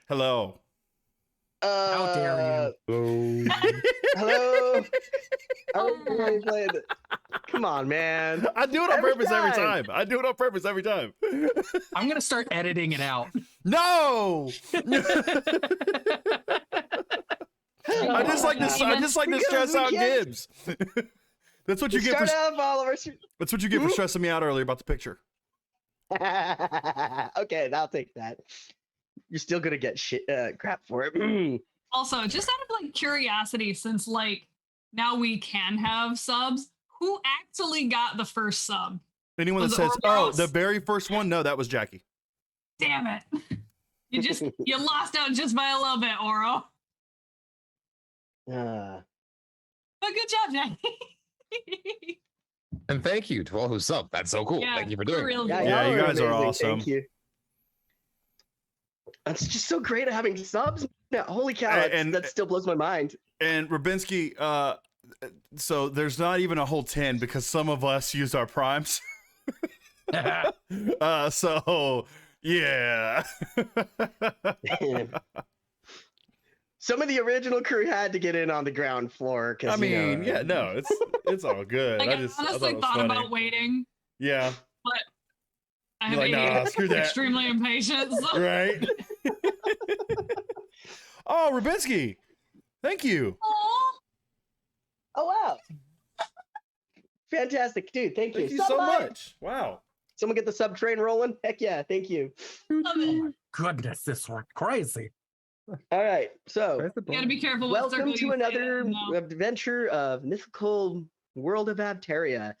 Hello. How dare you? Hello. Everybody playing it. Come on, man. I do it on purpose every time. I do it on purpose every time. I'm gonna start editing it out. No. I just like this. I just like to stress out Gibbs. That's what you get for. That's what you get for stressing me out earlier about the picture. Okay, I'll take that. You're still gonna get shit crap for it. Also, just out of like curiosity, since like now we can have subs, who actually got the first sub? Anyone that says, "Oh, the very first one," no, that was Jackie. Damn it! You lost out just by a little bit, Oro. But good job, Jackie. And thank you to all who subbed. That's so cool. Yeah, Thank you for doing it. Yeah, you guys are awesome. Thank you. It's just so great having subs. Yeah, holy cow, that still blows my mind. And Rubinsky, so there's not even a whole 10 because some of us used our primes. So yeah. Some of the original crew had to get in on the ground floor. I mean, yeah, no, it's all good. Like, I honestly thought about waiting. Yeah. But I have extremely impatient. So. Right. Oh, Rubinsky. Thank you. Aww. Oh, wow. Fantastic, dude. Thank you. Thank you so much. Wow. Someone get the sub train rolling? Heck yeah, thank you. Love it. Oh my goodness, this was crazy. All right, so you gotta be careful. Welcome to another adventure of mythical World of Avteria.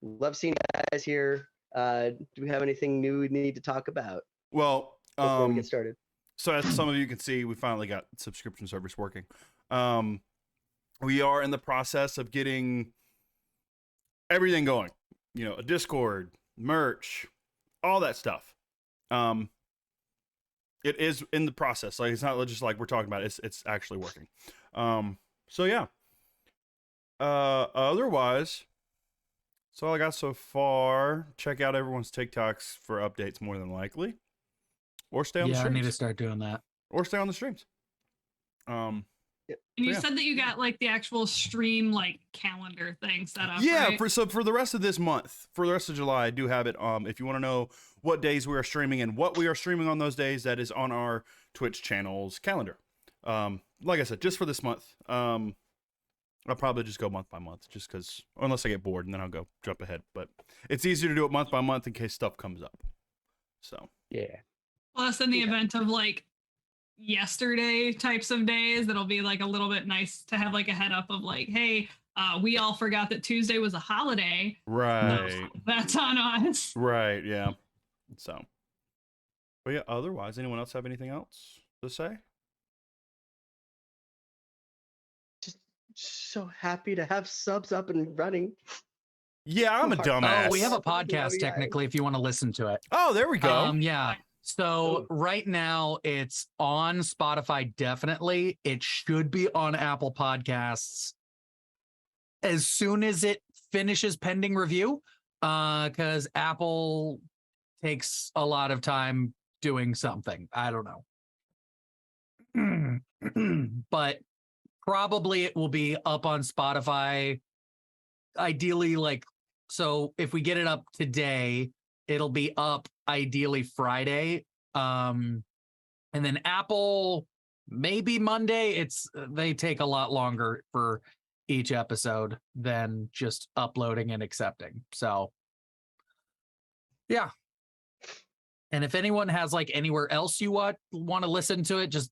Love seeing you guys here. Do we have anything new we need to talk about? Well, before we get started. So as some of you can see, we finally got subscription service working. We are in the process of getting everything going. You know, a Discord, merch, all that stuff. It is in the process. Like, it's not just like we're talking about it. It's actually working. So yeah. Otherwise, that's all I got so far. Check out everyone's TikToks for updates more than likely. Or stay on the streams. Yeah, I need to start doing that. Or stay on the streams. And you said that you got like the actual stream like calendar thing set up. Yeah, right? for the rest of this month, for the rest of July, I do have it. If you want to know what days we are streaming and what we are streaming on those days, that is on our Twitch channel's calendar. Like I said, just for this month, I'll probably just go month by month, just because, unless I get bored, and then I'll go jump ahead. But it's easier to do it month by month in case stuff comes up. So yeah. Plus, in the event of like yesterday types of days, it'll be like a little bit nice to have like a head up of like, hey, we all forgot that Tuesday was a holiday. Right. No, that's on us. Right. Yeah. So, but yeah. Otherwise, anyone else have anything else to say? Just so happy to have subs up and running. Yeah, I'm a dumbass. Oh, we have a podcast technically if you want to listen to it. Oh, there we go. Yeah. So right now it's on Spotify, definitely. It should be on Apple Podcasts as soon as it finishes pending review, because Apple takes a lot of time doing something. I don't know. But probably it will be up on Spotify. Ideally, like, so if we get it up today, it'll be up ideally Friday. And then Apple, maybe Monday. They take a lot longer for each episode than just uploading and accepting. So yeah. And if anyone has like anywhere else you want to listen to it, just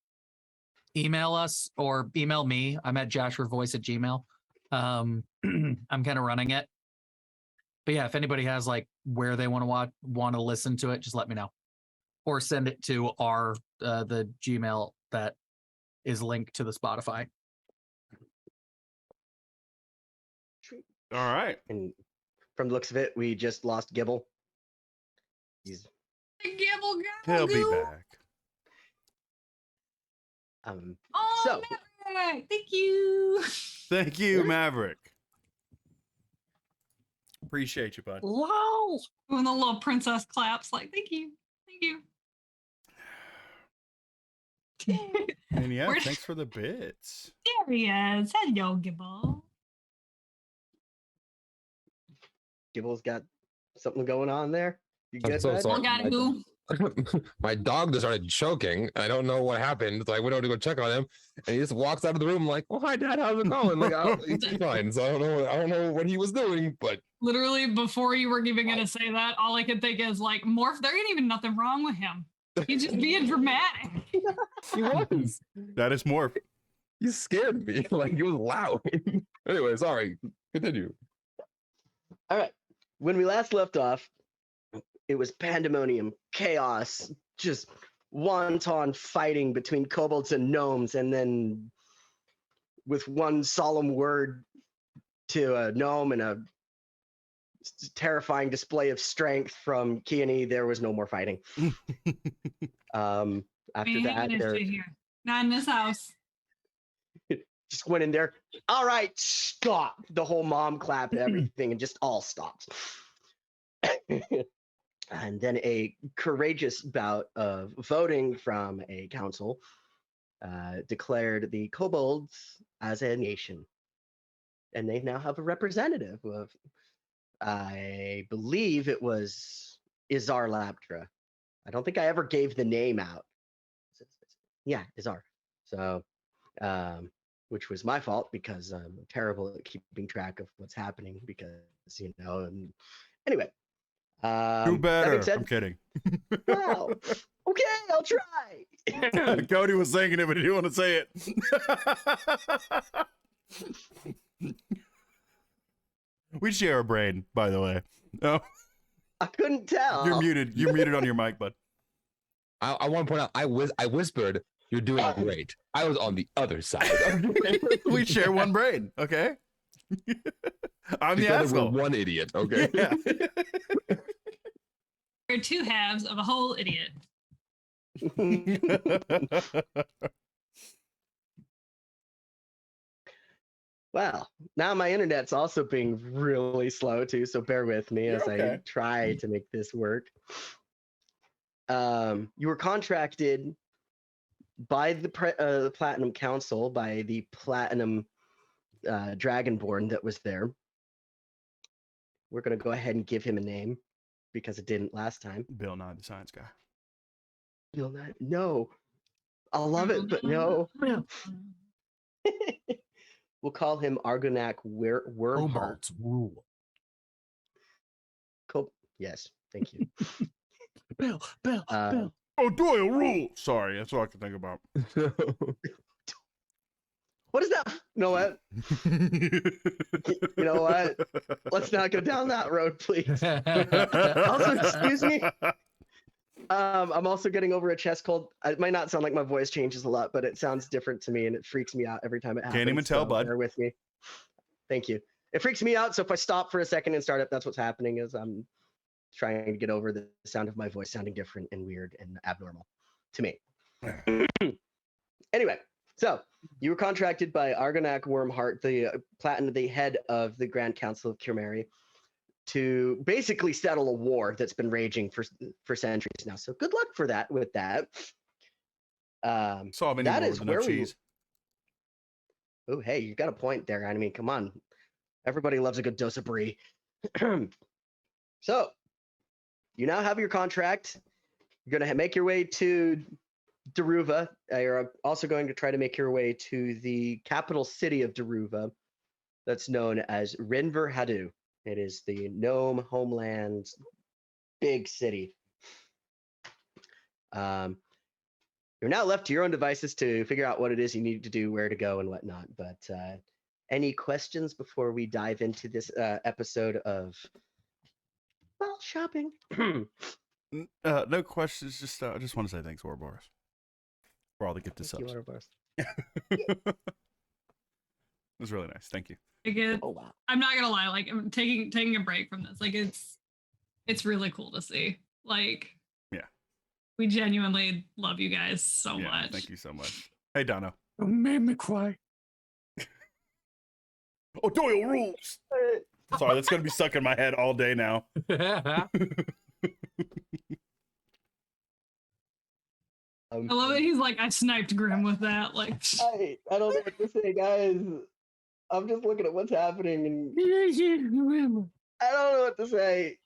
email us or email me. I'm at joshvoice@gmail. I'm kind of running it. But yeah, if anybody has like where they want to listen to it, just let me know, or send it to our the Gmail that is linked to the Spotify. All right. And from the looks of it, we just lost Gibble. Gibble, He'll be back. So Maverick, thank you. Thank you, Maverick. Appreciate you, bud. Wow. Doing the little princess claps, like, thank you. Thank you. And yeah, Where- thanks for the bits. There he is. Hello, Gibble. Gibble's got something going on there. You I'm good, so bud? sorry. Well, got My- who? My dog just started choking. I don't know what happened. So I went over to go check on him, and he just walks out of the room like, "Oh, hi, Dad. How's it going?" Like, he's fine. So I don't know what he was doing, but Literally, before you were even gonna say that, all I could think is like, Morph. There ain't even nothing wrong with him. He's just being dramatic. he was. That is Morph. He scared me. Like, he was loud. Anyway, sorry. Continue. All right. When we last left off, it was pandemonium, chaos, just wanton fighting between kobolds and gnomes, and then with one solemn word to a gnome and a terrifying display of strength from Keone, there was no more fighting. After We ain't that, having this there shit here. Not in this house. just went in there. All right, stop. The whole mom clap and everything, and just all stops. And then a courageous bout of voting from a council declared the kobolds as a nation. And they now have a representative of, I believe it was Izar Laptra. I don't think I ever gave the name out. Yeah, Izar. So, which was my fault because I'm terrible at keeping track of what's happening because, and anyway. Do that being better. said, I'm kidding. wow. Okay, I'll try. Cody was saying it, but he didn't want to say it. We share a brain, by the way. Oh, I couldn't tell. you're muted. You're muted on your mic, bud. I want to point out, I whispered, "You're doing great." I was on the other side. We share one brain, okay? I'm the Together asshole. we're one idiot. Okay. Yeah. We're two halves of a whole idiot. Well, now my internet's also being really slow too, so bear with me You're as I okay. try to make this work. You were contracted by the Platinum Council, by the Platinum Dragonborn that was there. We're going to go ahead and give him a name because it didn't last time. Bill Nye, the science guy. You'll not, no. I love it, but no. We'll call him Argonac Wormheart. Kobolds rule. Yes, thank you. Bill. Oh, Doyle rule. Sorry, that's all I can think about. What is that? You know what? You know what? Let's not go down that road, please. Also, excuse me. I'm also getting over a chest cold. It might not sound like my voice changes a lot, but it sounds different to me, and it freaks me out every time it happens. Can't even tell, so bud. Bear with me. Thank you. It freaks me out, so if I stop for a second and start up, that's what's happening. Is I'm trying to get over the sound of my voice sounding different and weird and abnormal to me. Anyway, so you were contracted by Argonac Wormheart, the head of the Grand Council of Kirmeri, to basically settle a war that's been raging for centuries now. So good luck for that. With that, Saw many that more is with enough where we. cheese. Oh, hey, you got a point there. I mean, come on, everybody loves a good dose of brie. So, you now have your contract. You're going to make your way to Daruva. You're also going to try to make your way to the capital city of Daruva, that's known as Rinver Hadu. It is the gnome homeland's big city. You're now left to your own devices to figure out what it is you need to do, where to go, and whatnot. But any questions before we dive into this episode of shopping? No questions. Just I just want to say thanks, Ouroboros, for all the gifted Thank you, subs. Ouroboros. It was really nice. Thank you. Like Oh wow. I'm not gonna lie, like I'm taking a break from this. Like it's really cool to see. Like, yeah, we genuinely love you guys so Yeah, much. thank you so much. Hey, Donna. You made me cry. Oh, Doyle rules. Sorry, that's gonna be stuck in my head all day now. I love it. He's like, I sniped Grim with that. Like, I don't know what to say, guys. I'm just looking at what's happening, and I don't know what to say.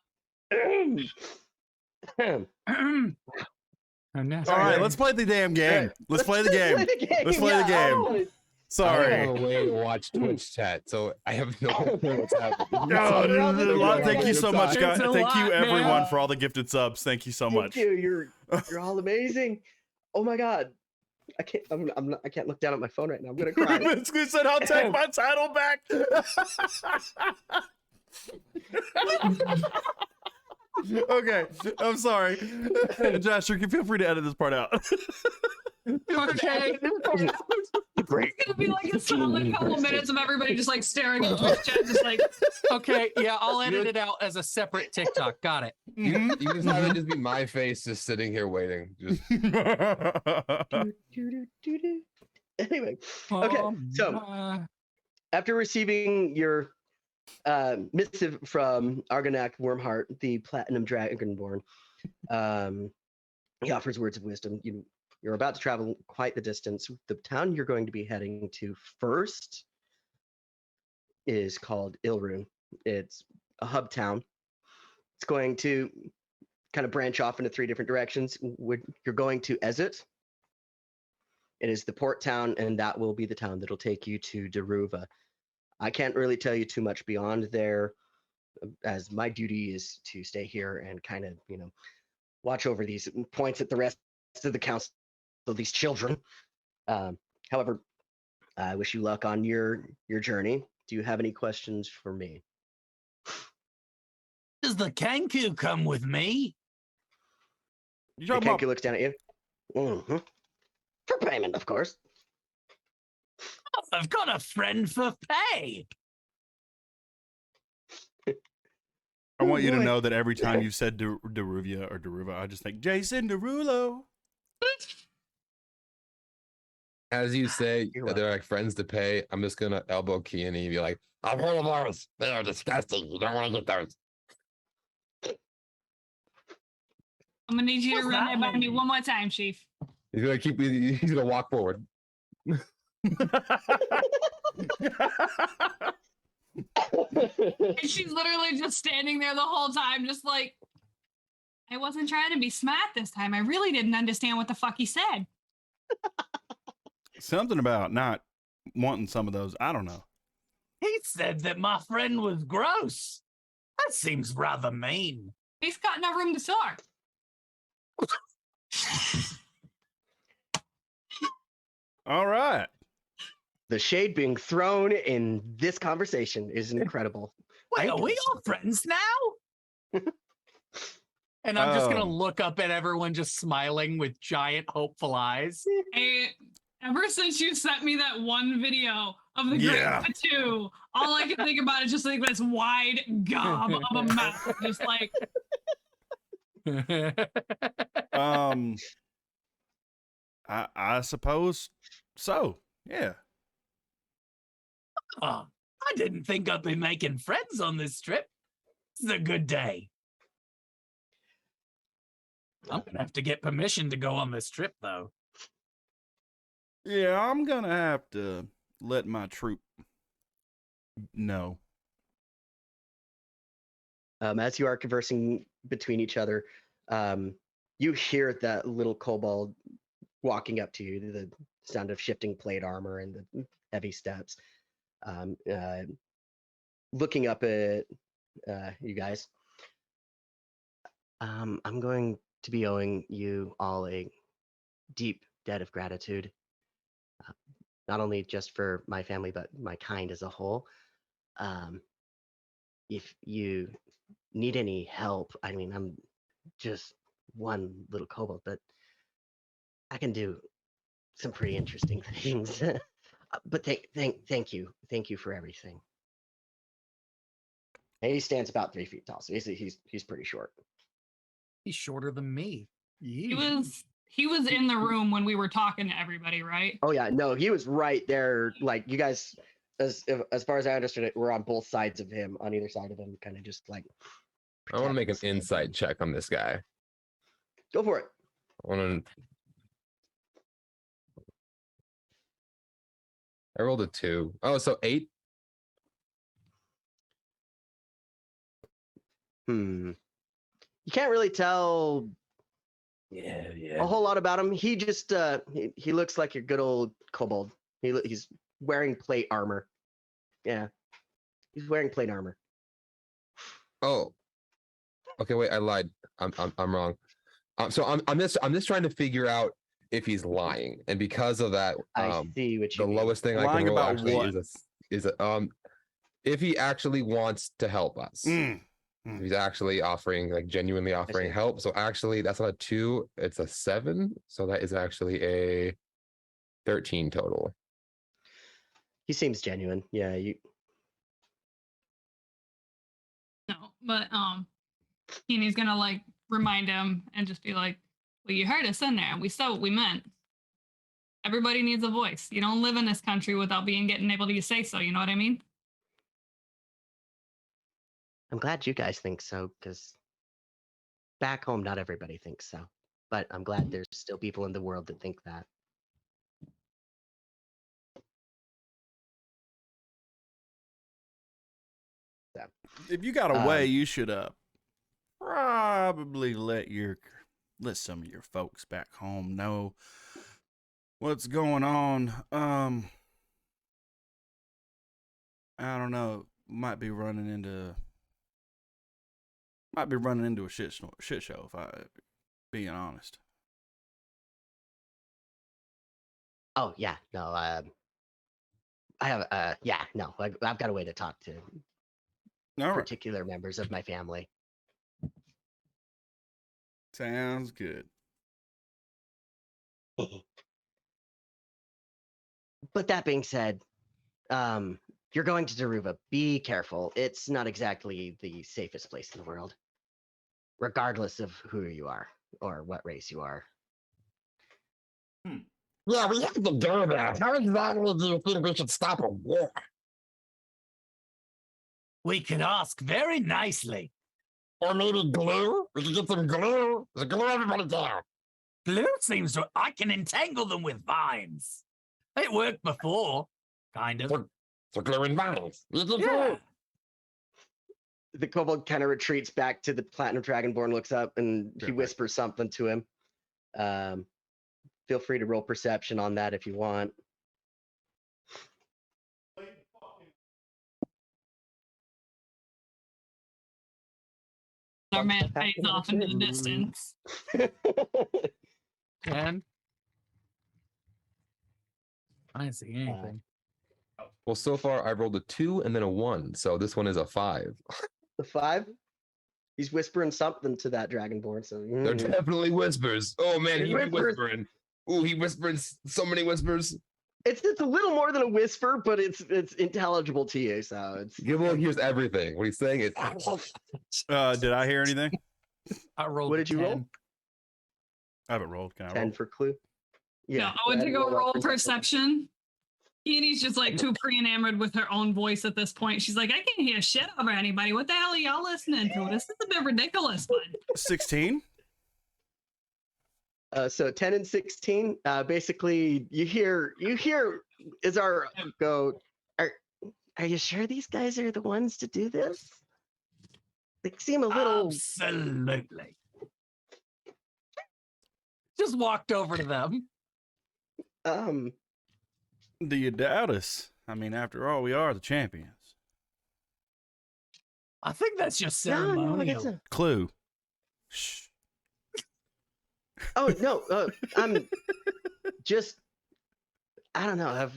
Oh, no. All right, let's play the damn game. Right. Let's play the game. Let's play the Yeah, I game. wanna- I Sorry. have a way to watch Twitch chat, so I have no idea what's happening. Oh, thank you so much, guys. It's a Thank you, lot, everyone, man. for all the gifted subs. Thank you so Thank much. you. You're all amazing. Oh my god. I can't. I can't look down at my phone right now. I'm gonna cry. He said, "I'll take my title back." Okay, I'm sorry. Josh, you can feel free to edit this part out. Okay. Great. it's gonna be like a solid couple minutes of everybody just like staring at Twitch chat, just like, Okay, yeah, I'll edit it out as a separate TikTok. Got it. You just have it just be my face just sitting here waiting. Just Anyway, okay. So after receiving your missive from Argonac Wormheart, the Platinum Dragonborn, he offers words of wisdom. You're about to travel quite the distance. The town you're going to be heading to first is called Ilrune. It's a hub town. It's going to kind of branch off into 3 different directions. You're going to Ezit. It is the port town, and that will be the town that'll take you to Daruva. I can't really tell you too much beyond there, as my duty is to stay here and kind of, watch over these points at the rest of the council of these children. However, I wish you luck on your journey. Do you have any questions for me? Does the Kanku come with me? You The talking Kenku about? looks down at you. Mhm. For payment, of course. I've got a friend for pay. I want you to boy. know that every time you said Daruvia or Daruva, I just think Jason Derulo. as you say You're that they're like friends to pay, I'm just gonna elbow Keany and be like, I've heard of those. They are disgusting. You don't want to get those. I'm gonna need you to What's run that that by me mean? one more time, Chief. He's gonna walk forward. And she's literally just standing there the whole time, just like, I wasn't trying to be smart this time. I really didn't understand what the fuck he said. Something about not wanting some of those. I don't know. He said that my friend was gross. That seems rather mean. He's got no room to soar. All right. The shade being thrown in this conversation is incredible. Wait, are we all friends now? And I'm just gonna look up at everyone just smiling with giant hopeful eyes. Ever since you sent me that one video of the Great Yeah. Tattoo, all I can think about is just like this wide gob of a mouth, just like, I suppose so. Yeah. Oh, I didn't think I'd be making friends on this trip. It's a good day. I'm gonna have to get permission to go on this trip, though. Yeah, I'm gonna have to let my troop know. As you are conversing between each other, you hear that little kobold walking up to you, the sound of shifting plate armor and the heavy steps. Looking up at you guys. I'm going to be owing you all a deep debt of gratitude. Not only just for my family, but my kind as a whole. If you need any help, I mean, I'm just one little kobold, but I can do some pretty interesting things. But thank you for everything. And he stands about 3 feet tall, so he's pretty short. He's shorter than me. he was in the room when we were talking to everybody, right? Oh yeah, no, he was right there. Like you guys, as far as I understood it, we're on both sides of him, on either side of him, kind of just like. I want to make an protecting us. insight check on this guy. Go for it. I want to I rolled a 2. Oh, so 8. You can't really tell a whole lot about him. He just he looks like your good old kobold. He's wearing plate armor. Yeah, he's wearing plate armor. Oh, okay. Wait, I lied. I'm wrong. So I'm just trying to figure out if he's lying, and because of that, I see what you the mean. lowest thing I Lying can roll about actually what? is a if he actually wants to help us. If he's actually offering, like genuinely offering see. help. So actually, that's not a 2. It's a 7. So that is actually a 13 total. He seems genuine. Yeah, you. No, but Keeney's gonna like remind him and just be like, "Well, you heard us in there. We said what we meant. Everybody needs a voice. You don't live in this country without getting able to say so. You know what I mean?" I'm glad you guys think so, because back home, not everybody thinks so. But I'm glad there's still people in the world that think that. So, If you got a way, you should probably let some of your folks back home know what's going on. I don't know. Might be running into a shit show if I being honest. oh yeah, no, I have yeah, no, I've got a way to talk to All right. particular members of my family. Sounds good. But that being said, you're going to Daruva. Be careful. It's not exactly the safest place in the world, regardless of who you are or what race you are. Yeah, we have to do that. How exactly do you think we should stop a war? We can ask very nicely. Or maybe glue? We could get some glue. Glue everybody down. Glue seems to. I can entangle them with vines. It worked before, kind of. So glue and vines. Yeah. The kobold kind of retreats back to the platinum dragonborn, looks up, and he whispers something to him. Feel free to roll perception on that if you want. Our man fades off into the distance. 10. I didn't see anything. Well, so far I rolled a 2 and then a 1, so this one is a 5. The 5? He's whispering something to that dragonborn. So They're definitely whispers. Oh man, he be Whispers. whispering. Ooh, he whispers so many whispers. it's a little more than a whisper, but it's intelligible to you. So it's Gibble hears everything. What he's saying is, Did I hear anything? I rolled. What did you 10. roll? I haven't rolled. Can I 10 roll? for clue. Yeah, I went to go roll perception. Keeney's just like too pre-enamored with her own voice at this point. She's like, I can't hear shit over anybody. What the hell are y'all listening to? This is a bit ridiculous, bud. 16. So 10 and 16. Basically, you hear Izar go. Are you sure these guys are the ones to do this? They seem a little. Absolutely. Just walked over to them. Do you doubt us? I mean, after all, we are the champions. I think that's just No, ceremonial. no, Clue. Shh. oh no, I'm just. I don't know.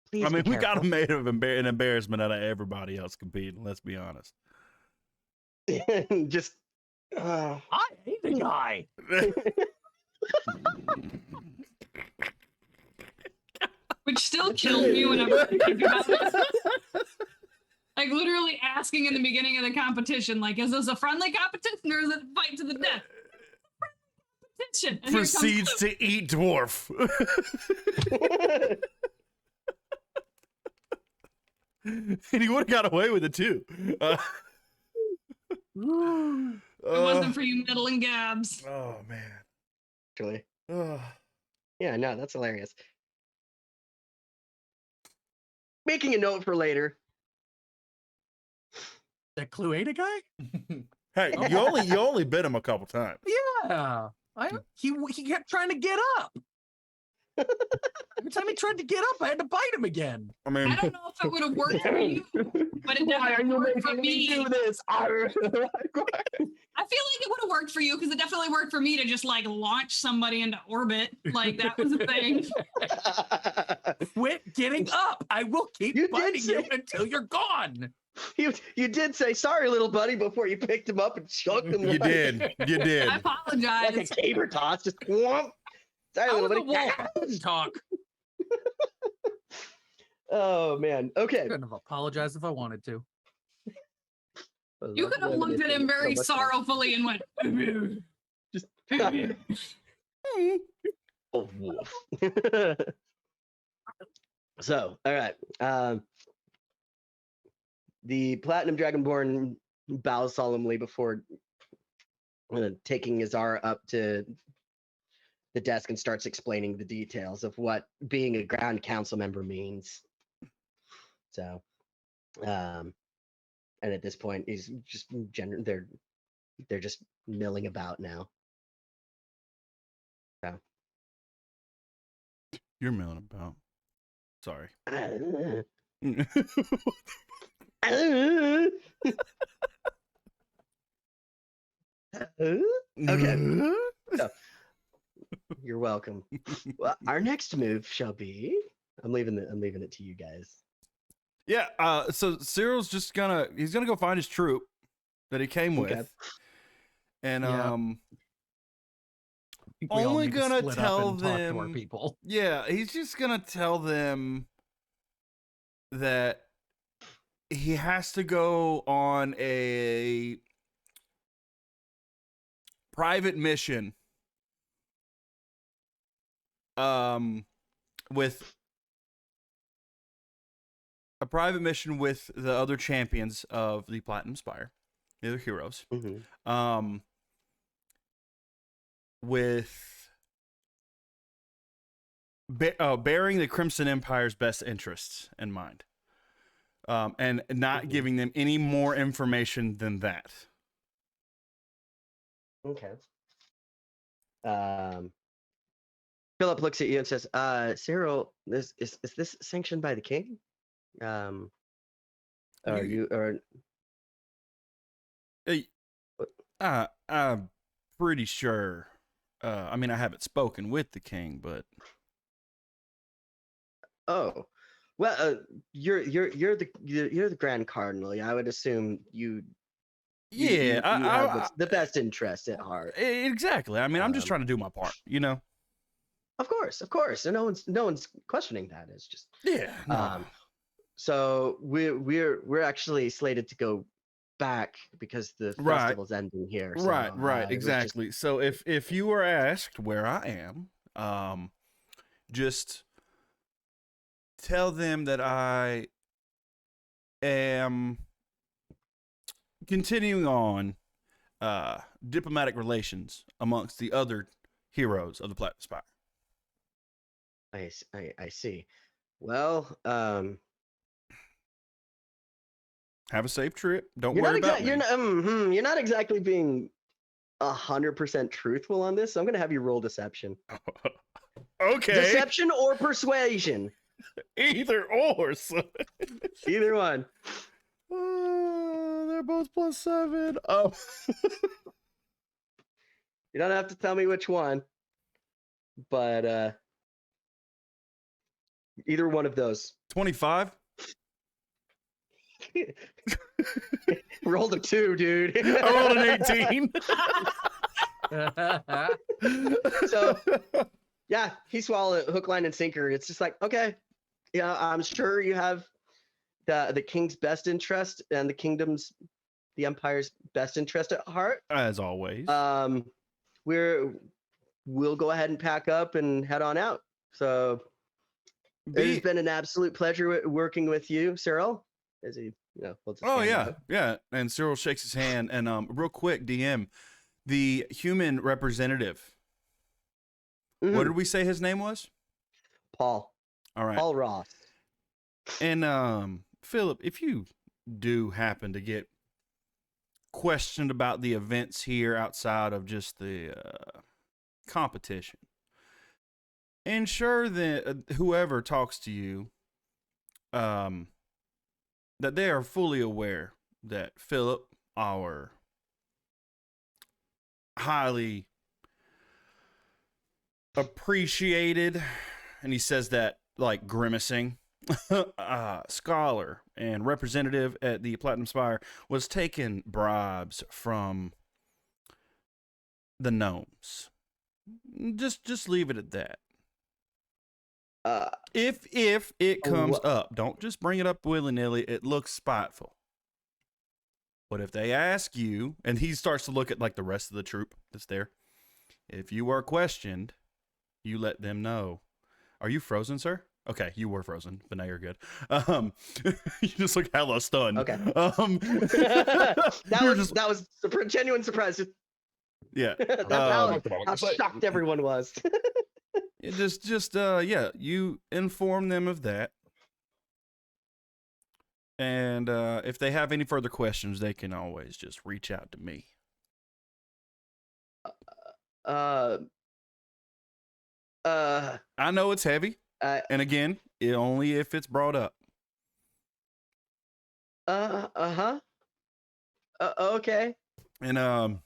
Please. I mean, be we got careful. to make an embarrassment out of everybody else competing. Let's be honest. just. I hate the guy. Which still kills me whenever I think about it. Like literally asking in the beginning of the competition, like, is this a friendly competition or is it a fight to the death? Competition. And here comes Proceeds Luke. to eat dwarf. And he would have got away with it too. If it wasn't for you meddling gabs. Oh man. Actually, Oh. yeah, no, that's hilarious. making a note for later. The Clueada guy? Hey, you only bit him a couple times. Yeah. He kept trying to get up. Every time he tried to get up, I had to bite him again. I mean, I don't know if it would have worked for you, but it definitely worked for me. this? I feel like it would have worked for you because it definitely worked for me to just like launch somebody into orbit. Like that was a thing. Quit getting up. I will keep You did biting you say- until you're gone. You did say sorry, little buddy, before you picked him up and shook him. you did. You did. I apologize. Like a caber toss, just whomp. Sorry, I little was a buddy. wolf. I couldn't talk. Oh man. Okay. Couldn't have apologized if I wanted to. You could have looked at him very sorrowfully and went, Just Hmm. oh, wolf. So, all right. The Platinum Dragonborn bows solemnly before taking Azara up to the desk and starts explaining the details of what being a Grand Council member means. So, and at this point, he's just they're just milling about now. So, You're milling about. Sorry. Okay. You're welcome. Well, our next move shall be. I'm leaving it to you guys. Yeah. So Cyril's just he's gonna go find his troop that he came with, Okay. and Yeah. um. I think we all Only need to gonna split up tell and talk to our them- people. Yeah, he's just gonna tell them that he has to go on a private mission with the other champions of the Platinum Spire, the other heroes. Mm-hmm. With bearing the Crimson Empire's best interests in mind, and not Mhm. giving them any more information than that. Okay. Philip looks at you and says, Cyril, is this sanctioned by the king? Are you or I'm pretty sure. I mean, I haven't spoken with the king, but oh, well, you're the Grand Cardinal. I would assume you yeah, have the best interest at heart. exactly. I mean, I'm just Um, trying to do my part, you know. Of course, and no one's questioning that. It's just Yeah. No. so we're actually slated to go back because the Right. festival's ending here. So, Right, it was just- exactly. So if you were asked where I am, just tell them that I am continuing on diplomatic relations amongst the other heroes of the Platinum Spire. I see. Well, Have a safe trip. Don't you're worry not about me. you're not exactly being 100% truthful on this. So I'm gonna have you roll deception. Okay. Deception or persuasion, Either or. So. either one. They're both +7. You don't have to tell me which one, but either one of those. 25. Rolled a 2, dude. I rolled an 18. So, yeah, he swallowed it, hook, line, and sinker. It's just like, okay, yeah, I'm sure you have the king's best interest and the empire's best interest at heart. As always. We'll go ahead and pack up and head on out. So it has been an absolute pleasure working with you, Cyril. As he, holds his Oh hand yeah, out. yeah. And Cyril shakes his hand. And real quick, DM, the human representative. What Mhm. did we say his name was? Paul All right. Ross. And Philip, if you do happen to get questioned about the events here outside of just the competition, ensure that whoever talks to you, that they are fully aware that Philip, our highly appreciated, and he says that like grimacing, scholar and representative at the Platinum Spire, was taking bribes from the gnomes. Just leave it at that. If it comes up, don't just bring it up willy-nilly. It looks spiteful. But if they ask you, and he starts to look at like the rest of the troop that's there, if you are questioned, you let them know. Are you frozen, sir? Okay, you were frozen, but now you're good. You just look hella stunned. Okay. That was a genuine surprise. Yeah. That's how shocked everyone was. Yeah, you inform them of that. And if they have any further questions, they can always just reach out to me. I know it's heavy. And again, only if it's brought up. Okay. And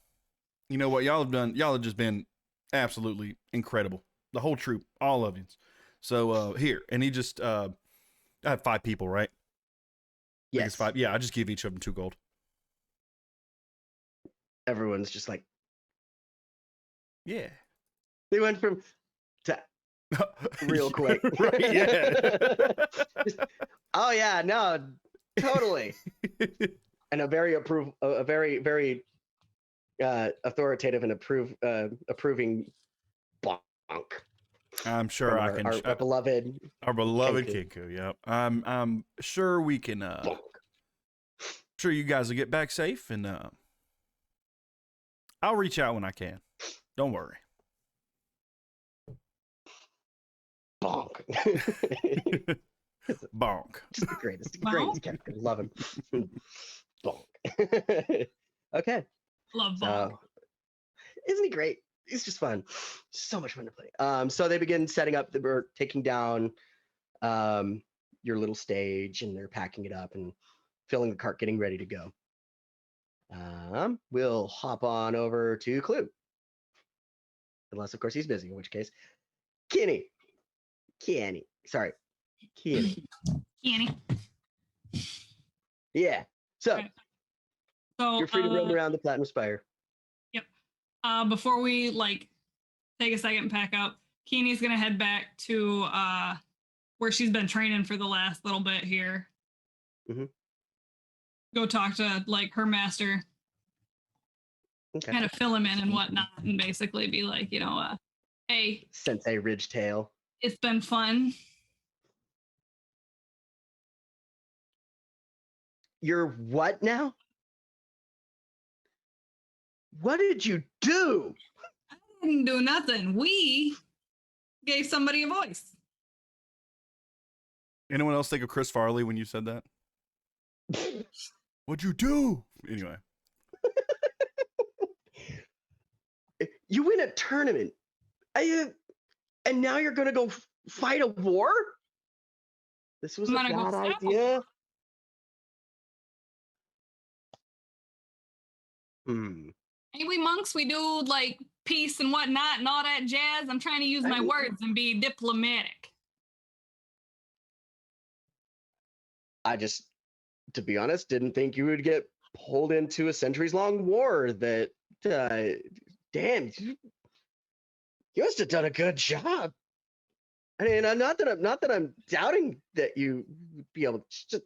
you know what y'all have done? Y'all have just been absolutely incredible. The whole troop, all of you. So here, and he just I have 5 people, right? I think it's 5. Yeah, I just give each of them 2 gold. Everyone's just like, yeah. They went from to real quick. Right, yeah. Oh yeah, no, totally. And a very very authoritative and approving bonk. I'm sure I can. Our beloved Kenku. Yep. I'm sure we can. Sure you guys will get back safe, and I'll reach out when I can. Don't worry. Bonk. Bonk. Just the greatest character. Love him. Bonk. Okay. Love Bonk. Isn't he great? He's just fun. So much fun to play. So they begin setting up. We're taking down your little stage, and they're packing it up and filling the cart, getting ready to go. We'll hop on over to Clue. Unless, of course, he's busy, in which case, Kenny. Sorry. Kenny. Yeah. So, okay. So you're free to roam around the Platinum Spire. Yep. Before we take a second and pack up, Keeny's gonna head back to where she's been training for the last little bit here. Mm-hmm. Go talk to her master. Okay. Kind of fill him in and whatnot, and basically be like, hey, Sensei Ridgetail. It's been fun. You're what now? What did you do? I didn't do nothing. We gave somebody a voice. Anyone else think of Chris Farley when you said that? What'd you do? Anyway. You win a tournament. And now you're going to go fight a war? This was a bad idea. Hey, we monks, we do peace and whatnot and all that jazz. I'm trying to use my words and be diplomatic. I just, to be honest, didn't think you would get pulled into a centuries-long war that, damn, you must have done a good job. I mean, not that I'm doubting that you would be able to just.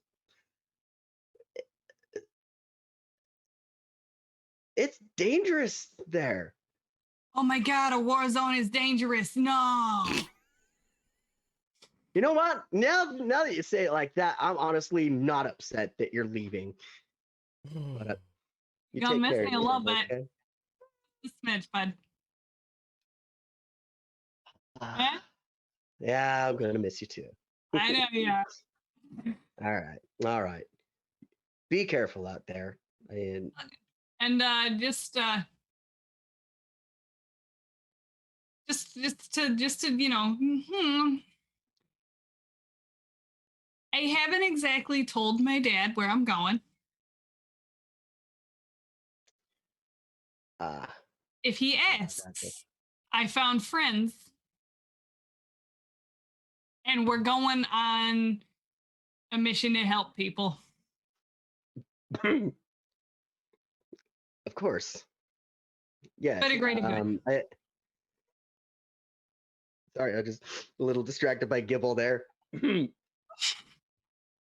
It's dangerous there. Oh my God, a war zone is dangerous. No. You know what? Now that you say it like that, I'm honestly not upset that you're leaving. But, you're gonna miss me a little bit. Okay? Just a smidge, bud. Yeah, I'm gonna miss you too. I know, yeah. All right. Be careful out there. And And just to I haven't exactly told my dad where I'm going. If he asks, I found friends, and we're going on a mission to help people. of course. Yeah. But a greater good. Sorry, I just a little distracted by Gibble there.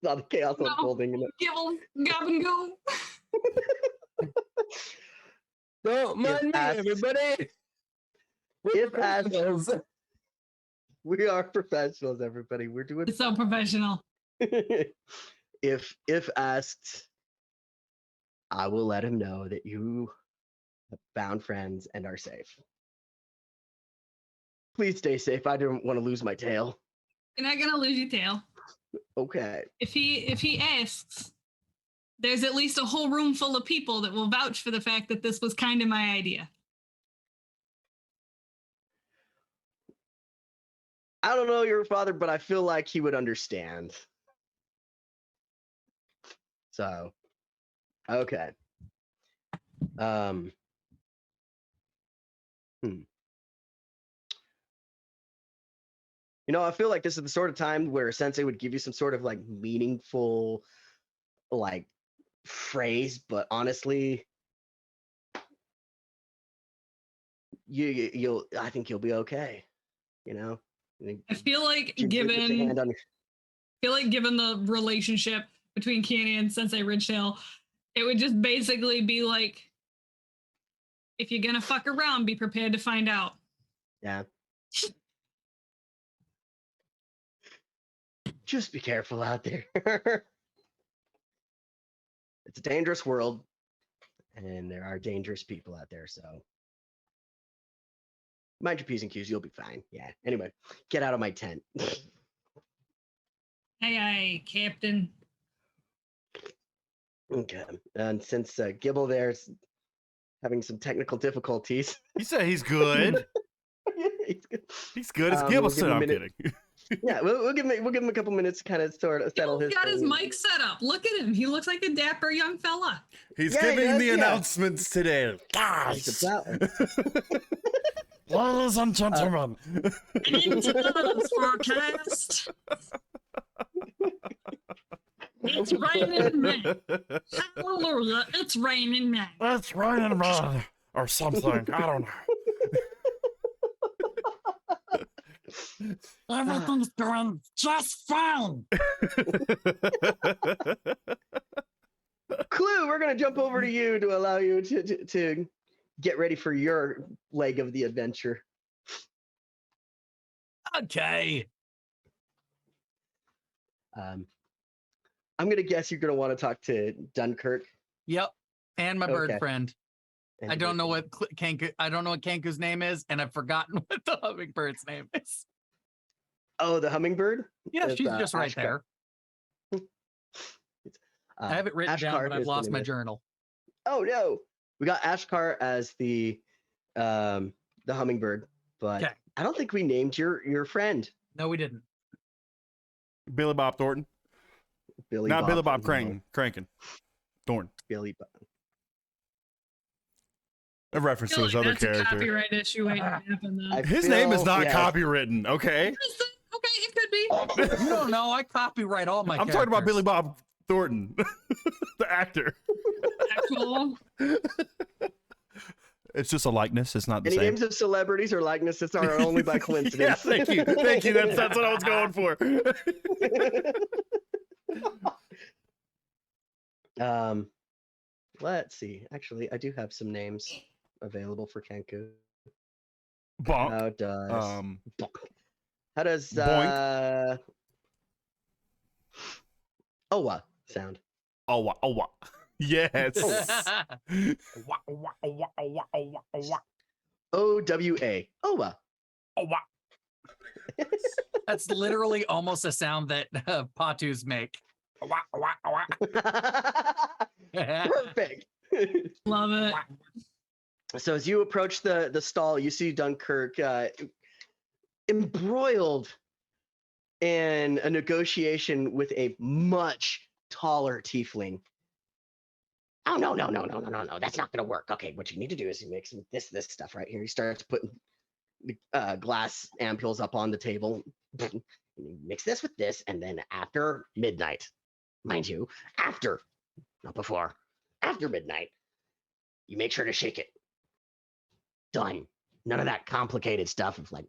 All the chaos unfolding. Gibble, gob and go. Don't mind me, everybody. If asked, we are professionals, everybody. We're doing It's so professional. If asked, I will let him know that you have found friends and are safe. Please stay safe. I don't want to lose my tail. You're not gonna lose your tail. Okay. If he asks, there's at least a whole room full of people that will vouch for the fact that this was kind of my idea. I don't know your father, but I feel like he would understand. So, okay. You know, I feel like this is the sort of time where a sensei would give you some sort of like meaningful, like phrase, but honestly, I think you'll be okay. You know, I feel like given the relationship between Kenny and Sensei Ridgetail, it would just basically be like, if you're gonna fuck around, be prepared to find out. Yeah. Just be careful out there. It's a dangerous world, and there are dangerous people out there, so mind your P's and Q's, you'll be fine. Yeah. Anyway, get out of my tent. Aye, Captain. Okay. And since Gibble there's having some technical difficulties. He said he's good. He's good. He's good as Gibble said. I'm kidding. Yeah, we'll give him a couple minutes to kind of sort of settle He's got his mic set up. Look at him. He looks like a dapper young fella. He's giving the announcements today. Guys. Ladies and gentlemen. Into the forecast. It's raining men. Hallelujah. It's raining men. It's raining men. Or something. I don't know. Everything's going just fine. Clue, we're going to jump over to you to allow you to get ready for your leg of the adventure. Okay. I'm going to guess you're going to want to talk to Dunkirk. Yep. And my bird Okay. friend. I don't know what Kanku's name is, and I've forgotten what the hummingbird's name is. Oh, the hummingbird? Yeah, It's, she's just right Ashkar. there. I have it written down, Ashkar but I've is the lost name my of it. journal. Oh no, we got Ashkar as the hummingbird, but Okay. I don't think we named your friend No, we didn't. Billy Bob Thornton. Billy. Not Billy Bob Thornton, Crankin. Thornton. Billy Bob. A reference to his Feel other like that's a character. copyright issue waiting to happen though. His name is not yeah, copywritten, okay? Okay, it could be. You don't know. I copyright all my I'm talking about characters. Billy Bob Thornton, the actor. Actual. It's just a likeness. It's not the Any same. names of celebrities or likenesses are only by Yeah, coincidence. thank you. Thank you. That's what I was going for. Let's see. Actually, I do have some names available for Kenku. Bonk. How does Boink. Owa sound? Oh, wow. Yes. OWA. Owa. That's literally almost a sound that Patus make. Perfect. Love it. So as you approach the stall, you see Dunkirk embroiled in a negotiation with a much taller tiefling. Oh, no. That's not going to work. Okay, what you need to do is you mix this stuff right here. He starts putting glass ampules up on the table. You mix this with this, and then after midnight, mind you, after, not before, after midnight, you make sure to shake it. Done. None of that complicated stuff of like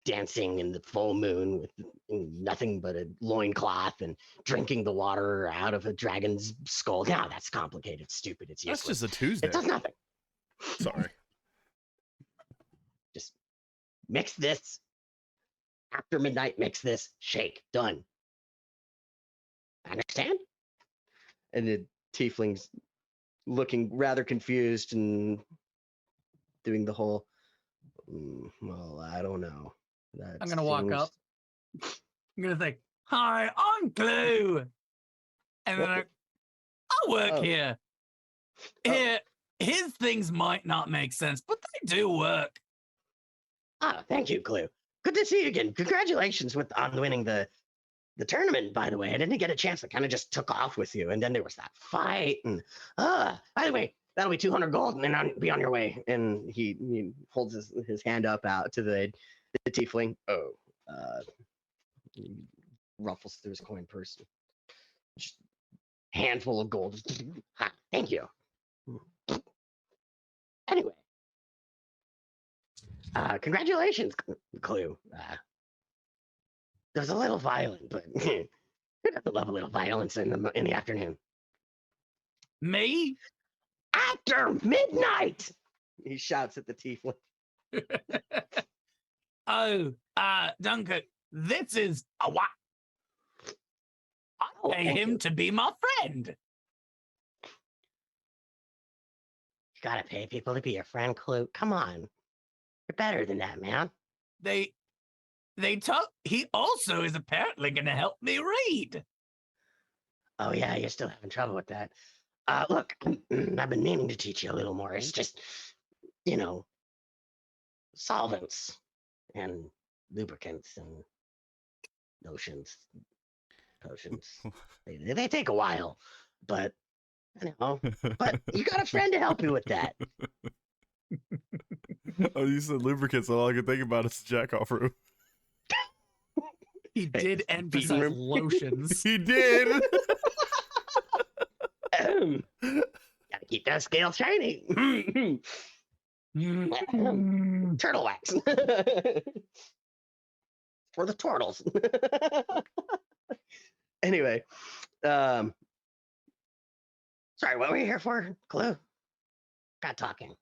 dancing in the full moon with nothing but a loincloth and drinking the water out of a dragon's skull. Now that's complicated, stupid. It's That's useless. just a Tuesday. It does nothing. Sorry. Just mix this. After midnight, mix this. Shake. Done. Understand? And the tiefling's looking rather confused and doing the whole, well, I don't know. That I'm gonna walk seems- up. I'm gonna think, hi, I'm Glue. And then I work Oh. here. Here, his things might not make sense, but they do work. Ah, thank you, Clue. Good to see you again. Congratulations on winning the tournament, by the way. I didn't get a chance. I kind of just took off with you. And then there was that fight. And by the way, that'll be 200 gold and then be on your way. And he holds his hand up out to the tiefling. He ruffles through his coin purse. Just handful of gold. Ha, thank you. Anyway. Congratulations, Clue. It was a little violent, but who doesn't love a little violence in the afternoon? Me? After midnight! He shouts at the tiefling. Duncan, this is a what? I pay thank him you. to be my friend. You gotta pay people to be your friend, Clue. Come on. You're better than that, man. They talk. He also is apparently going to help me read. Oh, yeah, you're still having trouble with that. Look, I've been meaning to teach you a little more. It's just, solvents and lubricants and potions. They take a while, but but you got a friend to help you with that. Oh, you said lubricants. All I could think about is the jack off room. He did beating emphasize room. lotions. He did. Gotta keep that scale shiny. Turtle wax. For the turtles. Anyway, sorry, what were you here for, Clue? Got talking.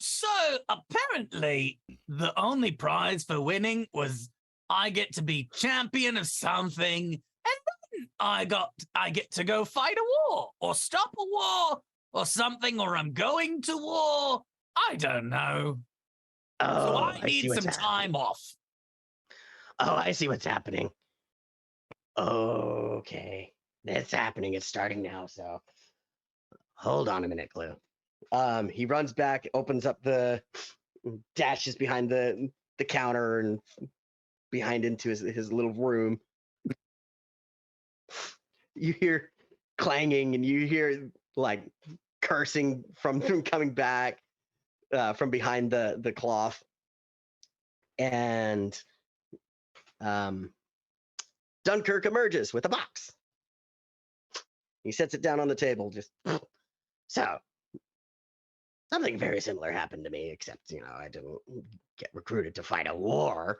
So apparently the only prize for winning was I get to be champion of something, and then I get to go fight a war or stop a war or something, or I'm going to war. I don't know. Oh, So I see need what's some time off. Oh, I see what's happening. Okay. It's happening. It's starting now, so hold on a minute, Clue. He runs back, opens up dashes behind the counter and behind into his little room. You hear clanging and you hear like cursing from coming back from behind the cloth. And Dunkirk emerges with a box. He sets it down on the table. So something very similar happened to me, except I didn't get recruited to fight a war.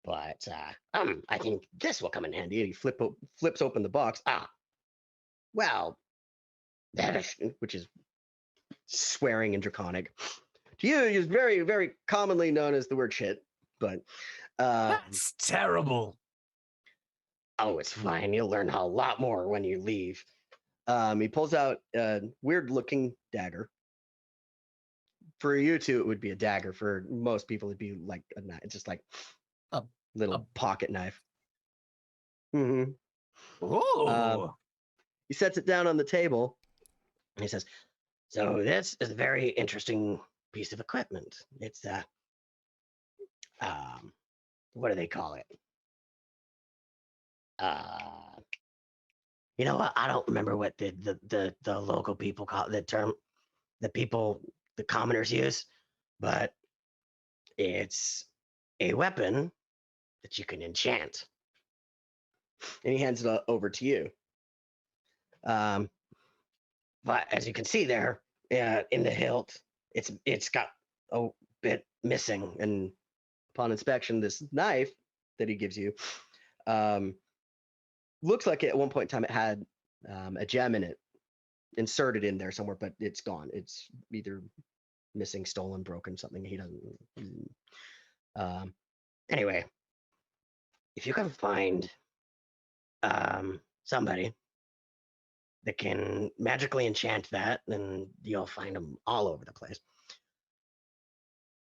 But I think this will come in handy. And he flips open the box. Well, which is swearing in Draconic. To you, is very, very commonly known as the word shit. But That's terrible. oh, it's fine. You'll learn a lot more when you leave. He pulls out a weird-looking dagger. For you two, it would be a dagger. For most people, it'd be like a knife. It's just like A- little a- pocket knife. Hmm Oh, He sets it down on the table and he says, "So this is a very interesting piece of equipment. It's what do they call it? Uh, you know what? I don't remember what the local people call the term. The commoners use, but it's a weapon that you can enchant." And he hands it over to you. But as you can see there, in the hilt, it's got a bit missing. And upon inspection, this knife that he gives you looks like at one point in time it had a gem in it, inserted in there somewhere, but it's gone. It's either missing, stolen, broken, something. He doesn't. Anyway, if you can find somebody that can magically enchant that, then you'll find them all over the place.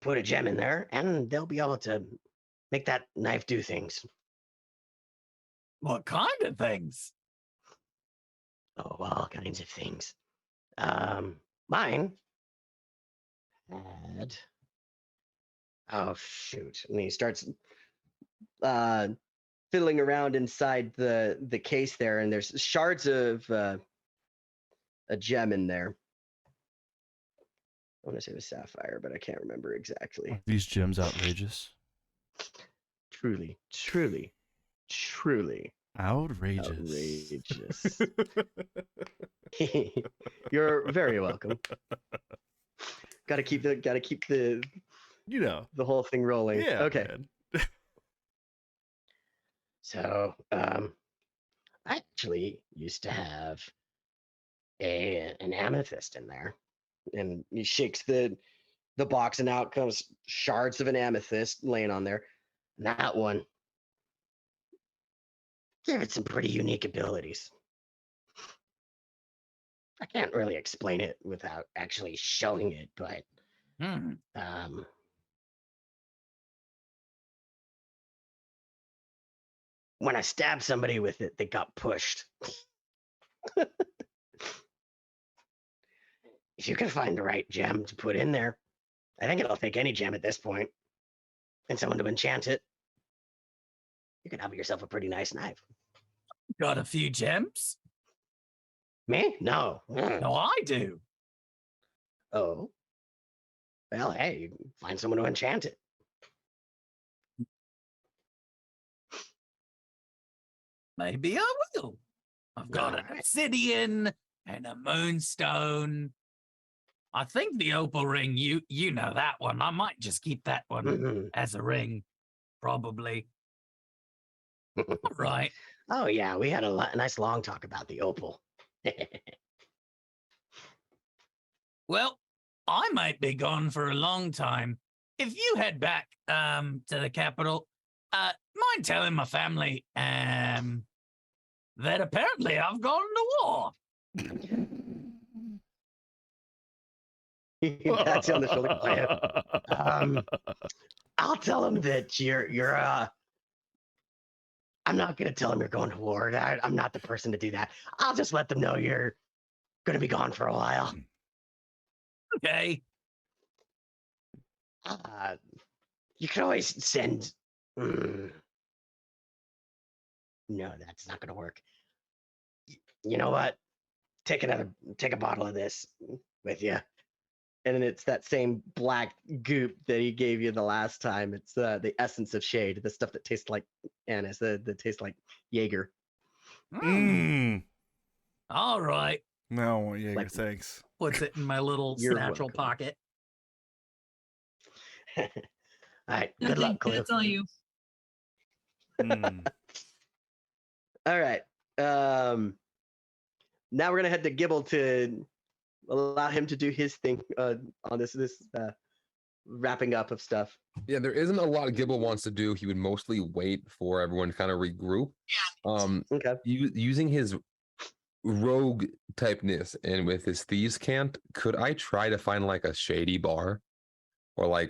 Put a gem in there, and they'll be able to make that knife do things. what kind of things? Oh, all kinds of things. Mine had. Oh shoot! And he starts fiddling around inside the case there, and there's shards of a gem in there. I want to say it was sapphire, but I can't remember exactly. Are these gems outrageous? Truly, truly, truly Outrageous. outrageous. You're very welcome. Got to keep the You know. the whole thing rolling. Yeah. Okay. Man. So, I actually used to have an amethyst in there, and he shakes the box, and out comes shards of an amethyst laying on there. And that one gave it some pretty unique abilities. I can't really explain it without actually showing it, but Hmm. When I stabbed somebody with it, they got pushed. If you can find the right gem to put in there, I think it'll take any gem at this point, and someone to enchant it, you can have yourself a pretty nice knife. Got a few gems? Me? No. No, I do. Oh. Well, hey, you can find someone to enchant it. Maybe I will. I've got an Alright. obsidian and a moonstone. I think the opal ring, you know that one. I might just keep that one Mhm. as a ring, probably. All right. Oh yeah, we had a nice long talk about the opal. Well, I might be gone for a long time. If you head back to the capital, mind telling my family that apparently I've gone to war. Pats you on the shoulder. I'll tell them that you're I'm not gonna tell them you're going to war. I'm not the person to do that. I'll just let them know you're gonna be gone for a while. Okay. You can always send. No, that's not gonna work. You know what? Take a bottle of this with you, and then it's that same black goop that he gave you the last time. It's the essence of shade, the stuff that tastes like anise, that tastes like Jaeger. Mm. All right. No, yeah, Like- thanks. Puts it in my little You're satchel welcome. pocket. All right, good Nothing luck, to Cliff. tell you. Mm. All right. Now we're gonna head to Gibble to allow him to do his thing on this wrapping up of stuff. Yeah, there isn't a lot Gibble wants to do. He would mostly wait for everyone to kind of regroup. Okay. Using his rogue typeness and with his thieves cant, could I try to find like a shady bar or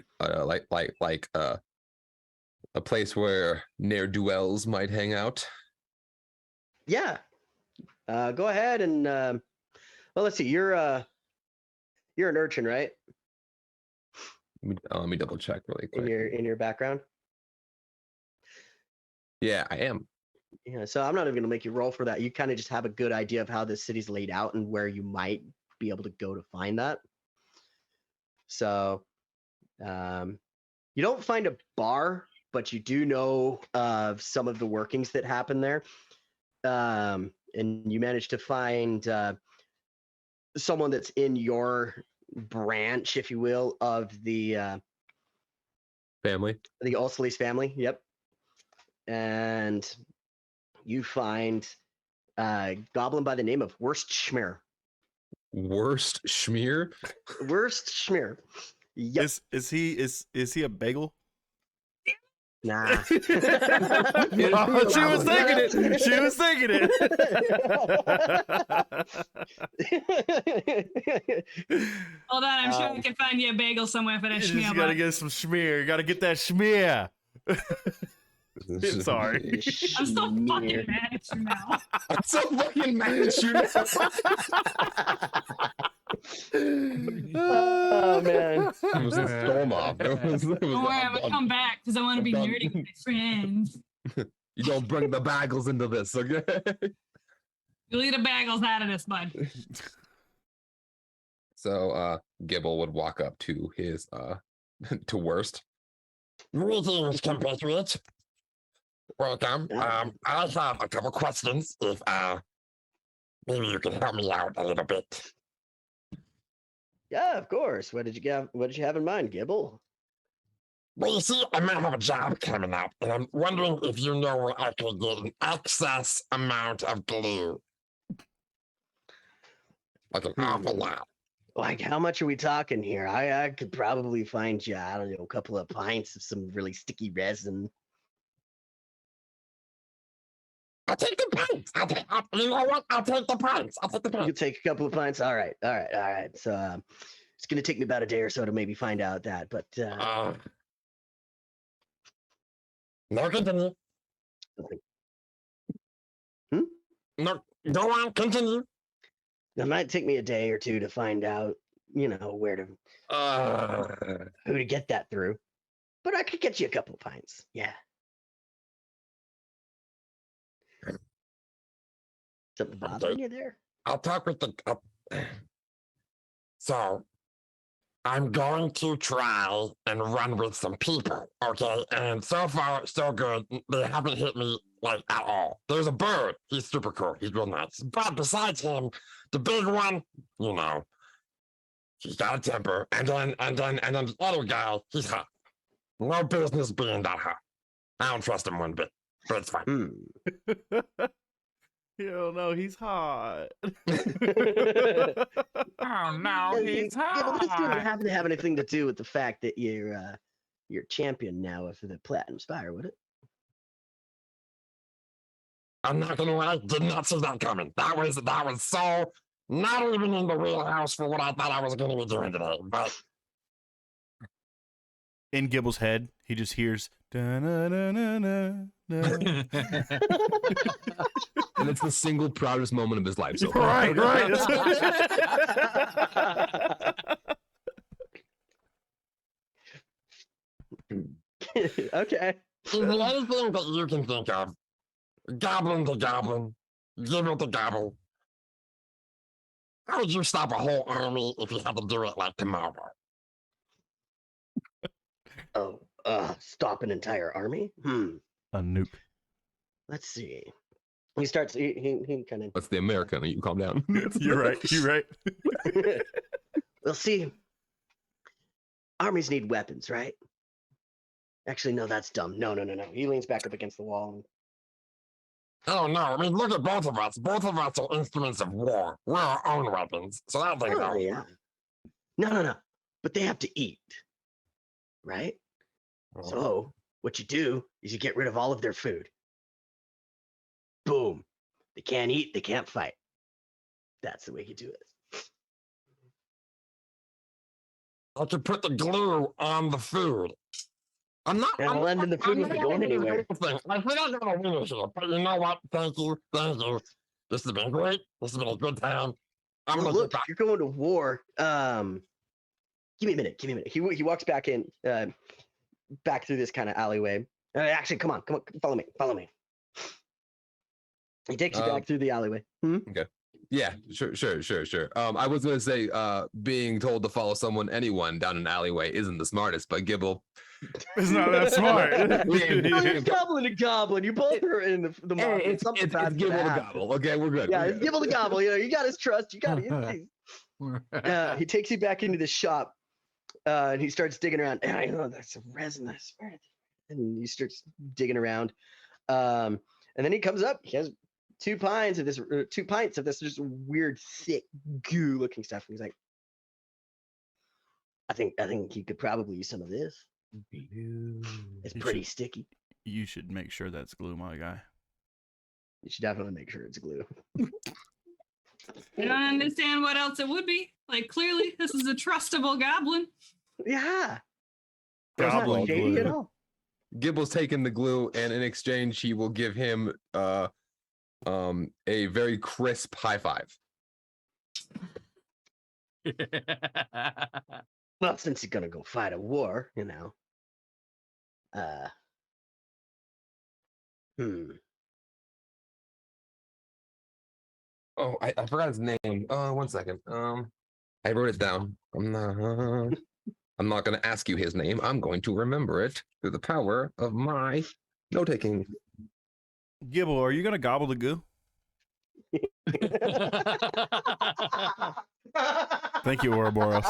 a place where ne'er-do-wells might hang out? Yeah. Go ahead and well, let's see. You're an urchin, right? Let me double check really In quick. your background. Yeah, I am. Yeah. So I'm not even gonna make you roll for that. You kind of just have a good idea of how this city's laid out and where you might be able to go to find that. So, you don't find a bar, but you do know of some of the workings that happen there. And you manage to find someone that's in your branch, if you will, of the Family. Ulsleys family. Yep. And you find a goblin by the name of Worst Schmear. Worst schmear? Worst Schmear. Yep. Is he a bagel? Nah. Oh, she was thinking it. She was thinking it. Hold on, I'm sure I can find you a bagel somewhere for You that just schmear. gotta get some schmear. You gotta get that schmear. Sorry. I'm so fucking mad at you now. I'm so fucking mad at you now. Oh man. It was a storm off. Don't worry, I'm gonna come back because I want to be done. nerdy with my friends. You don't bring the bagels into this, okay? You'll eat the bagels out of this, bud. So Gibble would walk up to his to Worst. Greetings, compatriots. Welcome. I have a couple questions if maybe you can help me out a little bit. Yeah, of course. What did you have in mind, Gibble? Well, you see, I might have a job coming up, and I'm wondering if you know where I could get an excess amount of glue. Like an awful lot. Like, how much are we talking here? I could probably find you, I don't know, a couple of pints of some really sticky resin. I'll take the pints. You know what? I'll take the pints. I'll take the You pints. could take a couple of pints. All right. So it's gonna take me about a day or so to maybe find out that, but No, continue. No, go on, continue. it might take me a day or two to find out, where to who to get that through. But I could get you a couple of pints. Yeah. Something bothering you there? I'll talk with the. So, I'm going to try and run with some people, okay? And so far, so good. They haven't hit me like at all. There's a bird. He's super cool. He's real nice. But besides him, the big one, he's got a temper. And then the other guy, he's hot. No business being that hot. I don't trust him one bit, but it's fine. Hell no, he's hot. Oh no, he's Well, this doesn't hot. happen to have anything to do with the fact that you're champion now for the Platinum Spire, would it? I'm not gonna lie, did not see that coming. That was so not even in the wheelhouse for what I thought I was gonna be doing today. But In Gibble's head, he just hears "Da-na-na-na-na-na." and it's the single proudest moment of his life so far. Right, right. Okay. is there anything that you can think of? Goblin to goblin, gibble to gobble. How would you stop a whole army if you had to do it like tomorrow? Oh, stop an entire army? A nuke. Let's see. He starts. He kind of. That's the American. You calm down. You're right. You're right. Well, see, armies need weapons, right? Actually, no, that's dumb. No. He leans back up against the wall. Oh no! I mean, look at both of us. Both of us are instruments of war. We're our own weapons. So I don't think Oh, so. yeah. No. But they have to eat, right? So what you do is you get rid of all of their food. Boom. They can't eat. They can't fight. That's the way you do it. I could put the glue on the food. I'm not. And I'm London, the food I'm wasn't not going gonna do anywhere. this thing. I think I'm gonna win this here, but you know what? Thank you. Thank you. This has been great. This has been a good time. I'm Well, gonna look, get if you're going to war, give me a minute. Give me a minute. He walks back in, back through this kind of alleyway. Actually, come on, follow me, follow me. He takes you back through the alleyway. Yeah, sure. I was gonna say, being told to follow anyone down an alleyway isn't the smartest, but Gibble. It's not that smart. You're goblin to goblin. You both are in the mob. Hey, it's Gibble the Gobble. Okay, we're good. Yeah, we're it's good. Gibble the gobble. You know, you got his trust. You got it. He takes you back into the shop, and he starts digging around. And I know that's a resin. I swear. And he starts digging around, and then he comes up. He has 2 pints of this just weird, thick goo-looking stuff. And he's like, I think he could probably use some of this. It's You pretty should- sticky. You should make sure that's glue, my guy. You should definitely make sure it's glue. I don't understand what else it would be. Like, clearly, this is a trustable goblin. Yeah. That's not Goblin shady at glue. all. Gibble's taking the glue, and in exchange, he will give him a very crisp high five. Well, since he's gonna go fight a war, you know. Oh, I forgot his name. 1 second. I wrote it down. I'm not going to ask you his name. I'm going to remember it through the power of my note taking. Gibble, are you gonna gobble the goo? Thank you, Ouroboros.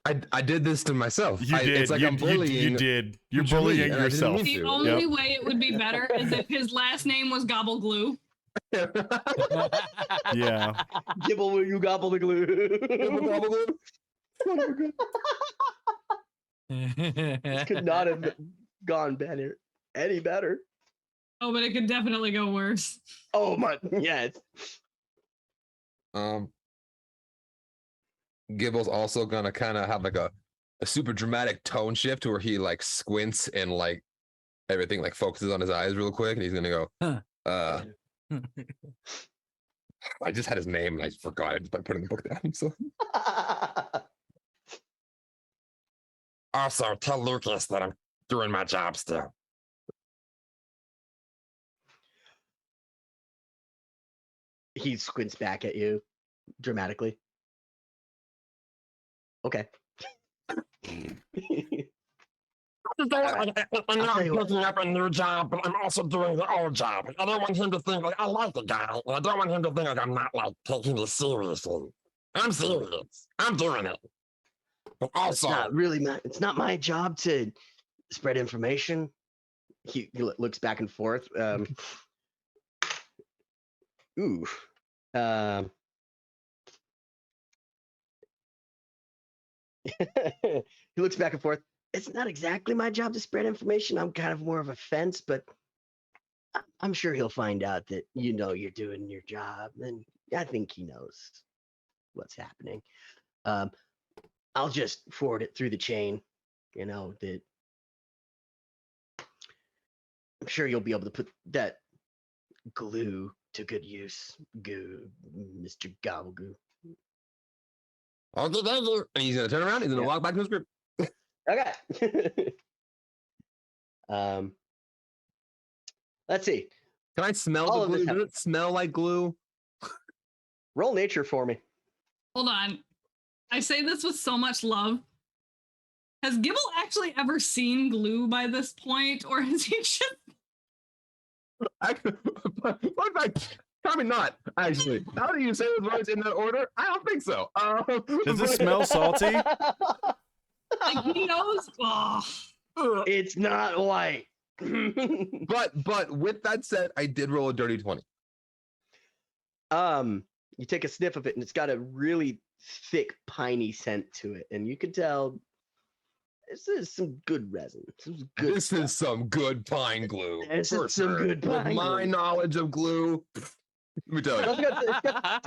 I did this to myself. You did. It's like you, I'm bullying. you did. You're What you mean? bullying And I didn't yourself. mean The to. only way it would be better is if his last name was Gobble Glue. Yeah. Gibble, will you gobble the glue? This could not have gone better. Any better. Oh, but it could definitely go worse. Oh my, yes. Gibble's also gonna kind of have like a super dramatic tone shift where he like squints and like everything like focuses on his eyes real quick, and he's gonna go, I just had his name and I forgot it just by putting the book down. So also tell Lucas that I'm doing my job still. He squints back at you dramatically. Okay. I'm I'll not tell you what. picking up a new job, but I'm also doing the old job. I don't want him to think like I like the guy, and I don't want him to think like I'm not like taking it seriously. I'm serious. I'm doing it. But It's also, not really it's not my job to spread information. He looks back and forth. Ooh. He looks back and forth. It's not exactly my job to spread information. I'm kind of more of a fence, but I'm sure he'll find out that you know you're doing your job, and I think he knows what's happening. I'll just forward it through the chain. You know that I'm sure you'll be able to put that glue to good use. Goo, Mr. Gobblegoo. okay, thank you. And he's gonna turn around. He's gonna Yeah. walk back to his group. Okay. Let's see. Can I smell All the of this glue? Does happened. it smell like glue? Roll nature for me. Hold on. I say this with so much love. Has Gibble actually ever seen glue by this point, or is he just Probably not, actually. How do you say those words in that order? I don't think so. Does it smell salty? like he knows? Oh, It's not white. But with that said, I did roll a dirty 20. You take a sniff of it, and it's got a really thick, piney scent to it, and you can tell This is some good resin. Some good This is some good pine glue. This for is some sure. good With pine my glue. knowledge of glue, let me tell It's you.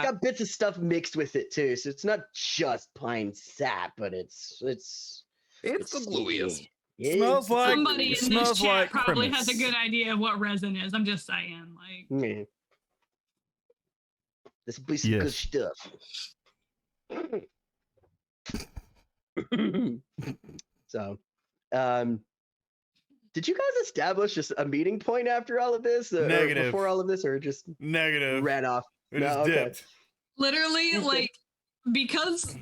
got bits of stuff mixed with it too, so it's not just pine sap, but it's It's the gluiest. sticky. Smells like- Somebody in this smells chat like probably has a Primus. good idea of what resin is. I'm just saying, like, Yeah. This will be some good Yes. stuff. So, did you guys establish just a meeting point after all of this, or Negative. before all of this, or just Negative. ran off? It No, just okay. dipped. literally, Okay. like, because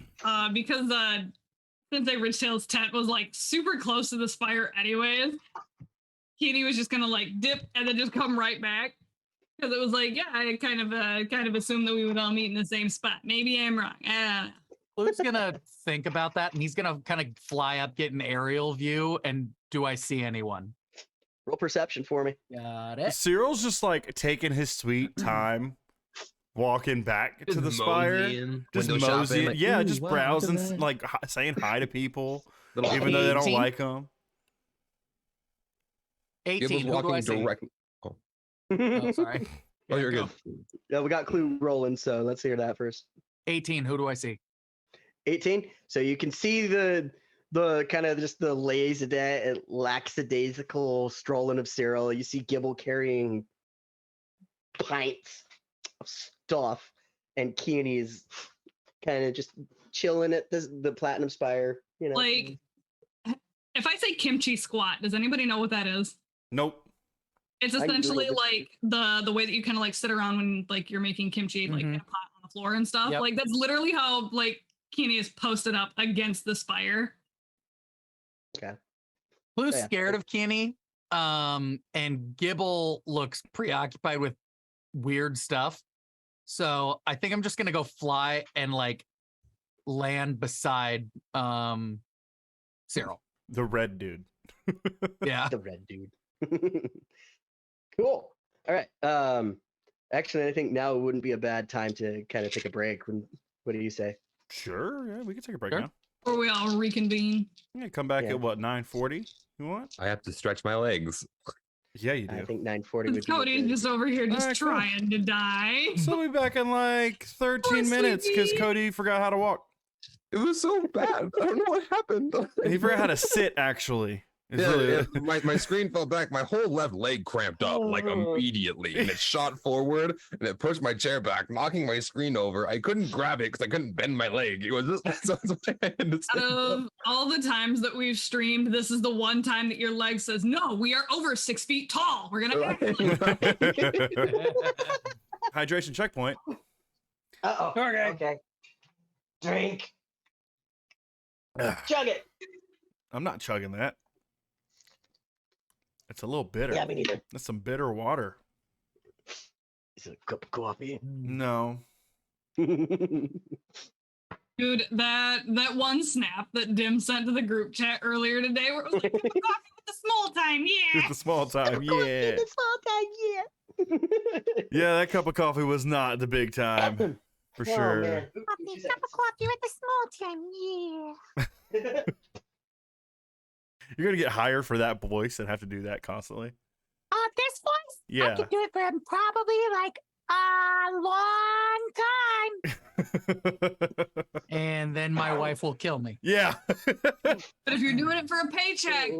Sensei Richtail's tent was like super close to this fire, anyways. Keeney was just gonna like dip and then just come right back because it was like, yeah, I kind of assumed that we would all meet in the same spot. Maybe I'm wrong. I don't know. Luke's gonna think about that, and he's gonna kind of fly up, get an aerial view, and do I see anyone? Roll perception for me. Got it. Cyril's just like taking his sweet time, walking back to the spire, just moseying, yeah, just browsing, like saying hi to people, even though they don't 18. like them. 18. Who do I see? directly. Oh, sorry. Oh, you're go. good. Yeah, we got clue rolling, so let's hear that first. 18. Who do I see? 18. So you can see the kind of just the lackadaisical strolling of Cyril. You see Gibble carrying pints of stuff, and Keeney is kind of just chilling at the Platinum Spire. You know, Like, if I say kimchi squat, does anybody know what that is? Nope. It's I essentially Googled like the way that you kind of like sit around when like you're making kimchi, like in a pot on the floor and stuff. Yep. Like that's literally how like Keeney is posted up against the spire. Blue's Yeah. scared of Kenny. And Gibble looks preoccupied with weird stuff. So I think I'm just gonna go fly and like land beside Cyril. The red dude. Yeah. the red dude. Cool. All right. Actually, I think now wouldn't be a bad time to kind of take a break. What do you say? Sure, yeah, we can take a break Sure. now. Or we all reconvene. Yeah, come back Yeah. at what, 9:40? You want? I have to stretch my legs. Yeah, you I do. think 9:40 would be. a Cody's good- just over here just Alright, cool. trying to die. So we'll be back in like 13 Poor minutes because sweetie. Cody forgot how to walk. It was so bad. I don't know what happened. He forgot how to sit, actually. It's Yeah, really- my screen fell back. My whole left leg cramped up like Oh. immediately, and it shot forward, and it pushed my chair back, knocking my screen over. I couldn't grab it because I couldn't bend my leg. It was just so I had to Out stand up. of all the times that we've streamed, this is the one time that your leg says, no, we are over 6 feet tall. We're going to act like Hydration checkpoint. Uh-oh. Okay. Okay. Drink. Ugh, Chug it. I'm not chugging that. It's a little bitter. Yeah, me neither. That's some bitter water. Is it a cup of coffee? No. Dude, that one snap that Dim sent to the group chat earlier today where it was like, "Cup of coffee with the small time, yeah. It's the small time. Yeah. It's all time, yeah. Yeah, that cup of coffee was not the big time. For Oh, sure. man. Cup of coffee with the small time, yeah. You're going to get hired for that voice and have to do that constantly. This voice? I Yeah. could do it for probably like a long time. And then my wife will kill me. Yeah. But if you're doing it for a paycheck,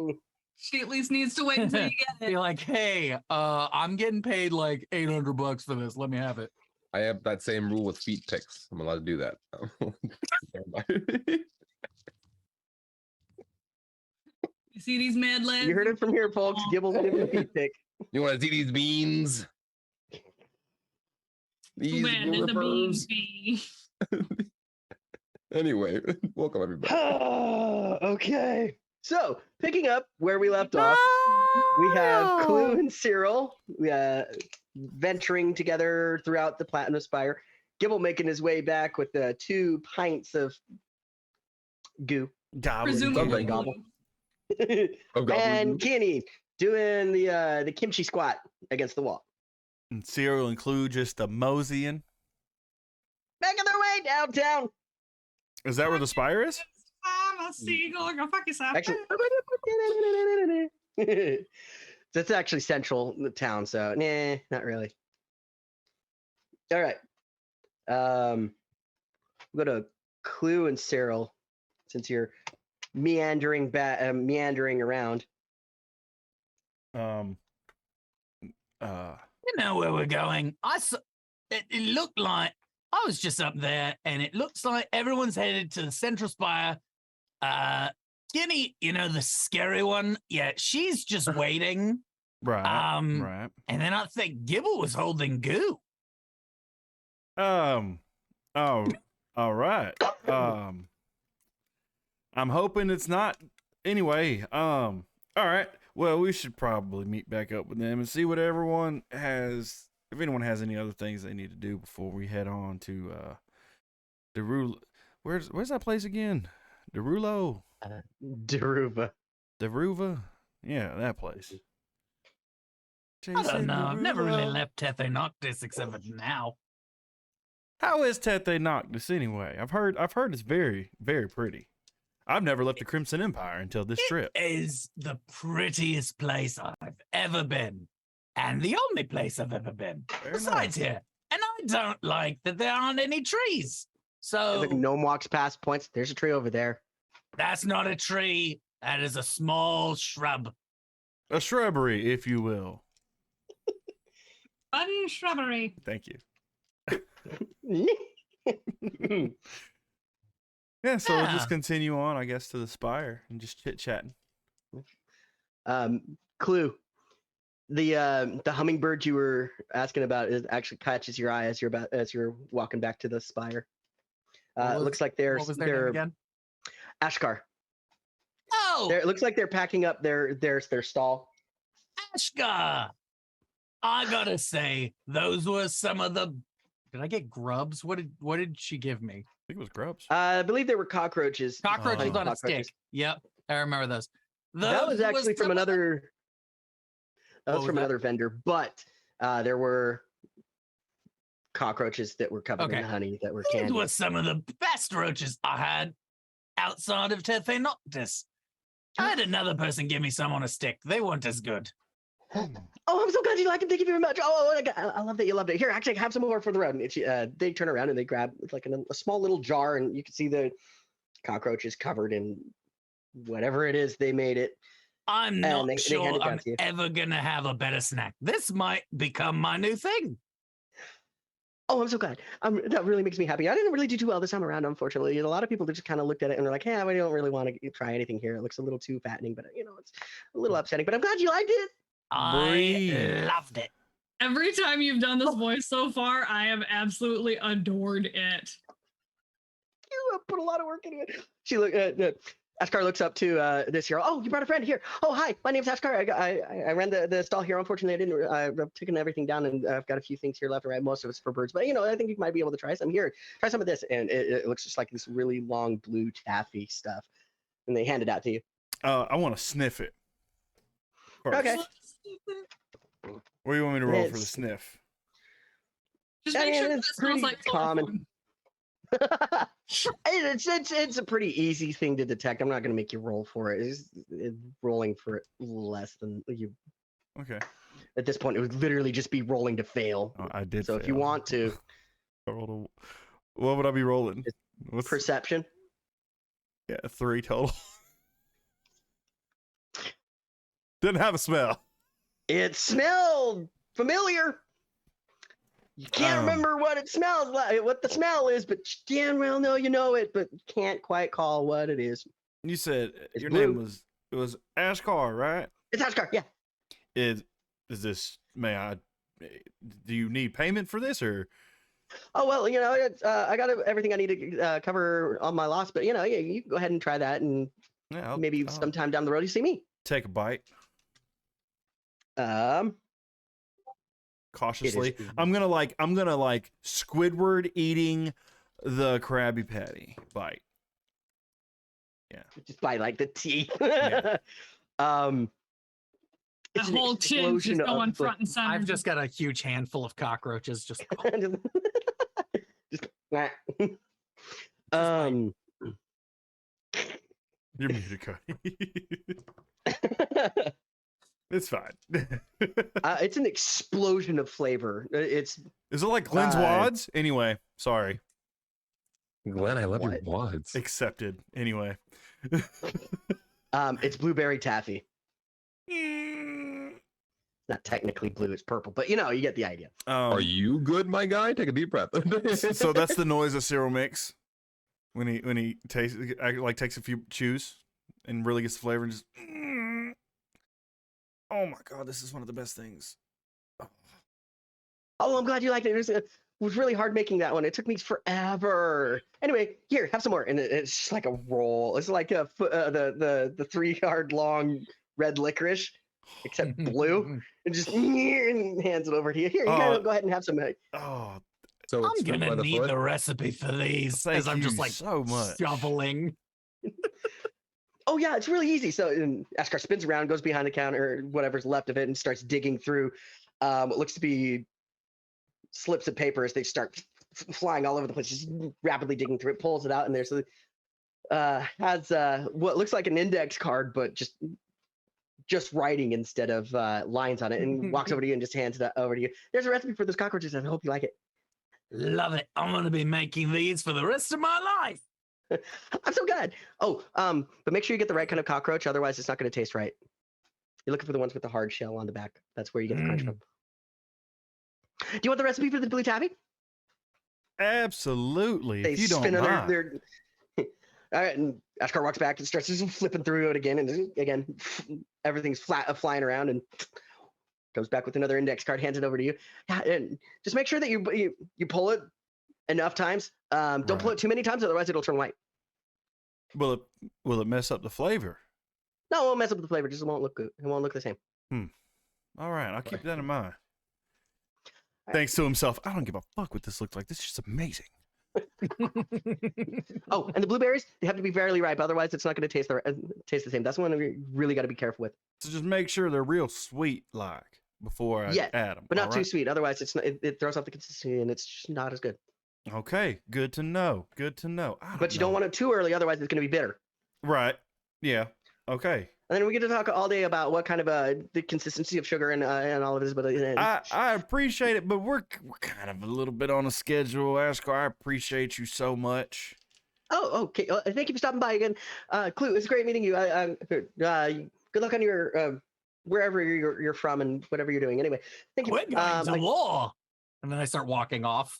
she at least needs to wait until you get Be it. like, hey, I'm getting paid like $800 for this. Let me have it. I have that same rule with feet pics. I'm allowed to do that. Never mind. You see these mad lads? You heard it from here, folks. Gibble's giving a feet pick. You want to see these beans? These When did the beans Willipers? be? Anyway, welcome everybody. Okay. So, picking up where we left off, we have Clue and Cyril venturing together throughout the Platinum Spire. Gibble making his way back with 2 pints of goo. Goblin. Presumably. Gobble. blue. Of goblin And goo. Kenny doing the kimchi squat against the wall. And Cyril and Clue just a moseying. Making their way downtown. Is that where the spire is? I'm a seagull. Go fuck yourself. Actually, that's actually central in the town, so nah, not really. All right. We'll go to Clue and Cyril, since you're meandering around. You know where we're going. It looked like I was just up there, and it looks like everyone's headed to the central spire. Guinea, you know, the scary one. Yeah, she's just waiting. Right. Right. And then I think Gibble was holding Goo. Oh, all right. I'm hoping it's not. Anyway, all right. Well, we should probably meet back up with them and see what everyone has. If anyone has any other things they need to do before we head on to Derulo. Where's that place again? Derulo. Deruva. Deruva. Yeah, that place. I don't know. I've never really Derulo. left Tethe Noctis except for now. How is Tethe Noctis anyway? I've heard it's very, very pretty. I've never left the Crimson Empire until this trip. It is the prettiest place I've ever been, and the only place I've ever been. Very Besides nice. here, and I don't like that there aren't any trees. So Like gnome walks past, points. There's a tree over there. that's not a tree. That is a small shrub. A shrubbery, if you will. Fun shrubbery. Thank you. Yeah, so we'll just continue on, I guess, to the spire and just chit-chatting. Clue. The hummingbird you were asking about is actually catches your eye as you're walking back to the spire. It looks like What was their name again? Ashkar. Oh, It looks like they're packing up their stall. Ashka. I gotta say, those were some of the. Did I get grubs? What did she give me? I think it was grubs. I believe they were cockroaches. Cockroaches Oh. on a Cockroaches. stick. Yep, I remember those. That was actually from some of the- another. That What was was from that? another vendor, but there were cockroaches that were covered in Okay. honey that were These candy. were some of the best roaches I had outside of Tethe Noctis. I had another person give me some on a stick. They weren't as good. Oh, I'm so glad you liked it. Thank you very much. Oh, I love that you loved it. Here, actually, have some more for the road. And they turn around and they grab like a small little jar, and you can see the cockroaches covered in whatever it is they made it. I'm And not they hand sure it down I'm to you. ever going to have a better snack. This might become my new thing. Oh, I'm so glad. That really makes me happy. I didn't really do too well this time around, unfortunately. A lot of people just kind of looked at it and they're like, "Yeah, we don't really want to try anything here. It looks a little too fattening, but it's a little upsetting." But I'm glad you liked it. I Breathe. loved it. Every time you've done this voice so far, I have absolutely adored it. You have put a lot of work into it. She Ashkar looks up to this hero. "Oh, you brought a friend here. Oh, hi. My name's Ashkar. I ran the stall here. Unfortunately, I didn't. I've taken everything down, and I've got a few things here left. Right, most of it's for birds, but I think you might be able to try some here. Try some of this." And it looks just like this really long blue taffy stuff. And they hand it out to you. I want to sniff it. First. Okay. What do you want me to roll for the It's- sniff? Just I make mean, sure that it it's smells pretty like common. chloroform. It's a pretty easy thing to detect. I'm not going to make you roll for it. It's rolling for less than you. Okay. At this point, it would literally just be rolling to fail. Oh, I did. So if you fail. want to, I rolled what would I be rolling? It's What's perception. Yeah, 3 total. Didn't have a smell. It smelled familiar. You can't remember what it smells like, what the smell is, but you damn well know you know it, but you can't quite call what it is. You said It's your blue. name was Ashkar, right? It's Ashkar, yeah. Is this? Do you need payment for this or? Oh well, it's, I got everything I need to cover on my loss, but yeah, you can go ahead and try that, and Yeah, maybe I'll sometime down the road you see me. take a bite Um, cautiously. It is- I'm gonna like Squidward eating the Krabby Patty bite. just by like the teeth. Yeah. The it's an whole chin explosion just going of- front and center. I've just got a huge handful of cockroaches. Just just um You're muted, Cody. It's fine. It's an explosion of flavor. It's Is it like Glenn's wads? Anyway, sorry. Glenn, I love your What? wads. Accepted. Anyway. it's blueberry taffy. Not technically blue, it's purple, but you get the idea. Are you good, my guy? Take a deep breath. So that's the noise that Cyril makes when he takes a few chews and really gets the flavor and just. Oh my god, this is one of the best things. Oh, I'm glad you liked it. It was really hard making that one. It took me forever. Anyway, here, have some more. And it's just like a roll. It's like the 3-yard long red licorice, except blue. And just hands it over to you. Here, you gotta go ahead and have some. Oh, So I'm it's fruit by gonna the need foot? the recipe for these Thank as I'm just you like so much. shoveling. Oh yeah, it's really easy. So Askar spins around, goes behind the counter, whatever's left of it, and starts digging through what looks to be slips of paper as they start flying all over the place, just rapidly digging through it, pulls it out, and there's has what looks like an index card, but just writing instead of lines on it, and walks over to you and just hands it over to you. There's a recipe for those cockroaches, and I hope you like it. Love it. I'm gonna be making these for the rest of my life. I'm so glad. Oh, but make sure you get the right kind of cockroach, otherwise it's not going to taste right. You're looking for the ones with the hard shell on the back. That's where you get the crunch from. Do you want the recipe for the blue taffy? absolutely. They If you don't spin on mind. their all right, and Ashkar walks back and starts just flipping through it again, and again, everything's flying around, and goes back with another index card, hands it over to you. Yeah, and just make sure that you pull it enough times. Don't pull Right. it too many times, otherwise it'll turn white. Will it mess up the flavor? No, it won't mess up the flavor. Just it won't look good. It won't look the same. All right, I'll keep that in mind. right. Thanks to himself. I don't give a fuck what this looks like. This is just amazing. Oh, and the blueberries, they have to be fairly ripe, otherwise it's not going to taste the same. That's one you really got to be careful with. So just make sure they're real sweet, like before I Yeah, add them. But not too sweet, otherwise it throws off the consistency and it's just not as good. Okay, good to know. Good to know. But you don't want it too early, otherwise it's going to be bitter. Right. Yeah. Okay. And then we get to talk all day about what kind of the consistency of sugar and all of this. But I appreciate it, but we're kind of a little bit on a schedule, Askar. I appreciate you so much. oh, okay. Thank you for stopping by again, Clue. It's great meeting you. Good luck on your wherever you're from and whatever you're doing. Anyway, thank you. We're going to war. And then I start walking off.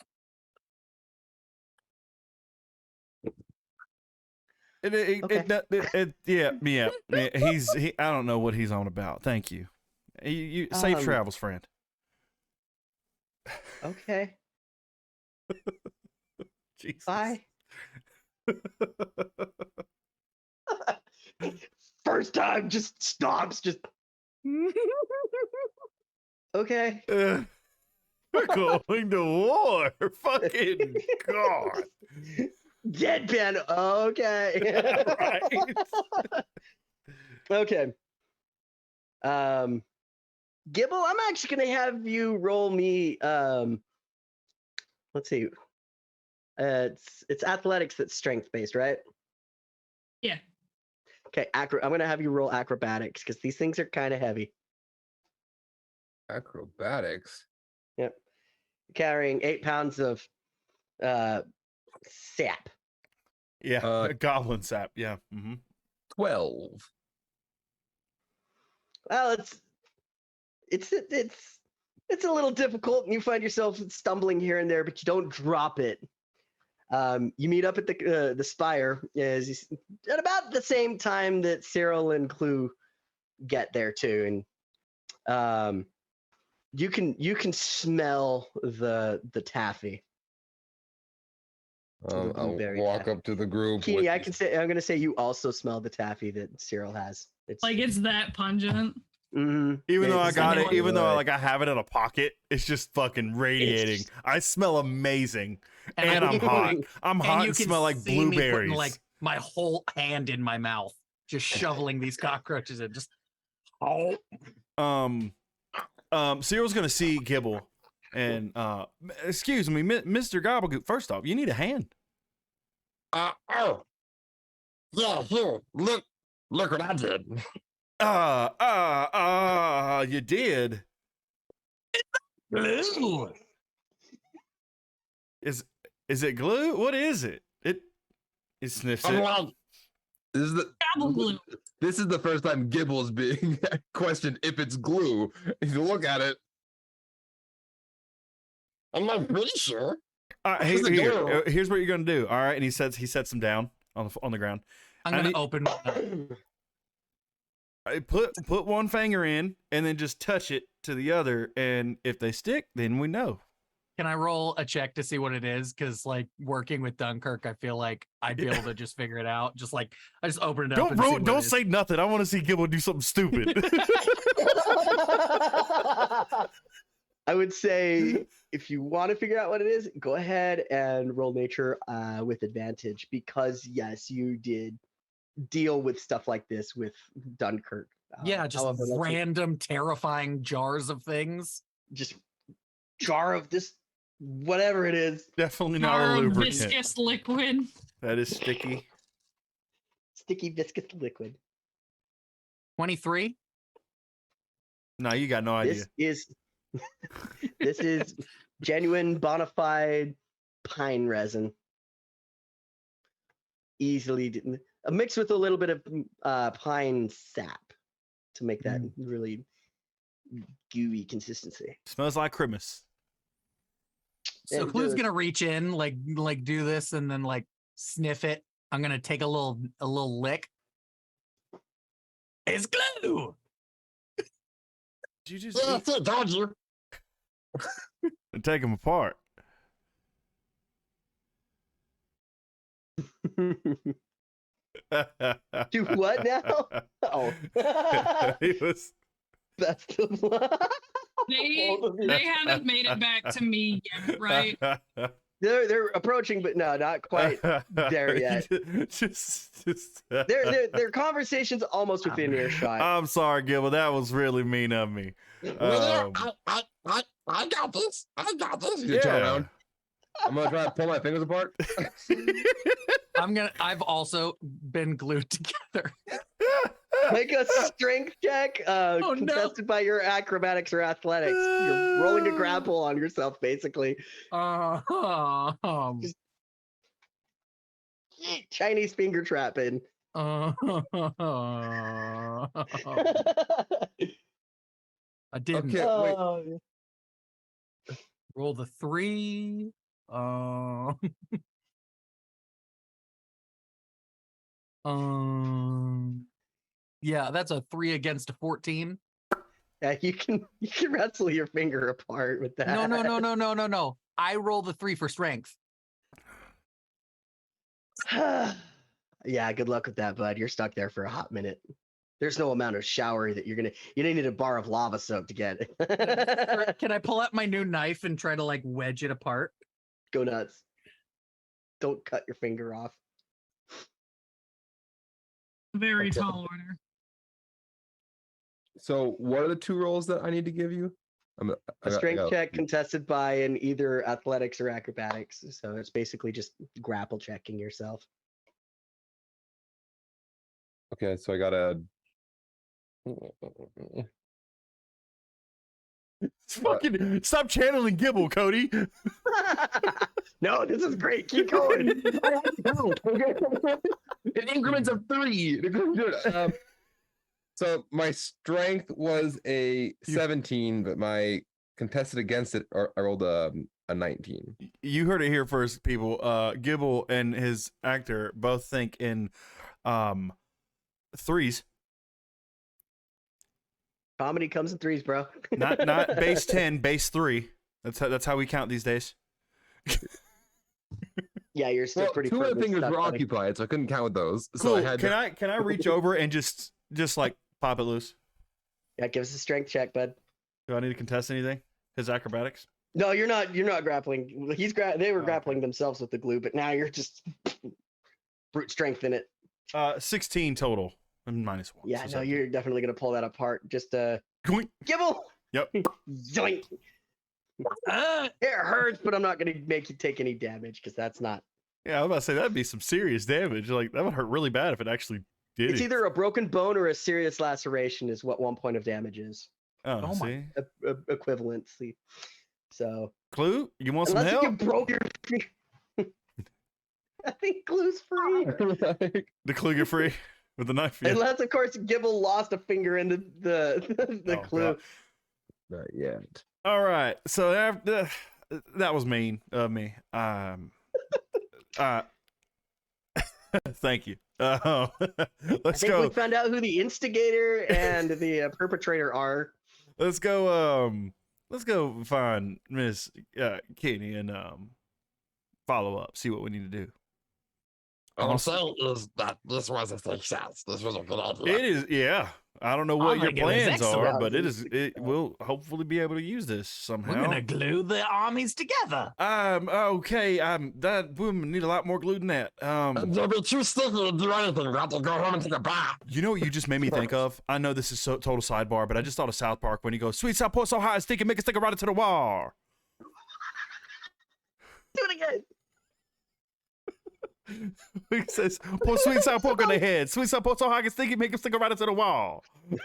Yeah. I don't know what he's on about. Thank you. You safe travels, friend. Okay. Jesus. Bye. First time, just stops. Just okay. We're going to war. Fucking God. Deadpan. Okay. Right. Okay. Gibble, I'm actually gonna have you roll me. Let's see. It's athletics that's strength based, right? Yeah. Okay. I'm gonna have you roll acrobatics because these things are kind of heavy. Acrobatics. Yep. Carrying 8 pounds of sap. Yeah. Goblin sap. Yeah. Mm-hmm. 12. Well, it's a little difficult, and you find yourself stumbling here and there, but you don't drop it. You meet up at the spire at about the same time that Cyril and Clue get there too, and you can smell the taffy. I'll blueberry walk taffy. up to the group. Keeney, with I'm gonna say you also smell the taffy that Cyril has. It's Like it's that pungent. mhm. Even though I it's got it, definitely even though good. like I have it in a pocket, it's just fucking radiating. just- I smell amazing, And and I'm hot. I'm hot you and can smell like see me putting, blueberries. like my whole hand in my mouth, just shoveling these cockroaches and just Cyril's gonna see Gibble, and excuse me, Mr. Gobblegoop. First off, you need a hand. oh. Yeah, here. Look Look what I did. You did. Glue. Is it glue? What is it? It sniffs I'm it. like, Travel glue. this is the first time Gibble's being questioned if it's glue. If you look at it, I'm not pretty sure. Here's Is it glue? here's what you're gonna do. All right, and he sets him down on the ground. I'm I gonna need- open one up. Put one finger in, and then just touch it to the other, and if they stick, then we know. Can I roll a check to see what it is? Because like working with Dunkirk, I feel like I'd be able to just figure it out. Just like I just open it up. and see what it Don't is. say nothing. I want to see Gibble do something stupid. I would say if you want to figure out what it is, go ahead and roll nature with advantage because yes, you did deal with stuff like this with Dunkirk. Yeah, just However, let's see. random terrifying jars of things. Just jar of this whatever it is, Definitely not a Jar of lubricant. viscous liquid. That is sticky. sticky viscous liquid. 23. No, you got no idea. This is genuine bona fide pine resin. Easily mixed with a little bit of pine sap to make that really gooey consistency. Smells like Christmas. So And, Clue's gonna reach in, like do this, and then like sniff it. I'm gonna take a little lick. It's glue. Did you just Yeah, that's it, told you. take them apart? Do what now? Oh. He was. Best of luck. They Both of you. they haven't made it back to me yet, right? They're approaching, but no, not quite there yet. just Their conversation's almost within earshot. I'm sorry, Gilbert. That was really mean of me. Well, Um, I got this. I got this. You turn yeah. around. I'm gonna try to pull my fingers apart. I've also been glued together. Make a strength check, no. contested by your acrobatics or athletics. You're rolling a grapple on yourself, basically. Chinese finger trapping. I didn't Okay, wait. Oh, roll the 3. Yeah, that's a 3 against a 14. yeah, you can wrestle your finger apart with that. No. I roll the 3 for strength. Yeah, good luck with that, bud. You're stuck there for a hot minute. There's no amount of shower that you need a bar of lava soak to get it. Can I pull out my new knife and try to like wedge it apart? Go nuts. Don't cut your finger off. Very Okay. tall order. So, what are the 2 rolls that I need to give you? A strength check contested by an either athletics or acrobatics. So it's basically just grapple checking yourself. Okay, so I got a. fucking stop channeling Gibble, Cody. No, this is great. Keep going. In increments of 3. So my strength was a 17, but my contested against it, I rolled a 19. You heard it here first, people. Gibble and his actor both think in 3s. Comedy comes in 3s, bro. Not base 10, base 3. That's how we count these days. Yeah, you're still Well, pretty. 2 of the firmly fingers stuck, were buddy. occupied, so I couldn't count with those. So Cool. I had to, Can I reach over and just like pop it loose? Yeah, give us a strength check, bud. Do I need to contest anything? His acrobatics? No, you're not. You're not grappling. They were Oh, grappling themselves with the glue, but now you're just brute strength in it. 16 total. And -1. Yeah, so no, 17. you're definitely gonna pull that apart. Just Goink. gibble. Yep. Zoink. It hurts, but I'm not gonna make you take any damage because that's not. Yeah, I was about to say that'd be some serious damage. Like that would hurt really bad if it actually Did It's he? either a broken bone or a serious laceration is what 1 point of damage is. Oh, Oh my- see. Equivalently. So Clue, you want some unless if you help? broke your I think Clue's free. The Clue get free with the knife. Yeah. Unless of course Gibble lost a finger in the Oh, clue. God. Not yet. All right. So after, that was mean of me. Thank you. I Let's think go. we found out who the instigator and the perpetrator are. Let's go. Let's go find Miss Kenny and follow up. See what we need to do. All I'm Awesome. saying is that this was a success. This was a good idea. It is. Yeah. I don't know what your think it was plans are, excellent. but it will hopefully be able to use this somehow. We're gonna glue the armies together. Okay. That we need a lot more glue than that. They'll be too sticky to do anything. You have to go home and take a bath. You know what you just made me think of? I know this is so total sidebar, but I just thought of South Park when he goes, "Sweet South Pork so hot, sticky, make it stick right into the wall." Do it again. He says, "Pour sweet South Pork on the head. Sweet South Pork so hot, sticky, make it stick right into the wall." What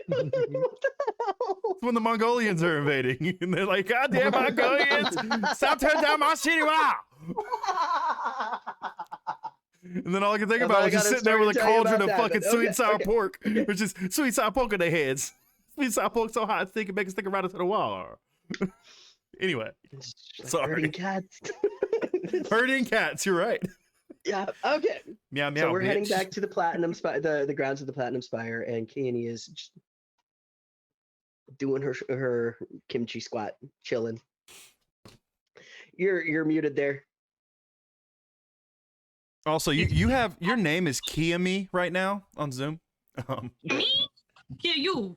the hell? It's when the Mongolians are invading, and they're like, "God damn Mongolians! Stop tearing down my city wall!" And then all I can think That's about all I was just got a sitting there with a story to tell you cauldron of about that, fucking but sweet okay, sour okay. pork, which is sweet sour pork on their heads. Sweet sour pork so hot, sticky, make it stick right into the wall. Anyway, sorry. Herding cats. herding cats. You're right. Yeah. Okay. Meow meow. So we're heading bitch. back to the Platinum Spire, the grounds of the Platinum Spire, and Keany is just doing her kimchi squat, chilling. You're muted there. Also, you have your name is Kia Me right now on Zoom. Me? Yeah, you.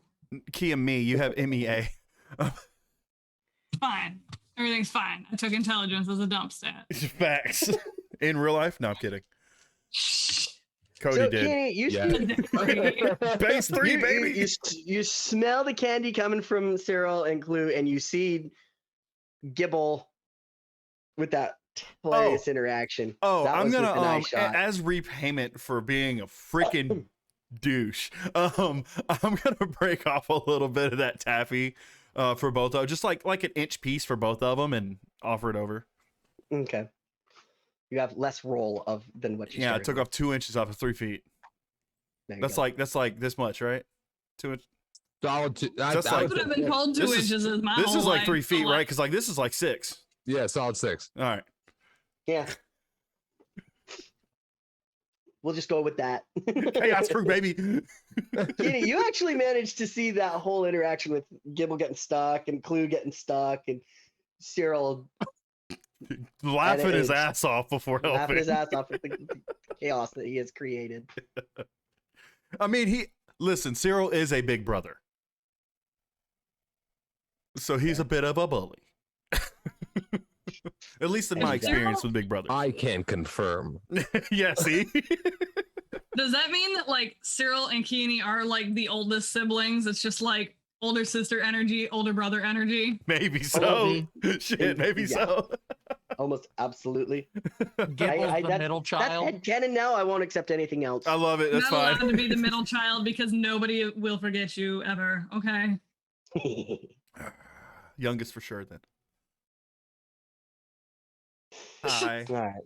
Kia Me. You have MEA. Fine. Everything's fine. I took intelligence as a dump stat. Facts. In real life? No, I'm kidding. Cody So did. Keany, you Yeah. Base 3, you, baby. you smell the candy coming from Cyril and Clue, and you see Gibble with that hilarious interaction. Oh, That I'm was with gonna a nice shot. as repayment for being a freaking douche. I'm gonna break off a little bit of that taffy for both of them, just like an inch piece for both of them, and offer it over. Okay. You have less roll than what you. Yeah, I started took with. off 2 inches off of 3 feet. There you That's go. like this much, right? 2 inches. Solid. That's I like- would have been told 2 This is- inches as my This whole is like life, 3 so, feet, like, right? Because like this is like 6. Yeah, solid 6. All right. Yeah. We'll just go with that. Chaos crew, baby. Keany, you actually managed to see that whole interaction with Gibble getting stuck and Clue getting stuck and Cyril Laughing his age. ass off before laughing helping. his ass off at the chaos that he has created. I mean, listen, Cyril is a big brother. So he's a bit of a bully. At least in my And experience Cyril- with Big Brother. I can confirm. Yeah, see? Does that mean that like Cyril and Keany are like the oldest siblings? It's just like older sister energy, older brother energy. Maybe so. Maybe. Shit, maybe Yeah. so. Almost absolutely. Gibble's the that's- middle That's child. headcanon now. I won't accept anything else. I love it. That's Not allowed fine. to be the middle child because nobody will forget you ever. Okay. Youngest for sure, then. Hi. All right.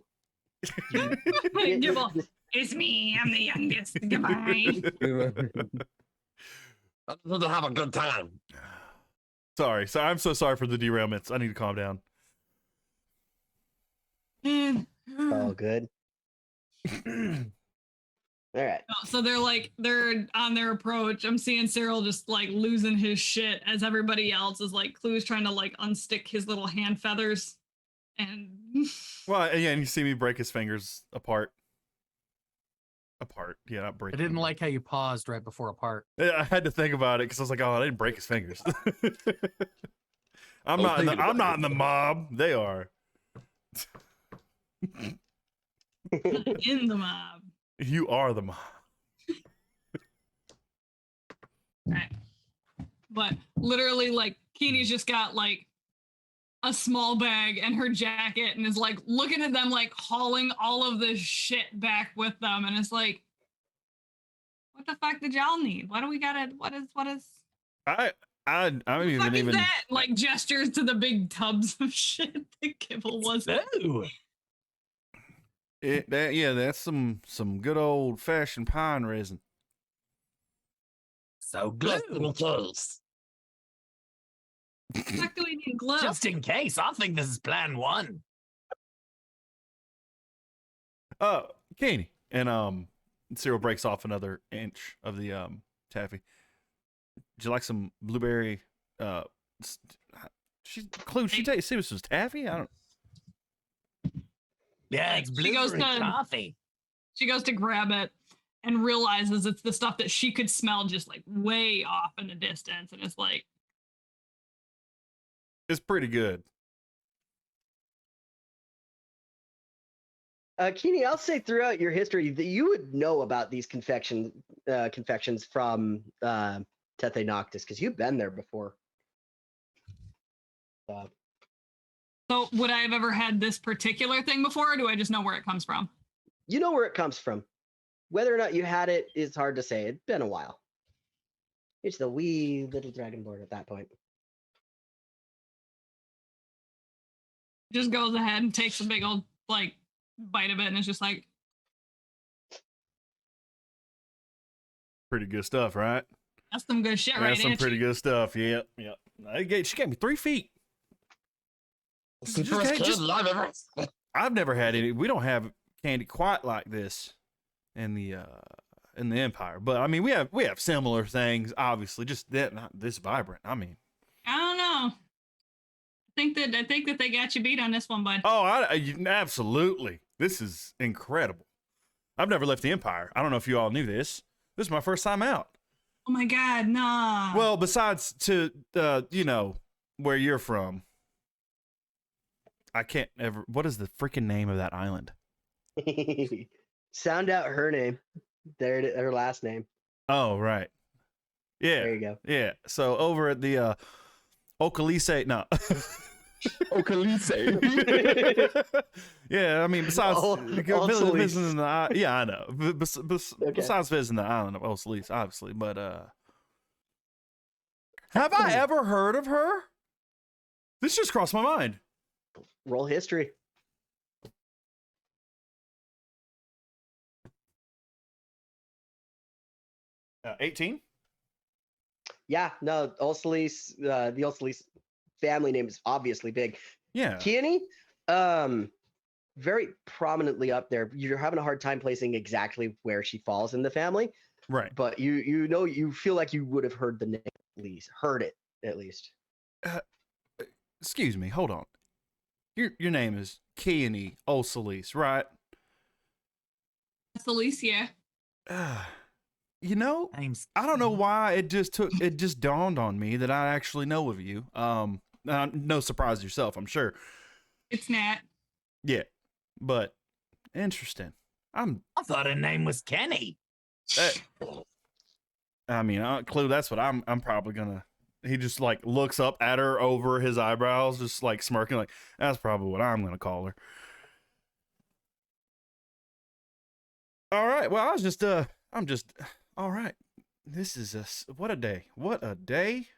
Gibble, it's me. I'm the youngest. Goodbye. I need to have a good time. Sorry. So I'm so sorry for the derailments. I need to calm down. All good. All right. So they're on their approach. I'm seeing Cyril just like losing his shit as everybody else is like Clue's trying to like unstick his little hand feathers. And Well, yeah, and you see me break his fingers apart. Yeah, not I break. didn't them. like how you paused right before a part. Yeah, I had to think about it because I was like, oh, I didn't break his fingers. I'm Oh, not. thinking I'm about not it. in the mob. They are. in the mob. You are the mob. Right. But literally, like, Keeny's just got like a small bag and her jacket and is like looking at them, like hauling all of this shit back with them. And it's like, the fuck did y'all need? What do we gotta? What is? I don't What the fuck even is that? Like gestures to the big tubs of shit that Kibble was. Ooh. that's some good old fashioned pine resin. So Just glue. in case. What the fuck do we need glue? Just in case, I think this is plan one. Kenny. And Cyril breaks off another inch of the taffy. Would you like some blueberry she tell you this was taffy? I don't. Yeah, it's She goes blueberry to- coffee. She goes to grab it and realizes it's the stuff that she could smell just like way off in the distance, and it's like, It's pretty good. Keeney, I'll say throughout your history that you would know about these confections from Tethe Noctis because you've been there before. so would I have ever had this particular thing before, or do I just know where it comes from? You know where it comes from. Whether or not you had it is hard to say. It's been a while. It's the wee little dragonborn at that point. Just goes ahead and takes a big old like bite of it, and it's just like, Pretty good stuff, right? that's some good shit, right? That's some Ain't pretty she? good stuff. Yep. She gave me 3 feet. It's the Just first can't- candy I've ever. I've never had any. We don't have candy quite like this in the Empire, but I mean we have similar things. Obviously, just that not this vibrant. I mean, I don't know. I think that they got you beat on this one, bud. absolutely. This is incredible. I've never left the Empire. I don't know if you all knew this. This is my first time out. Oh my god, nah. Well, besides to where you're from. I can't ever. What is the freaking name of that island? Sound out her name. Her last name. Oh, right. Yeah. There you go. Yeah. So over at the Okalise, no. Okalise. Yeah, I mean, besides Osalise. visiting the yeah, I know. Okay. Besides visiting the island of Osalise, obviously, but have I ever heard of her? This just crossed my mind. Roll history. Uh, 18. Yeah, no, Ulcelis, the Ulcelis family name is obviously big. Yeah. Keany, very prominently up there. You're having a hard time placing exactly where she falls in the family, Right. but you feel like you would have heard the name at least, heard it at least. Excuse me. Hold on. Your name is Keany Osalise, right? That's Alicia. You know, Name's I don't know why it just dawned on me that I actually know of you. No surprise to yourself, I'm sure. It's Nat. Yeah, but interesting. I thought her name was Kenny. I mean, Clue. That's what I'm probably gonna. He just like looks up at her over his eyebrows, just like smirking, like that's probably what I'm gonna call her. All right. Well, I'm just. All right. This is what a day. What a day.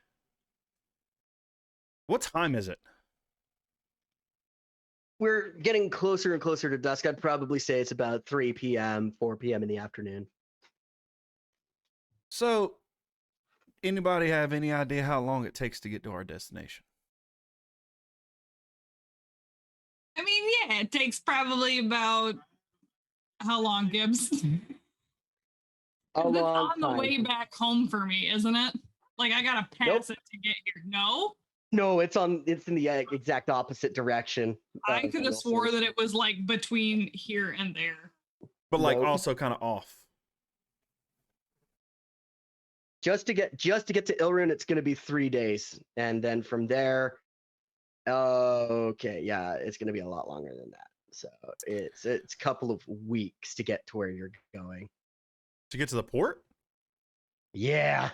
What time is it? We're getting closer and closer to dusk. I'd probably say it's about 3 p.m., 4 p.m. in the afternoon. So, anybody have any idea how long it takes to get to our destination? I mean, yeah, it takes probably about how long, Gibbs? A It's long on the time. way back home for me, isn't it? Like I gotta pass Nope. it to get here. No, No, it's in the exact opposite direction. I could have swore that it was like between here and there. But like Nope. also kind of off. just to get to Ilrun, it's going to be 3 days, and then from there, okay, yeah, it's going to be a lot longer than that. So it's a couple of weeks to get to where you're going. To get to the port? Yeah,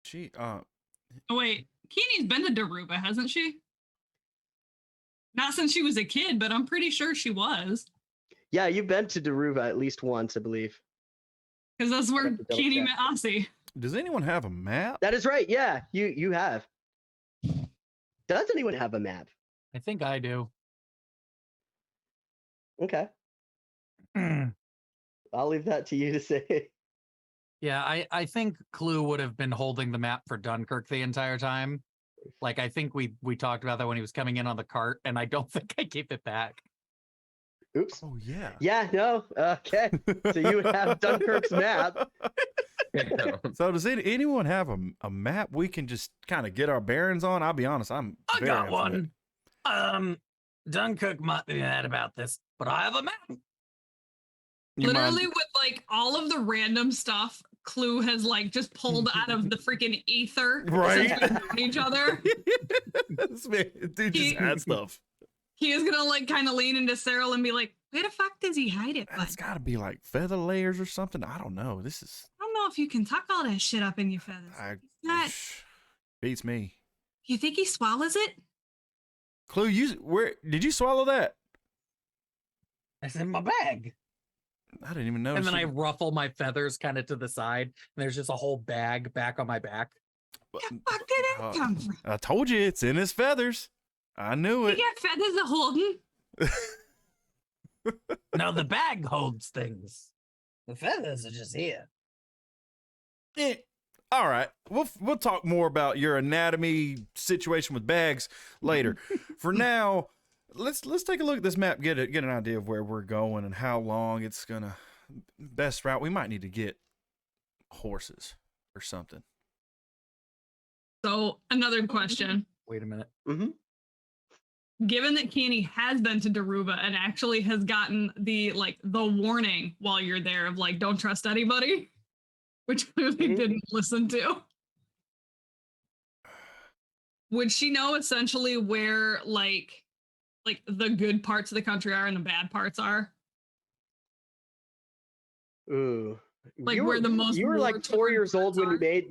Gee, Oh wait, Keeny's been to Daruba, hasn't she? Not since she was a kid, but I'm pretty sure she was. yeah, you've been to Daruva at least once, I believe. Because that's where have to double Kenny check. met Aussie. Does anyone have a map? That is right. Yeah, you have. Does anyone have a map? I think I do. Okay, I'll leave that to you to say. Yeah, I think Clue would have been holding the map for Dunkirk the entire time. Like, I think we talked about that when he was coming in on the cart, and I don't think I gave it back. Oops. Oh yeah. Yeah, no. Okay. So you have Dunkirk's map. So does anyone have a map we can just kind of get our bearings on? I'll be honest, I'm I very got unfamiliar. one. Dunkirk might be mad about this, but I have a map. You Literally mind- with like all of the random stuff Clue has like just pulled out of the freaking ether Right. since we've known each other. This man, dude just had stuff. He is gonna like kind of lean into Cyril and be like, "Where the fuck does he hide it?" But It's got to be like feather layers or something. I don't know. This is I don't know if you can tuck all that shit up in your feathers. It's not. beats me. You think he swallows it? Clue, where did you swallow that? It's in my bag. I didn't even notice. And then I it. ruffle my feathers kind of to the side, and there's just a whole bag back on my back. But- The fuck did it uh, come from? I told you it's in his feathers. I knew You it. got feathers of holding. No, the bag holds things. The feathers are just here. Eh. All right, we'll talk more about your anatomy situation with bags later. For now, let's take a look at this map, get an idea of where we're going and how long it's gonna. Best route. We might need to get horses or something. So another question. Wait a minute. Mm-hmm. Given that Kenny has been to Daruba and actually has gotten the warning while you're there of like don't trust anybody, which clearly Mhm. didn't listen to. Would she know essentially where like the good parts of the country are and the bad parts are? Ooh. Like You where were- the most You were like war-torn 4 years old when you parts made.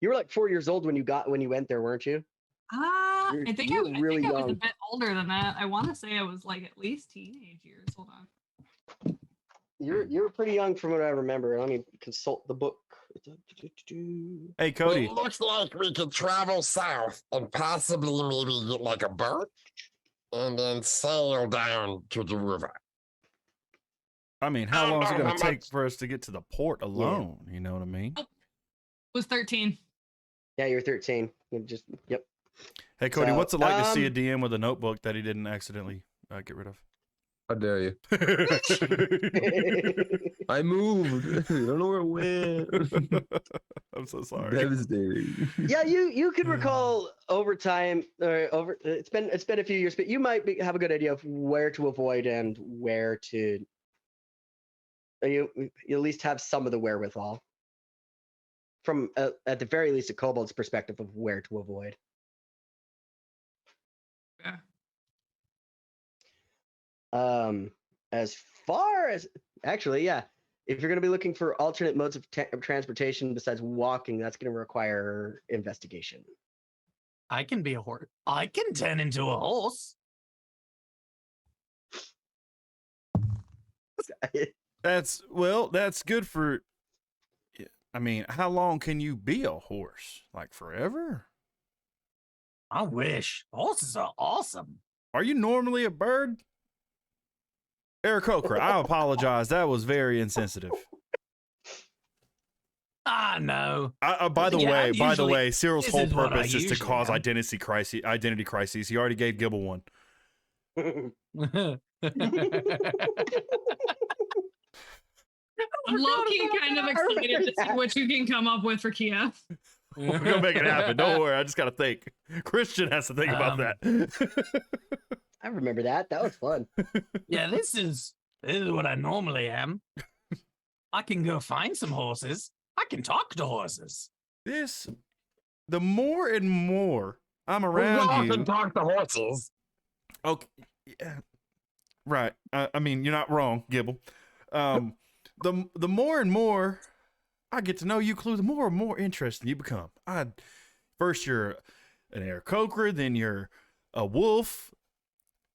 You were like 4 years old when you went there, weren't you? I think you I, were I really think I was a young. bit older than that. I want to say I was like at least teenage years. Hold on. You were pretty young from what I remember. Let me consult the book. Hey, Cody. It looks like we could travel south and possibly maybe get like a boat and then sail down to the river. I mean, how I long is it don't going know to how take much- for us to get to the port alone? You know what I mean? Was 13. Yeah, you're 13. You just yep. Hey, Cody, So, what's it like to see a um, DM with a notebook that he didn't accidentally get rid of? How dare you? I moved. I don't know where it went. I'm so sorry. Devastating. Yeah, you could recall over time or over it's been a few years, but you might have a good idea of where to avoid and where to. You at least have some of the wherewithal from at the very least a kobold's perspective of where to avoid. Yeah. As far as actually, yeah, if you're going to be looking for alternate modes of transportation besides walking, that's going to require investigation. I can be a horse. I can turn into a horse. That's good for. I mean, how long can you be a horse? Like forever? I wish. Horses are awesome. Are you normally a bird? Eric Okra, I apologize. That was very insensitive. I know. By the Yeah, I'm way, Cyril's this whole is what I purpose is to usually cause am. identity crises. He already gave Gibble one. I'm low-key kind of excited to see what you can come up with for Kia. We're gonna make it happen. Don't worry. I just gotta think. Christian has to think about that. I remember that. That was fun. Yeah, this is what I normally am. I can go find some horses. I can talk to horses. The more and more I'm We around all you. can talk to horses. Okay. Yeah. Right. I mean, you're not wrong, Gibble. The more and more I get to know you, Clue, the more and more interesting you become. First you're an Aarakocra, then you're a wolf.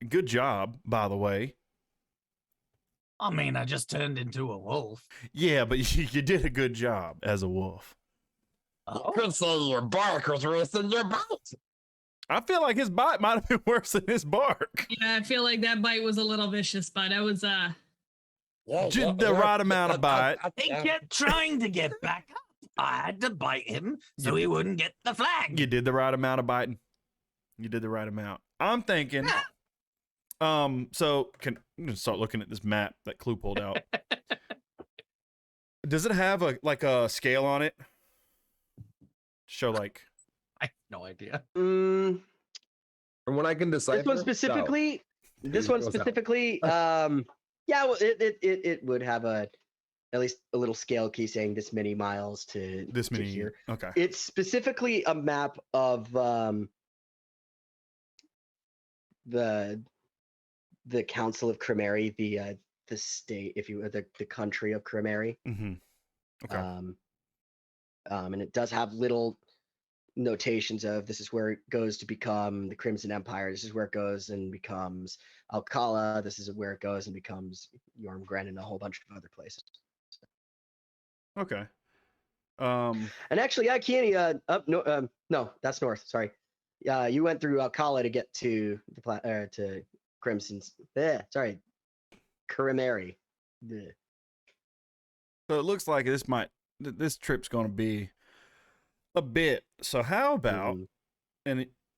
Good job, by the way. I mean, I just turned into a wolf. Yeah, but you did a good job as a wolf. Oh, Could say your bark was worse than your bite. I feel like his bite might have been worse than his bark. Yeah, I feel like that bite was a little vicious, but I was Yeah, Just the right amount of bite. he kept trying to get back up. I had to bite him so he wouldn't get the flag. You did the right amount of biting. You did the right amount. I'm thinking. So I'm gonna start looking at this map that Clue pulled out. Does it have a scale on it? Show like. I have no idea. Mm, From what I can decipher. this one specifically. This one Goes out. specifically. Yeah, well, it would have at least a little scale key saying this many miles to This to many. here. Okay. It's specifically a map of the Council of Cremary, the state, if you the country of Cremary. Mm-hmm. Okay. And it does have little notations of this is where it goes to become the Crimson Empire. This is where it goes and becomes Alcala. This is where it goes and becomes Yormgren and a whole bunch of other places. Okay. And actually, Kiani, no, that's north. Sorry. You went through Alcala to get to to Crimson's. Sorry, Cremary. So it looks like this trip's going to be a bit. So how about,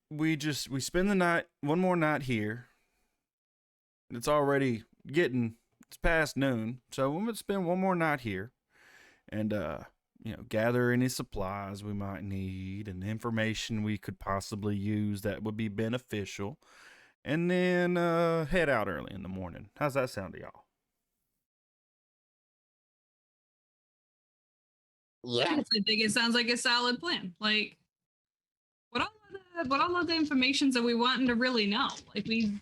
we spend the night, one more night here. It's already it's past noon. So we're going to spend one more night here and, gather any supplies we might need and information we could possibly use that would be beneficial. And then head out early in the morning. How's that sound to y'all? Yeah. I think it sounds like a solid plan. Like, what all of the information that we wanting to really know? Like, we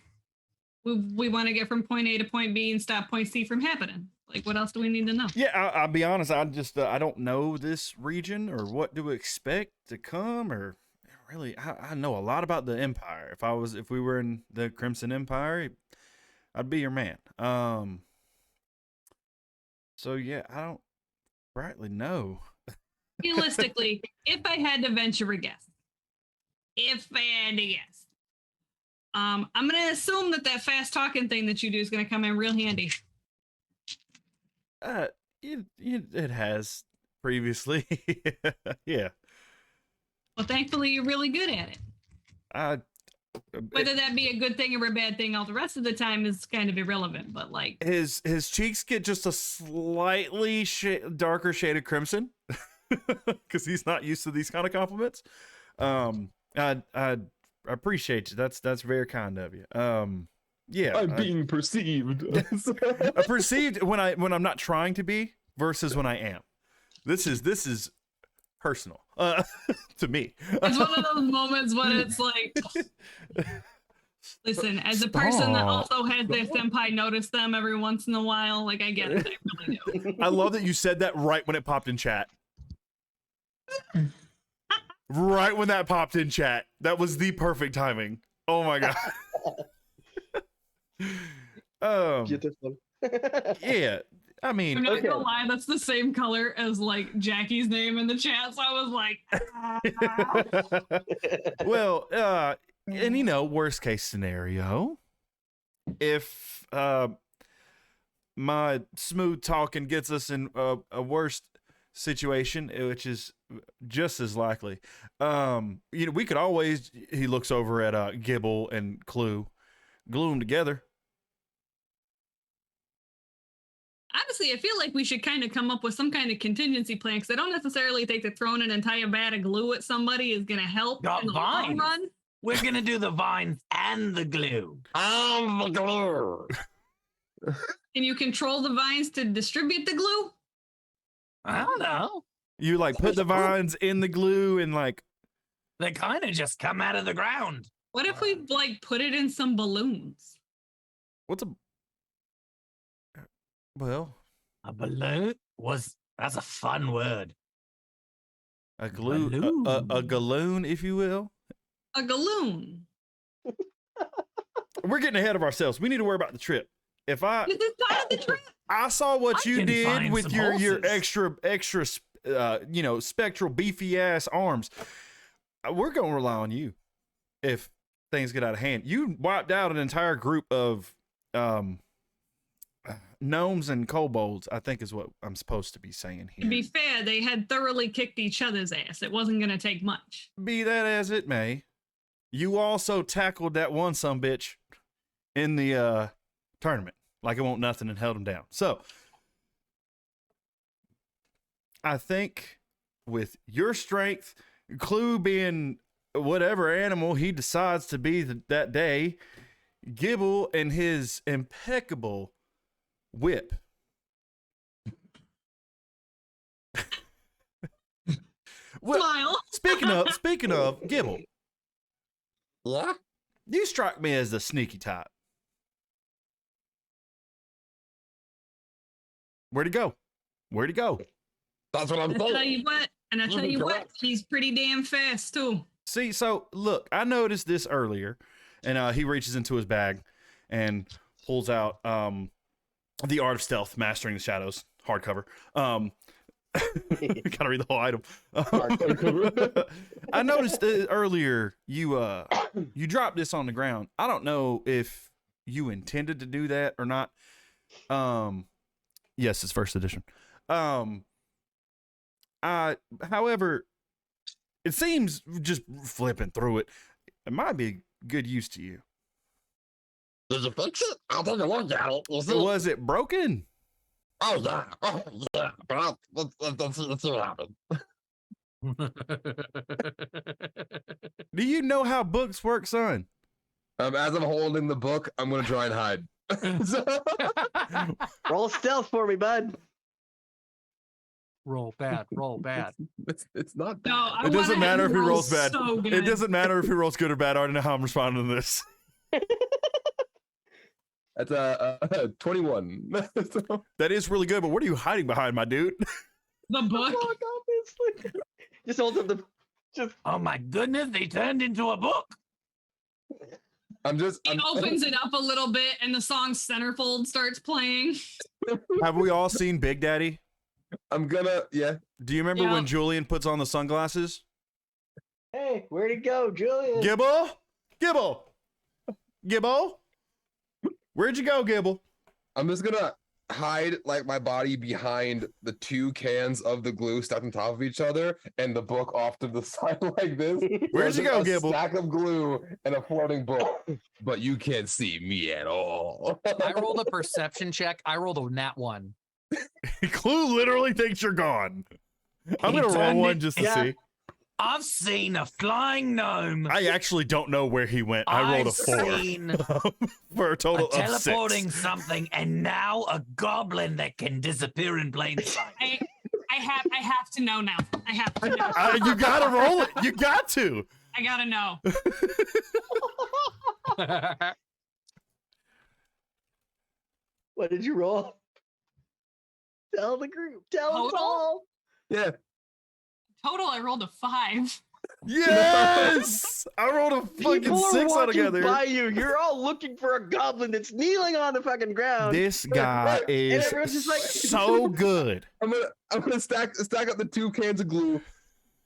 want to get from point A to point B and stop point C from happening. Like, what else do we need to know? Yeah, I'll be honest. I just I don't know this region or what to expect to come, or really I know a lot about the Empire. If we were in the Crimson Empire, I'd be your man. So yeah, I don't rightly know. Realistically, if I had to venture a guess, I'm gonna assume that fast talking thing that you do is gonna come in real handy. It has previously. Yeah. Well, thankfully, you're really good at it. Whether that be a good thing or a bad thing, all the rest of the time is kind of irrelevant. But like his cheeks get just a slightly darker shade of crimson because he's not used to these kind of compliments. I appreciate you. That's very kind of you. Yeah, I'm being perceived. Perceived when I'm not trying to be versus when I am. This is personal to me. It's one of those moments when it's like, listen, as a person that also has their senpai notice them every once in a while, like I get it, I really do. I love that you said that right when it popped in chat. Right when that popped in chat. That was the perfect timing. Oh my god. Beautiful. Yeah. I mean, I'm not Okay. gonna lie, that's the same color as like Jackie's name in the chat, so I was like, well, and worst case scenario, if my smooth talking gets us in a worst situation, which is just as likely, we could always. He looks over at Gibble and Clue, glue them together. honestly, I feel like we should kind of come up with some kind of contingency plan because I don't necessarily think that throwing an entire vat of glue at somebody is going to help Got in the long vines. run. We're gonna do the vines and the glue. I'm the glue. Can you control the vines to distribute the glue? I don't know. You like put the vines in the glue and like. They kind of just come out of the ground. What if we like put it in some balloons? What's a. Well, A balloon that's a fun word. a glue, Balloon. a galloon, if you will. A galloon. We're getting ahead of ourselves. We need to worry about the trip. If I, This is part of the trip. I saw what I you can did find with some your horses. extra, spectral beefy ass arms. We're gonna rely on you if things get out of hand. You wiped out an entire group of gnomes and kobolds, I think is what I'm supposed to be saying To be here. fair, they had thoroughly kicked each other's ass. It wasn't going to take much. Be that as it may, you also tackled that one sumbitch in the tournament like it won't nothing and held him down. So I think with your strength, Clue being whatever animal he decides to be that day, Gibble and his impeccable whip. Well, Smile. speaking of Gibble, Yeah? you strike me as the sneaky type. Where'd he go? Where'd he go? That's what I'm I tell saying. you what, and I You'd tell be you what, correct. he's pretty damn fast too. See, so look, I noticed this earlier, and he reaches into his bag and pulls out The Art of Stealth, Mastering the Shadows hardcover. Gotta read the whole item. I noticed earlier you dropped this on the ground. I don't know if you intended to do that or not. Yes, it's first edition. However, it seems just flipping through it might be good use to you. Did you fix it? I'll take a look at it. You see? Was it broken? Oh, yeah. Oh, yeah. But let's see what happens. Do you know how books work, son? As I'm holding the book, I'm going to try and hide. Roll stealth for me, bud. Roll bad. Roll bad. It's not bad. No, I It doesn't wanna matter have if he him rolls bad. So good. It doesn't matter if he rolls good or bad. I already know how I'm responding to this. That's 21. So- That is really good, but what are you hiding behind, my dude? The book. Obviously. Just holds up the. Just. Oh my goodness, they turned into a book. He opens it up a little bit, and the song Centerfold starts playing. Have we all seen Big Daddy? I'm gonna, yeah. Do you remember Yeah. when Julian puts on the sunglasses? Hey, where'd he go, Julian? Gibble? Gibble? Gibble? Where'd you go, Gibble? I'm just gonna hide like my body behind the two cans of the glue stuck on top of each other and the book off to the side like this. Where'd So you just go, a Gibble? Stack of glue and a floating book, but you can't see me at all. I rolled a perception check. I rolled a nat 1. Clue literally thinks you're gone. I'm He gonna roll turned one it- just to yeah. see. I've seen a flying gnome. I actually don't know where he went. I rolled a I've 4 seen for a a total of 6. teleporting something, and now a goblin that can disappear in plain sight. I have to know now. I have to know. You gotta roll it. You got to. I gotta know. What did you roll? Tell the group. Tell us Total? all. Yeah. Total, I rolled a 5. Yes! I rolled a fucking People are 6 walking altogether. by you. You're all looking for a goblin that's kneeling on the fucking ground. This guy is everyone's just like- so good. I'm gonna stack up the two cans of glue,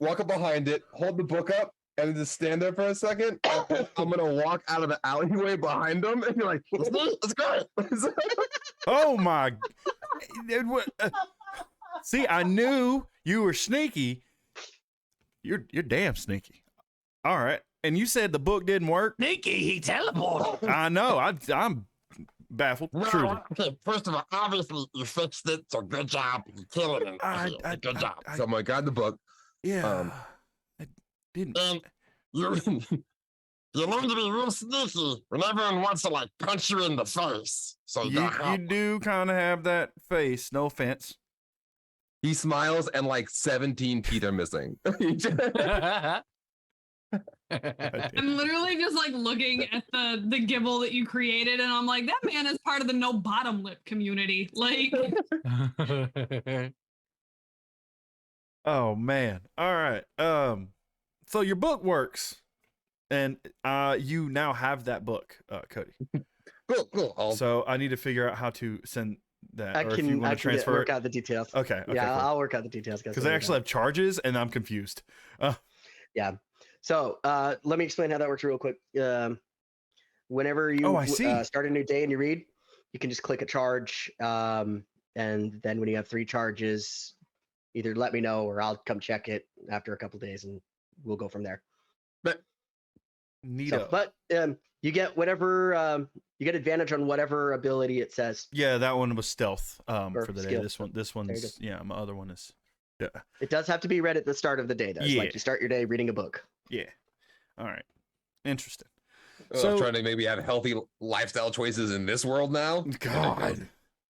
walk up behind it, hold the book up, and just stand there for a second. And I'm gonna walk out of the alleyway behind them, and you're like, let's go. Oh my. See, I knew you were sneaky. You're damn sneaky. All right. And you said the book didn't work? Sneaky, he teleported. I know. I'm baffled. Truly. Okay, first of all, obviously you fixed it, so good job. You're killing it. Good job. So I'm like, got the book. Yeah. I didn't. And you learn to be real sneaky when everyone wants to like punch you in the face. So you You, gotta you help. do kind of have that face. No offense. He smiles and like 17 teeth are missing. I'm literally just like looking at the gibble that you created, and I'm like, that man is part of the no bottom lip community. Like, Oh man. All right. So your book works, and you now have that book, Cody. Cool. So I need to figure out how to send that, I or if you can want to transfer work it. out the details. Okay. Yeah, I'll work out the details, guys. Because they actually have charges, and I'm confused. Yeah. So let me explain how that works real quick. Whenever you I see. start a new day and you read, you can just click a charge, and then when you have 3 charges, either let me know or I'll come check it after a couple days, and we'll go from there. Neato. So, but you get whatever you get advantage on whatever ability it says. Yeah, that one was stealth Or for the day. skill. This There you one's yeah. My other one is It does have to be read at the start of the day, though. It's Yeah. like you start your day reading a book. yeah. All right, interesting. So trying to maybe have healthy lifestyle choices in this world now. God,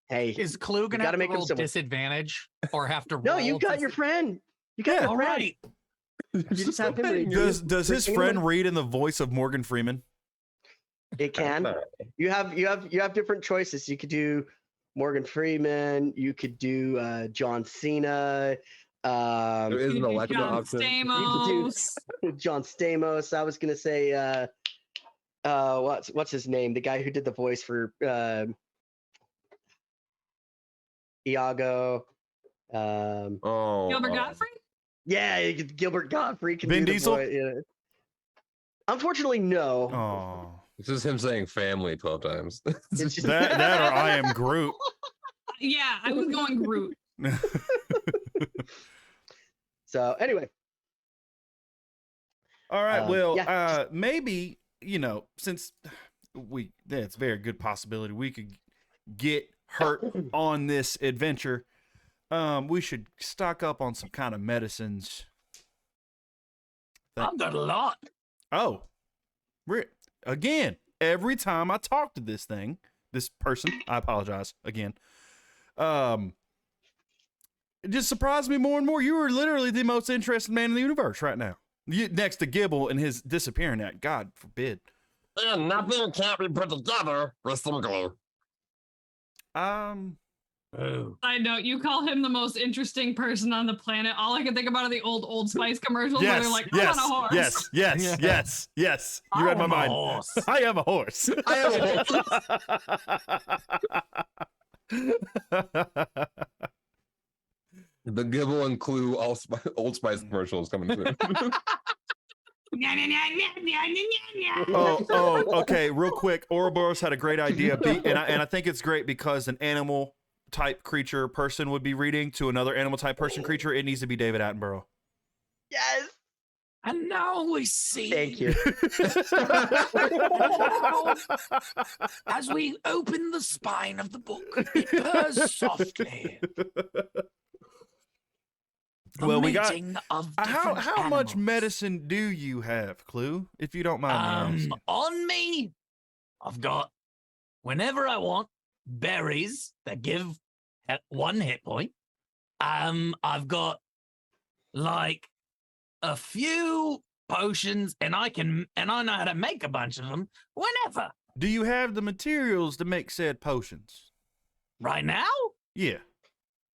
Hey, Is Clue You gonna gotta have to make him roll simple. disadvantage or have to roll? no, you got to- your friend. You got your All friend. right. You just have him read. does his Bring him friend in. read in the voice of Morgan Freeman? It can. You have different choices. You could do Morgan Freeman. You could do John Cena. There is an election John option. Stamos. John Stamos. I was gonna say what's his name? The guy who did the voice for Iago. Oh, Gilbert Godfrey? Yeah, Gilbert Godfrey can Vin do the Diesel? voice. Yeah. Unfortunately, no. Oh, It's just him saying family 12 times. It's just that or I am Groot. Yeah, I was going Groot. So anyway, All right. Well, yeah, maybe, since it's a very good possibility we could get hurt on this adventure. We should stock up on some kind of medicines. I've got a lot. Oh, again, every time I talk to this person, I apologize again. It just surprised me more and more. You are literally the most interested man in the universe right now. Next to Gibble and his disappearing act. God forbid. And nothing can't be put together with some glue. Oh. Side note, you call him the most interesting person on the planet. All I can think about are the Old Spice commercials where they're like, I'm on a horse. Yes. You read my I'm a mind. horse. I am a horse. I am a horse. The Gibble and Clue Old Spice commercials coming soon. Nya, nya, nya, nya, nya, nya, nya, nya. Okay. Real quick, Ouroboros had a great idea, and I think it's great because an animal type creature person would be reading to another animal type person creature. It needs to be David Attenborough. yes. And now we see. Thank you. As we open the spine of the book, it purrs softly. The Well, we got- mating of How different much animals. medicine do you have, Clue? If you don't mind me asking. On me, I've got, whenever I want, berries that give at 1 hit point. I've got like a few potions, and I know how to make a bunch of them whenever. Do you have the materials to make said potions? Right now, Yeah.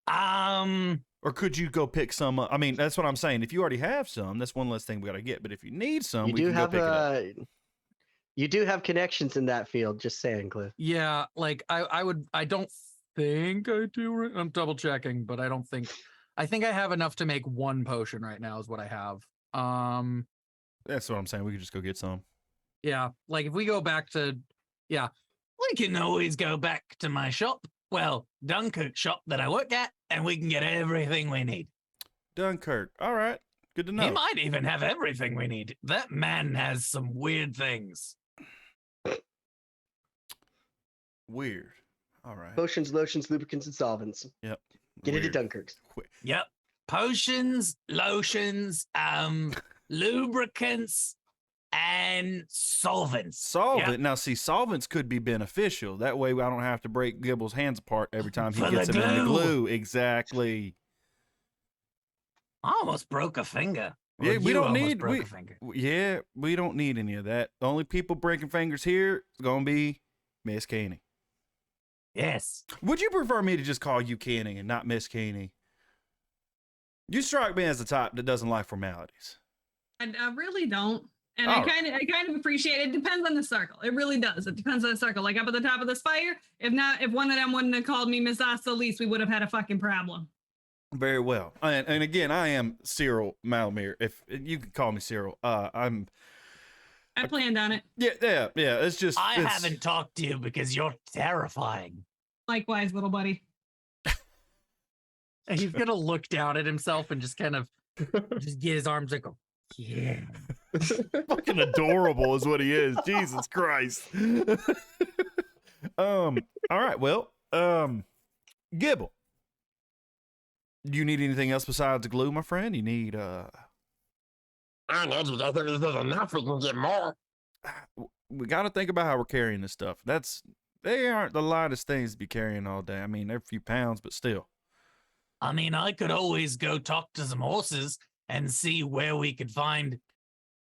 um, Or could you go pick some up? I mean, that's what I'm saying. If you already have some, that's one less thing we got to get. But if you need some, You we do can go have pick it up. you do have connections in that field. Just saying, Cliff. Yeah, like I don't think I do. I'm double checking, but I think I have enough to make 1 potion right now is what I have. That's what I'm saying. We could just go get some. Yeah, like if we go back to, yeah, we can always go back to my shop. Well, Dunkirk shop that I work at, and we can get everything we need. Dunkirk. All right. Good to know. He might even have everything we need. That man has some weird things. Weird. All right. Potions, lotions, lubricants, and solvents. Yep. Get into Weird. Dunkirk's. Yep. Potions, lotions, lubricants, and solvents. Solvent. Yep. Now, see, solvents could be beneficial. That way, I don't have to break Gibble's hands apart every time he For gets the them in the glue. glue. Exactly. I almost broke a finger. Or Yeah, we you don't almost need. broke a finger. Yeah, we don't need any of that. The only people breaking fingers here is gonna be Miss Caney. Yes. Would you prefer me to just call you Caney and not Miss Caney? You strike me as the type that doesn't like formalities. I really don't. And I kind of appreciate it. It depends on the circle. It really does. It depends on the circle. Like up at the top of the spire, if one of them wouldn't have called me Miss Ostalis, we would have had a fucking problem. Very well. And again, I am Cyril Malamir. If you can call me Cyril, I planned on it. Yeah. It's just I haven't talked to you because you're terrifying. Likewise, little buddy. And he's gonna look down at himself and just kind of just get his arms like, yeah. fucking adorable is what he is. Jesus Christ. All right. Well, Gibble. Do you need anything else besides glue, my friend? You need I don't know. I think this is enough. We can get more. we got to think about how we're carrying this stuff. They aren't the lightest things to be carrying all day. I mean, they're a few pounds, but still. I mean, I could always go talk to some horses and see where we could find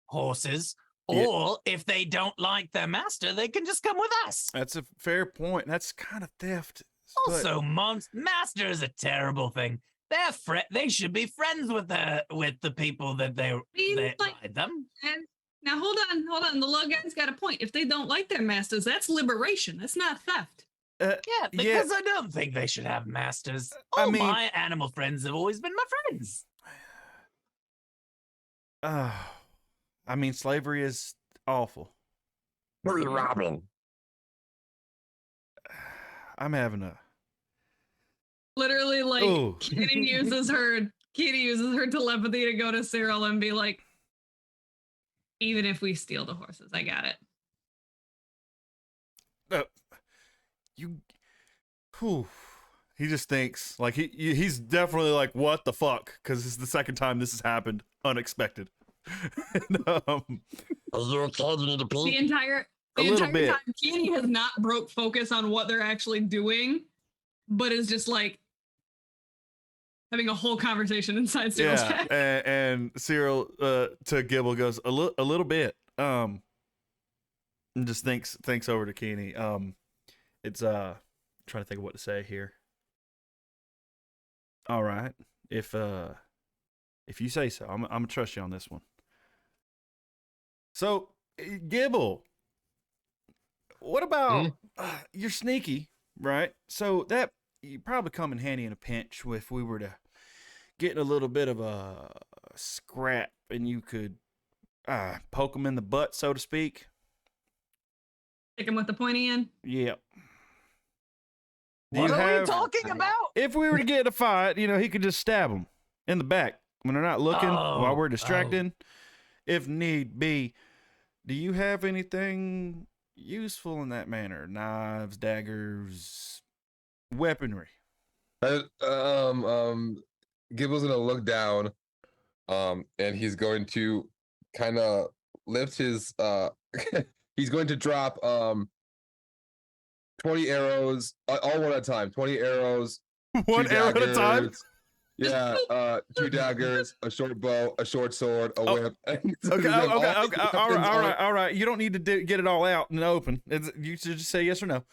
horses. Yeah. Or if they don't like their master, they can just come with us. That's a fair point. That's kind of theft. but- Also, master is a terrible thing. They should be friends with the people that they like- ride them. And now hold on. The little guy's got a point. If they don't like their masters, that's liberation. That's not theft. Yeah, because I don't think they should have masters. I All mean- my animal friends have always been my friends. I mean, slavery is awful. Who are you robbing? I'm having a. Literally, like Ooh. Kitty uses her telepathy to go to Cyril and be like, even if we steal the horses, I got it. Whew. He just thinks like he's definitely like, what the fuck? Because this is the second time this has happened, unexpected. And, Are you okay? Do you need to The pee? entire A little bit. time, Kitty has not broke focus on what they're actually doing, but is just like having a whole conversation inside Cyril's yeah, head. and Cyril to Gibble goes a little bit. And just thinks over to Keeney. It's trying to think of what to say here. All right, if you say so, I'm gonna trust you on this one. So, Gibble, what about you're sneaky, right? So that you probably come in handy in a pinch if we were to get in a little bit of a scrap and you could poke them in the butt, so to speak. Stick him with the pointy end. Yep. Do What you are we have- talking about? If we were to get in a fight, he could just stab them in the back when they're not looking while we're distracted. If need be, do you have anything useful in that manner? Knives, daggers, weaponry? Gibble's gonna look down, and he's going to kind of lift his he's going to drop 20 arrows all one at a time. 20 arrows. One two arrow at a time? daggers. Yeah, 2 daggers, a short bow, a short sword, a whip. Okay, all right. You don't need to get it all out in the open. You should just say yes or no.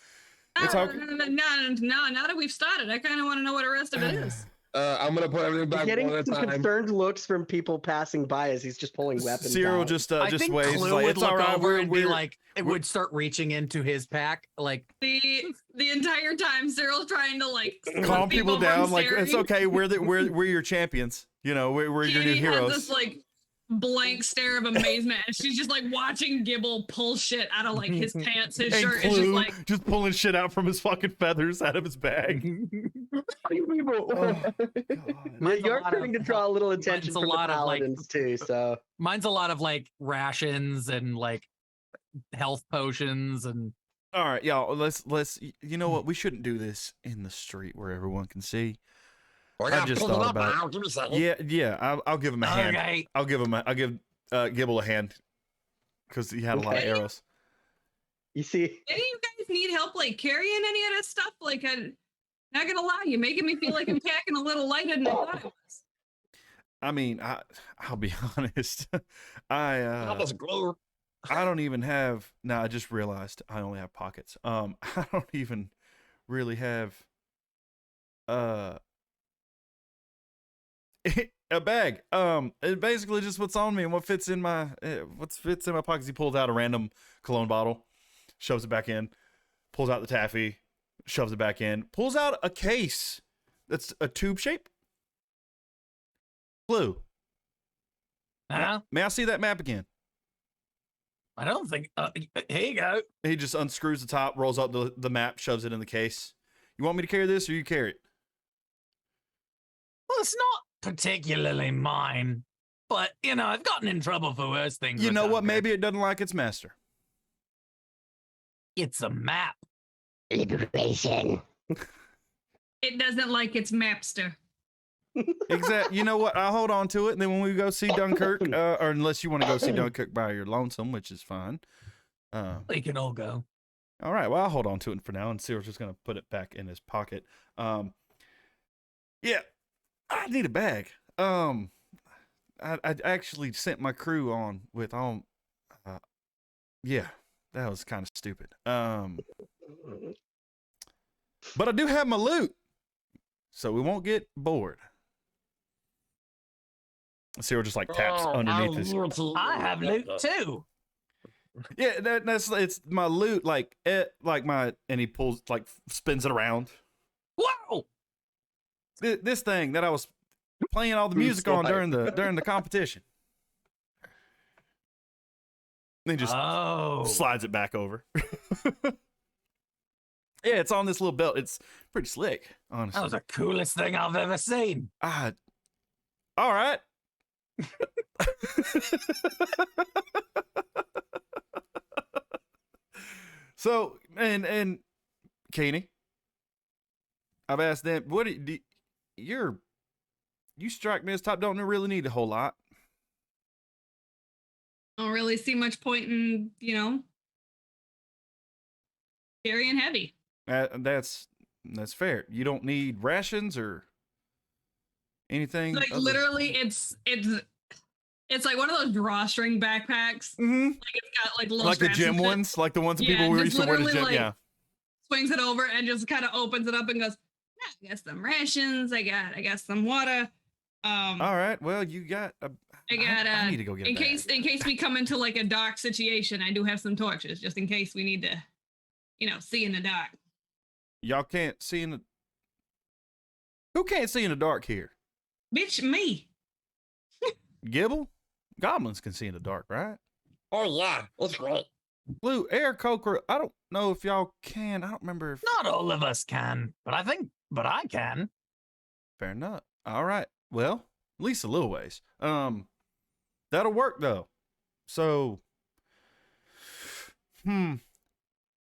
It's No, okay. now that we've started, I kind of want to know what the rest of it is. I'm gonna put everything back Getting one at a some time. concerned looks from people passing by as he's just pulling weapons Cyril out. just I think waves. He's Clue like, would it's all look right. over and be we're- like, it would start reaching into his pack, like The entire time, Cyril's trying to like calm stop people from down. Like it's staring. okay. We're your champions. We're your new Katie has heroes. this like blank stare of amazement, and she's just like watching Gibble pull shit out of like his pants. His And shirt is just Clue like just pulling shit out from his fucking feathers out of his bag. Mine's a You're lot starting of to draw a little mine's attention a from the lot of, like- paladins too. So mine's a lot of like rations and like health potions and All right, y'all. Let's. You know what? We shouldn't do this in the street where everyone can see. Well, I I just pulled it thought up about it. now. Give me a second. Yeah. I'll give him a hand. okay. I'll give Gibble a hand because he had a lot of Okay. arrows. you see, any of you guys need help like carrying any of this stuff? Like, I'm not gonna lie, you're making me feel like I'm packing a little lighter than I thought it was. I mean, I'll be honest. How much glue? I don't even have. No, I just realized I only have pockets. I don't even really have. a bag. It basically just what's on me and what fits in my pockets. He pulls out a random cologne bottle, shoves it back in, pulls out the taffy, shoves it back in, pulls out a case that's a tube shape. Blue. Huh? May I see that map again? I don't think. Here you go. He just unscrews the top, rolls up the map, shoves it in the case. You want me to carry this, or you carry it? Well, it's not particularly mine, but I've gotten in trouble for worse things. You with know what? Dunkirk. Maybe it doesn't like its master. It's a map. Liberation. It doesn't like its mapster. Exactly. You know what? I'll hold on to it, and then when we go see Dunkirk, or unless you want to go see Dunkirk by your lonesome, which is fine. We can all go. All right. Well, I'll hold on to it for now, and Cyril's just gonna put it back in his pocket. Yeah, I need a bag. I actually sent my crew on with all. Yeah, that was kind of stupid. But I do have my loot, so we won't get bored. Cyril just like taps underneath his. I have loot too. Yeah, it's my loot. Like my, and he pulls spins it around. Whoa! This thing that I was playing all the music on during the competition. Then just slides it back over. Yeah, it's on this little belt. It's pretty slick, honestly. That was the coolest thing I've ever seen. All right. So, and Keeney, I've asked them, what you strike me as top, don't really need a whole lot. Don't really see much point in, carrying heavy. That's fair. You don't need rations or anything. Like literally, it's like one of those drawstring backpacks. Mm-hmm. Like it's got like little Like the straps gym and shit. ones, like the ones that people Yeah, were just used to wear to the literally, gym. like, Yeah. Swings it over and just kind of opens it up and goes, I got some rations. I got some water. All right. Well, you got. I need to go get. In case we come into like a dark situation, I do have some torches just in case we need to, see in the dark. Y'all can't see in the. Who can't see in the dark here? Bitch, me. Gibble? Goblins can see in the dark, right? Oh yeah, it's great. Blue, Air, Coker, I don't know if y'all can. I don't remember if. Not all of us can, but I can. Fair enough. All right. Well, at least a little ways. That'll work though. So,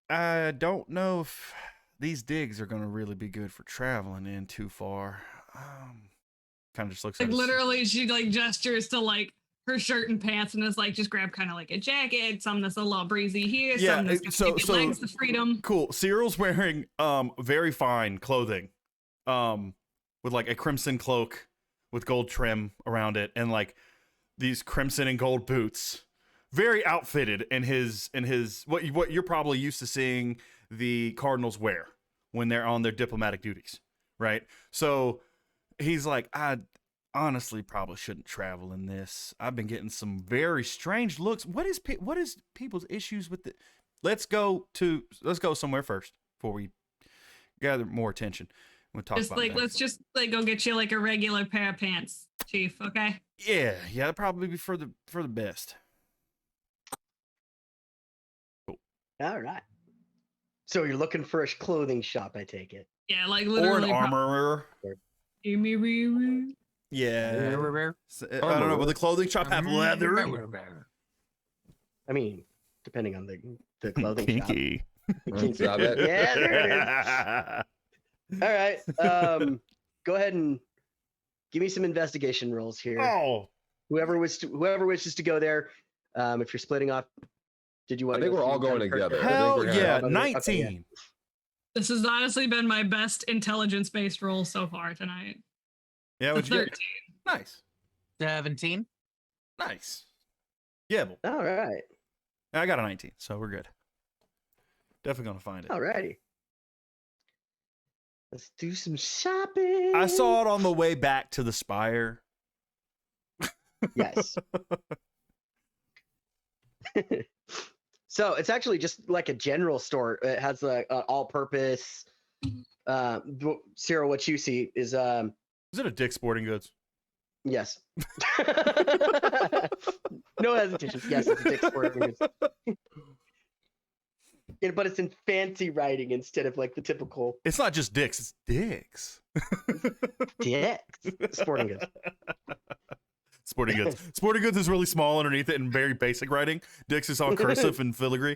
I don't know if these digs are going to really be good for traveling in too far. Kind of just looks Like at us. literally, she like gestures to like her shirt and pants and is like, just grab kind of like a jacket, some that's a little breezy here, Yeah, some that's gonna give your legs the freedom. Cool. Cyril's wearing very fine clothing, with like a crimson cloak with gold trim around it, and like these crimson and gold boots. Very outfitted in his what you're probably used to seeing the Cardinals wear when they're on their diplomatic duties, right? So he's like, I honestly probably shouldn't travel in this. I've been getting some very strange looks. What is people's issues with the? Let's go somewhere first before we gather more attention. We'll talk Just about like that. let's just like go get you like a regular pair of pants, Chief. Okay. Yeah, that'd probably be for the best. All right. So you're looking for a clothing shop, I take it. Yeah, like Or an literally. armorer. Yeah. Armorer. I don't know. Will the clothing shop have leather? I mean, depending on the clothing shop. Kinky. Kinky. Got it. Yeah, there it is. All right. Go ahead and give me some investigation rolls here. Oh. Whoever wishes to go there. If you're splitting off, did you want? I think we're all going together. I think Hell we're gonna yeah, have- Okay, 19. yeah. This has honestly been my best intelligence-based roll so far tonight. Yeah, A what'd you 13. get? Nice. 17. Nice. Yeah, well, All right. I got a 19, so we're good. Definitely gonna find it. All righty. Let's do some shopping. I saw it on the way back to the Spire. Yes. So it's actually just like a general store. It has an all-purpose. Cyril, what you see is Is it a Dick's Sporting Goods? yes. No hesitation. Yes, it's a Dick's Sporting Goods. Yeah, but it's in fancy writing instead of like the typical It's not just Dick's, it's Dick's. Dick's Sporting Goods. Sporting Goods. Sporting Goods is really small underneath it in very basic writing. Dick's is all cursive and filigree.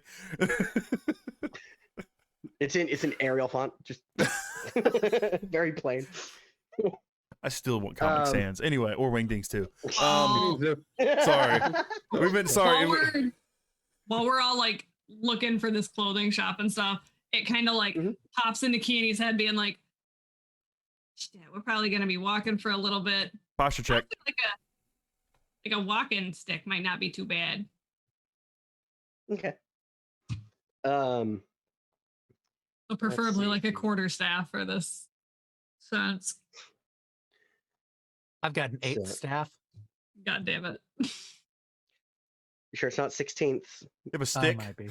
It's in Arial font, just very plain. I still want Comic Sans. Anyway, or Wingdings too. Oh. Sorry. We've been sorry. While we're all like looking for this clothing shop and stuff, it kind of like pops into Keeney's head being like, shit, we're probably going to be walking for a little bit. Posture check. Like a walking stick might not be too bad. Okay. So preferably see. like a quarterstaff for this sense. I've got an 8th So- staff. God damn it. You sure it's not 16th? You have a I stick. might be.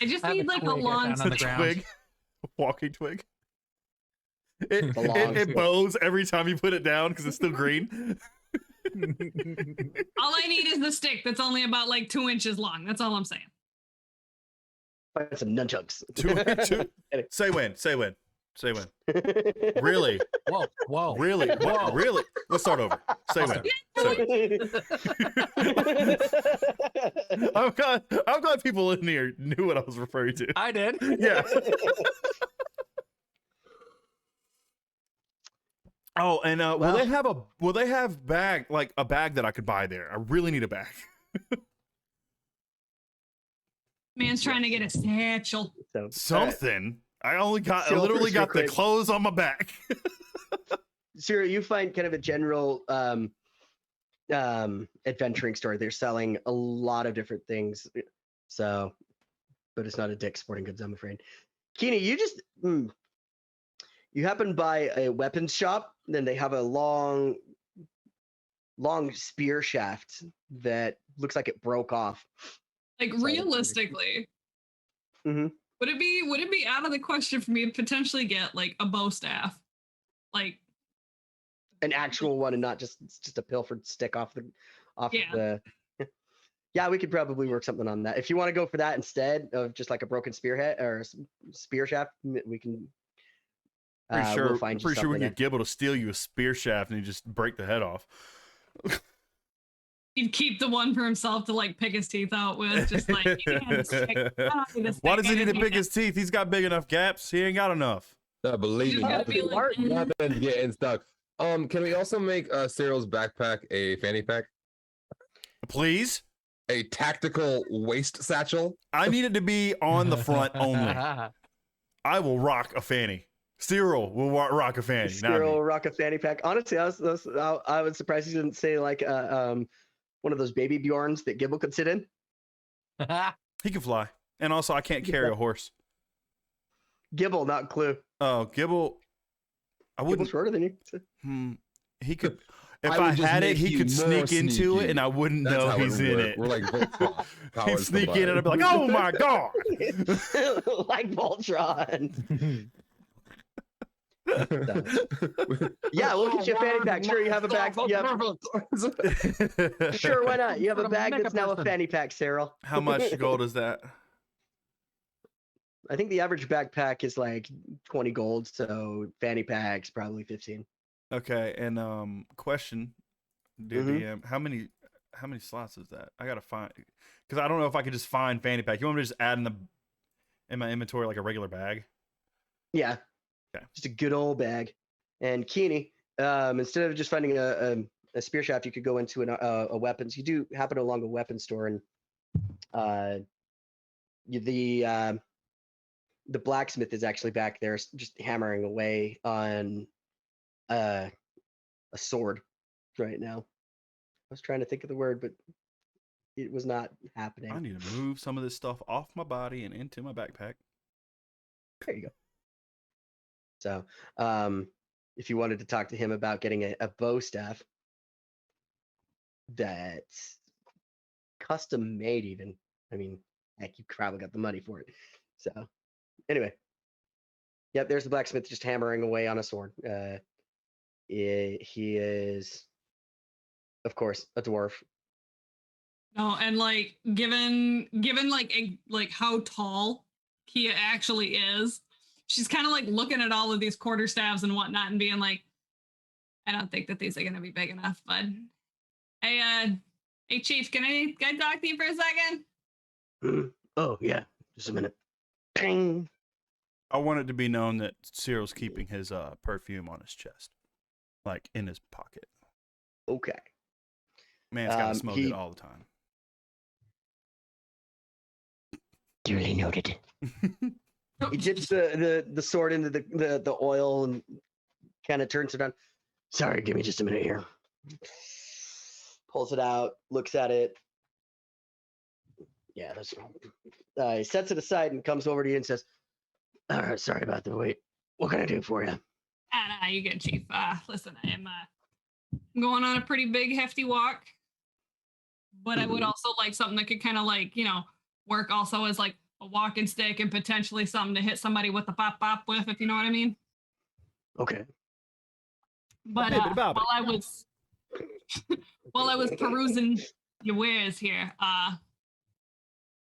I just I have need a like a twig long down on A the ground. twig. Walking twig. It, A long it stick. bows every time you put it down because it's still green. All I need is the stick that's only about like 2 inches long. That's all I'm saying. Find some nunchucks. Say when. Say when. Say when. Really? Whoa, whoa. Really? Whoa. Really? Let's start over. Say when. Say when. I'm glad people in here knew what I was referring to. I did. Yeah. Oh, and will they have a bag that I could buy there? I really need a bag. Man's trying to get a satchel. So, Something. I So literally first, got the real quick. clothes on my back. Sarah, you find kind of a general adventuring store. They're selling a lot of different things. So, but it's not a Dick's Sporting Goods, I'm afraid. Keeney, you just you happen by a weapons shop, then they have a long spear shaft that looks like it broke off. Like So- realistically, Mhm. would it be out of the question for me to potentially get like a bow staff? Like An actual one and not just a pilfered stick off Yeah. the Yeah, we could probably work something on that. If you want to go for that instead of just like a broken spearhead or spear shaft, we can we'll find you pretty sure we something could get Gibble to steal you a spear shaft and you just break the head off. he'd keep the one for himself to like pick his teeth out with, just like you can't stick- I don't need this Why stick, does he I need to just pick his teeth? He's got big enough gaps. He ain't got enough. Believe You me, just gotta be like, nothing getting stuck. Can we also make Cyril's backpack a fanny pack? Please? A tactical waist satchel? I need it to be on the front only. I will rock a fanny. Cyril will rock a fanny. Not Cyril me. rock a fanny pack. Honestly, I was surprised he didn't say like one of those baby Bjorns that Gibble could sit in. He can fly. And also, I can't carry a horse. Gibble, not Clue. Oh, Gibble. I Gibble's wouldn't. shorter than you. He could. If I I, would just had it, make he you could more sneak into sneaky. it, and I wouldn't That's know how he's in work. it. We're like both He'd powers sneak in, and I'd combined. be like, "Oh my god!" Like Voltron. Yeah, we'll get you a fanny pack. Sure, you have a bag. Sure, why not? You have a What a bag mega that's now a person. fanny pack, Cyril. How much gold is that? I think the average backpack is like 20 gold, so fanny pack's probably 15. Okay, and question, dear DM, how many slots is that? I gotta find because I don't know if I could just find fanny pack. You want me to just add in my inventory like a regular bag? Yeah. Okay. Just a good old bag. And Keeney, instead of just finding a spear shaft, you could go into a weapons. You do happen along a weapons store, and the blacksmith is actually back there, just hammering away on a sword right now. I was trying to think of the word, but it was not happening. I need to move some of this stuff off my body and into my backpack. There you go. So, if you wanted to talk to him about getting a bow staff, that's custom made. Even, I mean, heck, you probably got the money for it. So, anyway, yep. There's the blacksmith just hammering away on a sword. He is, of course, a dwarf. No, and like given like how tall Kia actually is, she's kind of like looking at all of these quarterstaffs and whatnot and being like, I don't think that these are gonna be big enough, bud. Hey Chief, can I talk to you for a second? Oh yeah, just a minute. Ping. I want it to be known that Cyril's keeping his perfume on his chest, like in his pocket. Okay. Man's got to smell good all the time. Duly noted. He dips the sword into the oil and kind of turns it on. Sorry, give me just a minute here. Pulls it out, looks at it. Yeah, that's. He sets it aside and comes over to you and says, "All right, sorry about the wait. What can I do for you?" Ah, you good, Chief. Listen, I'm going on a pretty big, hefty walk, but I would also like something that could kind of like, work also as like a walking stick and potentially something to hit somebody with the pop with, if you know what I mean. Okay. But while I was perusing your wares here, I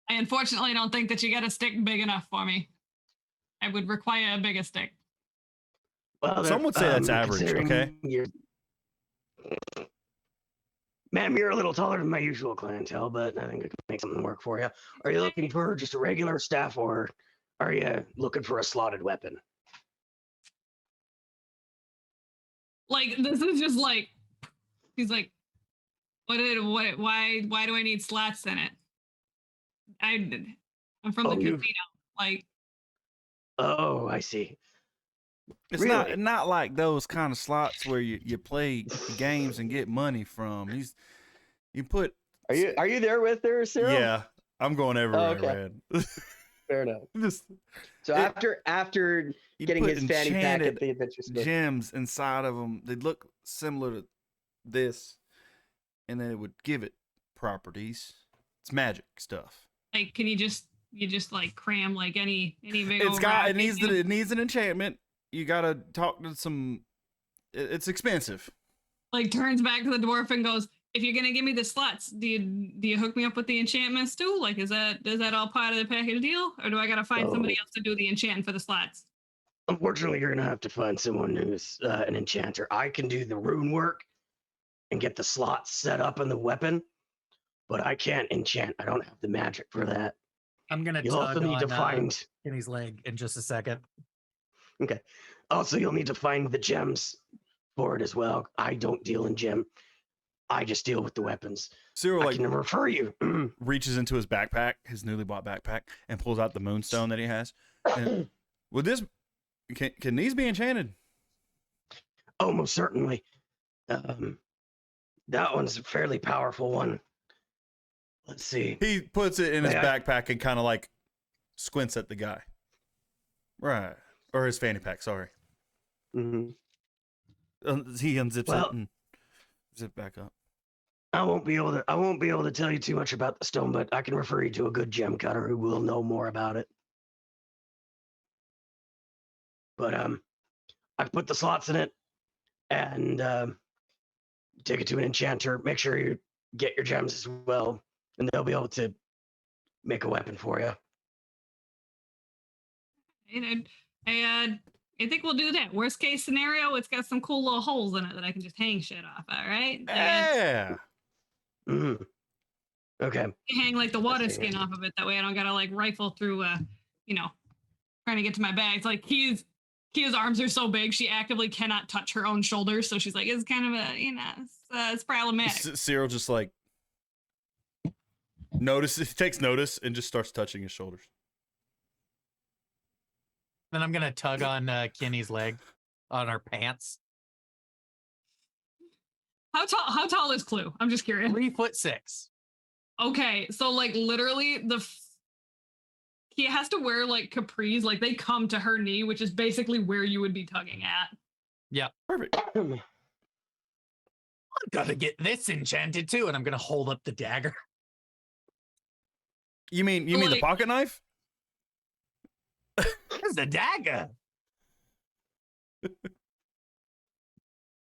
unfortunately don't think that you got a stick big enough for me. I would require a bigger stick. Well, some would say that's average. Okay. Ma'am, you're a little taller than my usual clientele, but I think I can make something work for you. Are you looking for just a regular staff, or are you looking for a slotted weapon? Like, this is just like, he's like, why do I need slats in it? I'm from the casino. Like, oh, I see. It's not like those kind of slots where you play games and get money from. You put. Are you there with her, Cyril? Yeah, I'm going everywhere, okay. Red. Fair enough. So after you getting put his fanny pack at the adventure store, gems inside of them, they look similar to this, and then it would give it properties. It's magic stuff. Like, can you just like cram like any big? It needs an enchantment. You gotta talk to some. It's expensive. Like, turns back to the dwarf and goes, if you're gonna give me the slots, do you hook me up with the enchantments too? Like, is that all part of the package deal, or do I gotta find somebody else to do the enchanting for the slots? Unfortunately, you're gonna have to find someone who's an enchanter. I can do the rune work and get the slots set up in the weapon, but I can't enchant. I don't have the magic for that. I'm gonna. You'll also need to find Kenny's leg in just a second. Okay. Also, you'll need to find the gems for it as well. I don't deal in gem. I just deal with the weapons. Cyril, I can refer you. reaches into his backpack, his newly bought backpack, and pulls out the moonstone that he has. And with this, can these be enchanted? Oh, most certainly. That one's a fairly powerful one. Let's see. He puts it in his backpack and kind of like squints at the guy. Right. Or his fanny pack, sorry. Mm-hmm. He unzips it and zip back up. I won't be able to tell you too much about the stone, but I can refer you to a good gem cutter who will know more about it. But I've put the slots in it and take it to an enchanter. Make sure you get your gems as well, and they'll be able to make a weapon for you. I think we'll do that. Worst case scenario, it's got some cool little holes in it that I can just hang shit off. All right. Yeah. Mm-hmm. Okay. Hang like the water skin off of it. That way I don't gotta like rifle through trying to get to my bag. It's like Kia's arms are so big she actively cannot touch her own shoulders. So she's like, it's kind of it's problematic. Cyril just like takes notice and just starts touching his shoulders. Then I'm gonna tug on Kenny's leg on her pants. How tall is Clue? I'm just curious. 3'6". Okay, so like literally he has to wear like capris, like they come to her knee, which is basically where you would be tugging at. Yeah, perfect. I gotta get this enchanted too, and I'm gonna hold up the dagger. You mean the Like- pocket knife? It's a dagger.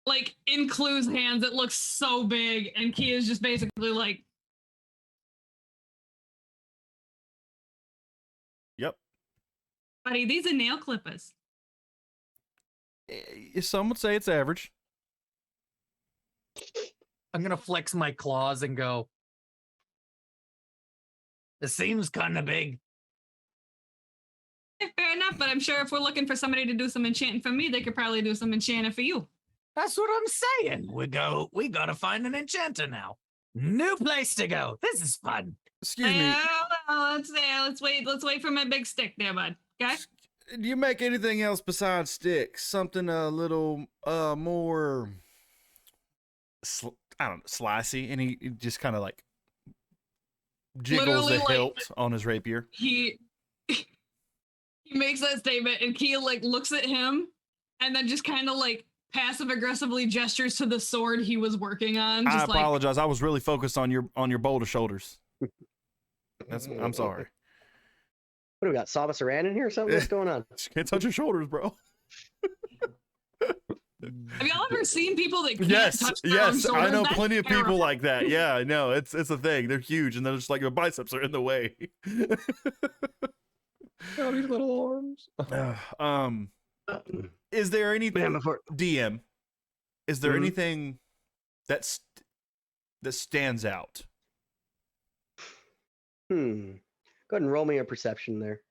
Like in Clue's hands, it looks so big, and Key is just basically like, Yep. buddy, these are nail clippers. Some would say it's average. I'm gonna flex my claws and go. This seems kind of big. Fair enough, but I'm sure if we're looking for somebody to do some enchanting for me, they could probably do some enchanting for you. That's what I'm saying. We gotta find an enchanter now. New place to go. This is fun. Excuse me. Let's wait for my big stick there, bud. Okay. Do you make anything else besides sticks? Something a little more, I don't know, slicey, and he just kind of like jiggles Literally, the like- hilt on his rapier. He makes that statement, and Kia like looks at him, and then just kind of like passive aggressively gestures to the sword he was working on. I Just like, apologize. I was really focused on your boulder shoulders. I'm sorry. What do we got? Saba Saran in here or something? What's going on? Can't touch your shoulders, bro. have y'all ever seen people that can't Yes, touch their own yes, I shoulders? know That's plenty of people terrible. like that. Yeah, I know it's a thing. They're huge, and they're just like your biceps are in the way. Oh, these little arms. Is there anything, Man, before DM? Is there Mhm. anything that stands out? Go ahead and roll me a perception there.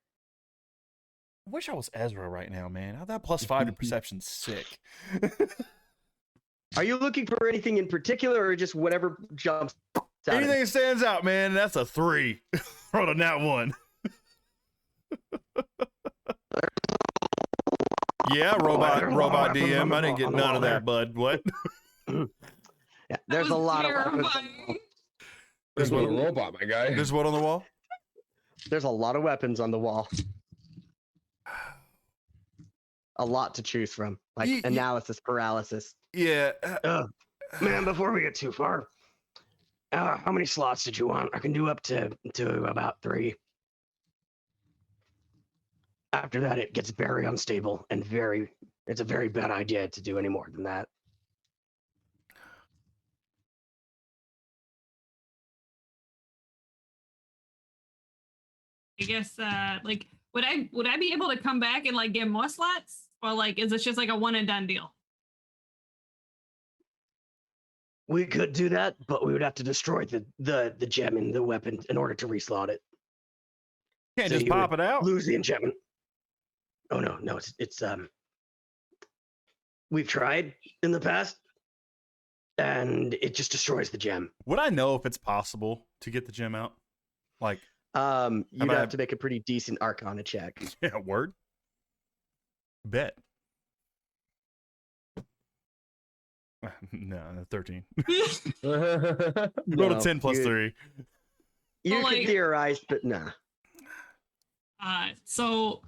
I wish I was Ezra right now, man. That +5 to perception's sick. Are you looking for anything in particular, or just whatever jumps out? at you? Anything that stands out, man. That's a 3. Rolled on that one. Yeah, robot DM. I didn't get none of that, bud. What? Yeah, That there's a was lot of weapons. terrifying. There's one robot, my guy. There's what on the wall? There's a lot of weapons on the wall. A lot to choose from, like Ye- ye- analysis paralysis. Yeah. Man, before we get too far, how many slots did you want? I can do up to about 3. After that, it gets very unstable and it's a very bad idea to do any more than that. I guess like would I be able to come back and like get more slots? Or like is this just like a one and done deal? We could do that, but we would have to destroy the gem in the weapon in order to reslot it. Can't So just you pop it out. Lose the enchantment. Oh no, it's we've tried in the past, and it just destroys the gem. Would I know if it's possible to get the gem out? Like, You'd about- have to make a pretty decent Arcana check. yeah, word. Bet. No, 13. Rolled a No, 10 plus you- 3. You Well, could like- theorize, but nah. So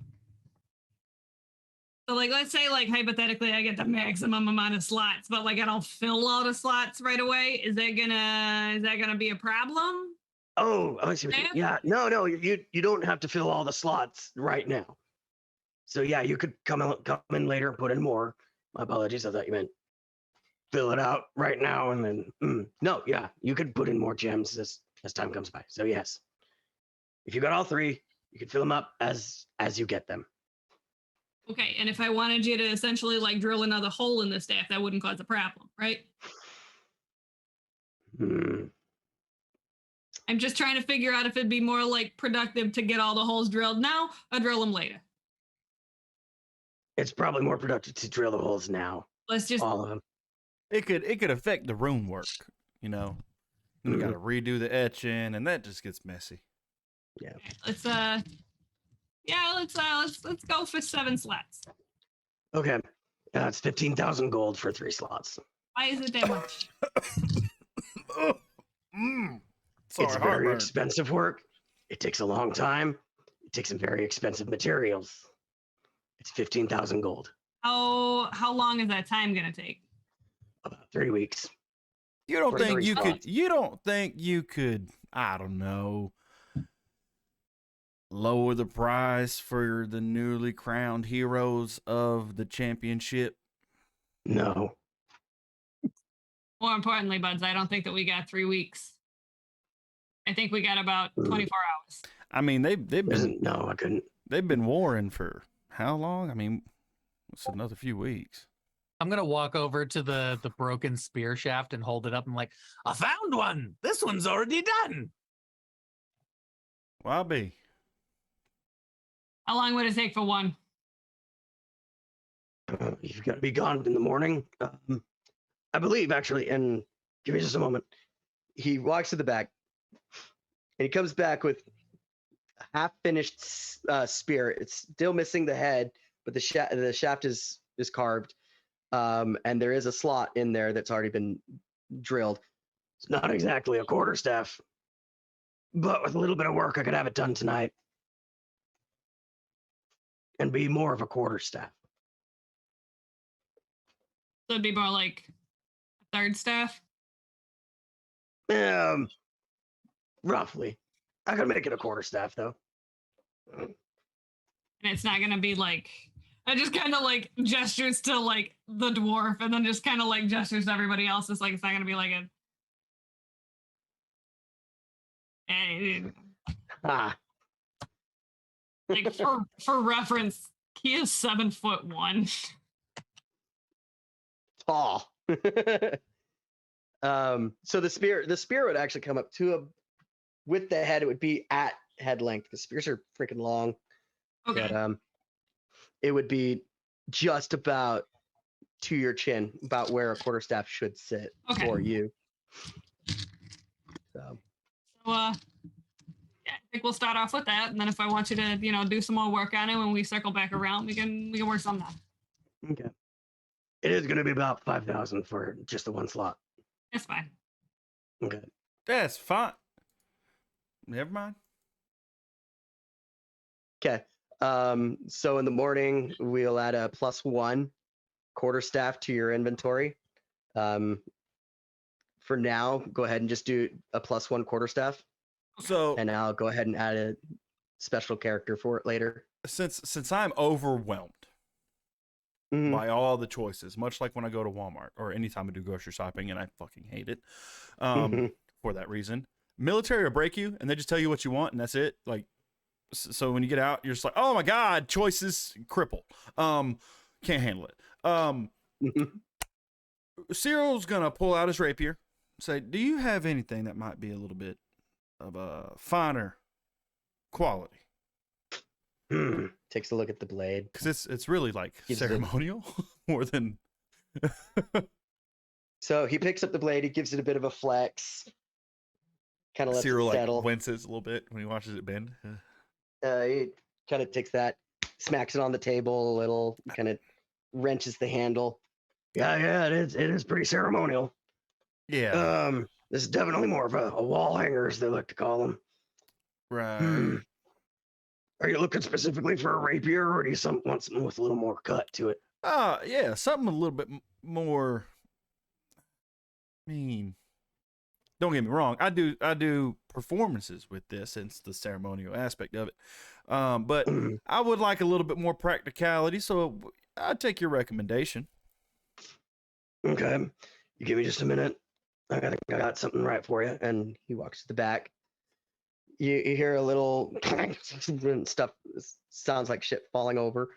like let's say like hypothetically I get the maximum amount of slots, but like I don't fill all the slots right away. Is that gonna be a problem? Oh, I see. What you, yeah, no, you don't have to fill all the slots right now. So yeah, you could come in later and put in more. My apologies. I thought you meant fill it out right now and then no, yeah, you could put in more gems as time comes by. So yes, if you got all 3, you could fill them up as you get them. Okay, and if I wanted you to essentially like drill another hole in the staff, that wouldn't cause a problem, right? Hmm. I'm just trying to figure out if it'd be more like productive to get all the holes drilled now or drill them later. It's probably more productive to drill the holes now, Let's just all of them. It could affect the rune work, you know. You got to redo the etching, and that just gets messy. let's go for 7 slots. Okay, it's 15,000 gold for 3 slots. Why is it that much? Sorry, It's very heartburn. expensive work. It takes a long time. It takes some very expensive materials. It's 15,000 gold. How long is that time gonna take? About 3 weeks. You don't For think three you could? spots. You don't think you could? I don't know. Lower the price for the newly crowned heroes of the championship. No. More importantly, Buds, I don't think that we got 3 weeks. I think we got about 24 hours. I mean, they've been No, I couldn't. they've been warring for how long? I mean, it's another few weeks. I'm gonna walk over to the broken spear shaft and hold it up. I'm like, I found one. This one's already done. Well, I'll be. How long would it take for one? You've got to be gone in the morning. I believe, actually, and give me just a moment. He walks to the back, and he comes back with a half-finished spear. It's still missing the head, but the shaft is carved, and there is a slot in there that's already been drilled. It's not exactly a quarterstaff, but with a little bit of work, I could have it done tonight, and be more of a quarterstaff. So it'd be more like a third staff. Roughly. I could make it a quarterstaff, though. And it's not gonna be like, I just kind of like gestures to like the dwarf and then just kind of like gestures to everybody else. It's like, it's not gonna be like a Ah, like for reference, he is 7'1". tall. So the spear would actually come up to with the head. It would be at head length because spears are freaking long. Okay. But it would be just about to your chin, about where a quarterstaff should sit Okay. for you. So So, yeah, I think we'll start off with that, and then if I want you to, do some more work on it when we circle back around, we can work on that. okay, it is going to be about 5,000 for just the one slot. It's fine. Okay. That's fine. Never mind. Okay. So in the morning, we'll add a +1 quarterstaff to your inventory. For now, go ahead and just do a +1 quarterstaff, So and I'll go ahead and add a special character for it later. since I'm overwhelmed Mhm. by all the choices, much like when I go to Walmart or anytime I do grocery shopping, and I fucking hate it for that reason. Military will break you, and they just tell you what you want, and that's it. Like, so when you get out, you're just like, oh my god, choices cripple. Can't handle it. Cyril's gonna pull out his rapier, say, do you have anything that might be a little bit of a finer quality? Takes a look at the blade. Because it's really like Gives it- ceremonial more than. So he picks up the blade. He gives it a bit of a flex. Kind of lets Cyril it settle. like winces a little bit when he watches it bend. He kind of takes that, smacks it on the table a little, kind of wrenches the handle. Yeah, it is. It is pretty ceremonial. Yeah, This is definitely more of a wall hanger, as they like to call them. right. Are you looking specifically for a rapier, or do you want something with a little more cut to it? Yeah, something a little bit more. I mean, don't get me wrong. I do performances with this, and it's the ceremonial aspect of it. But I would like a little bit more practicality, so I'd take your recommendation. Okay, you give me just a minute. I got something right for you. And he walks to the back. You hear a little stuff. Sounds like shit falling over.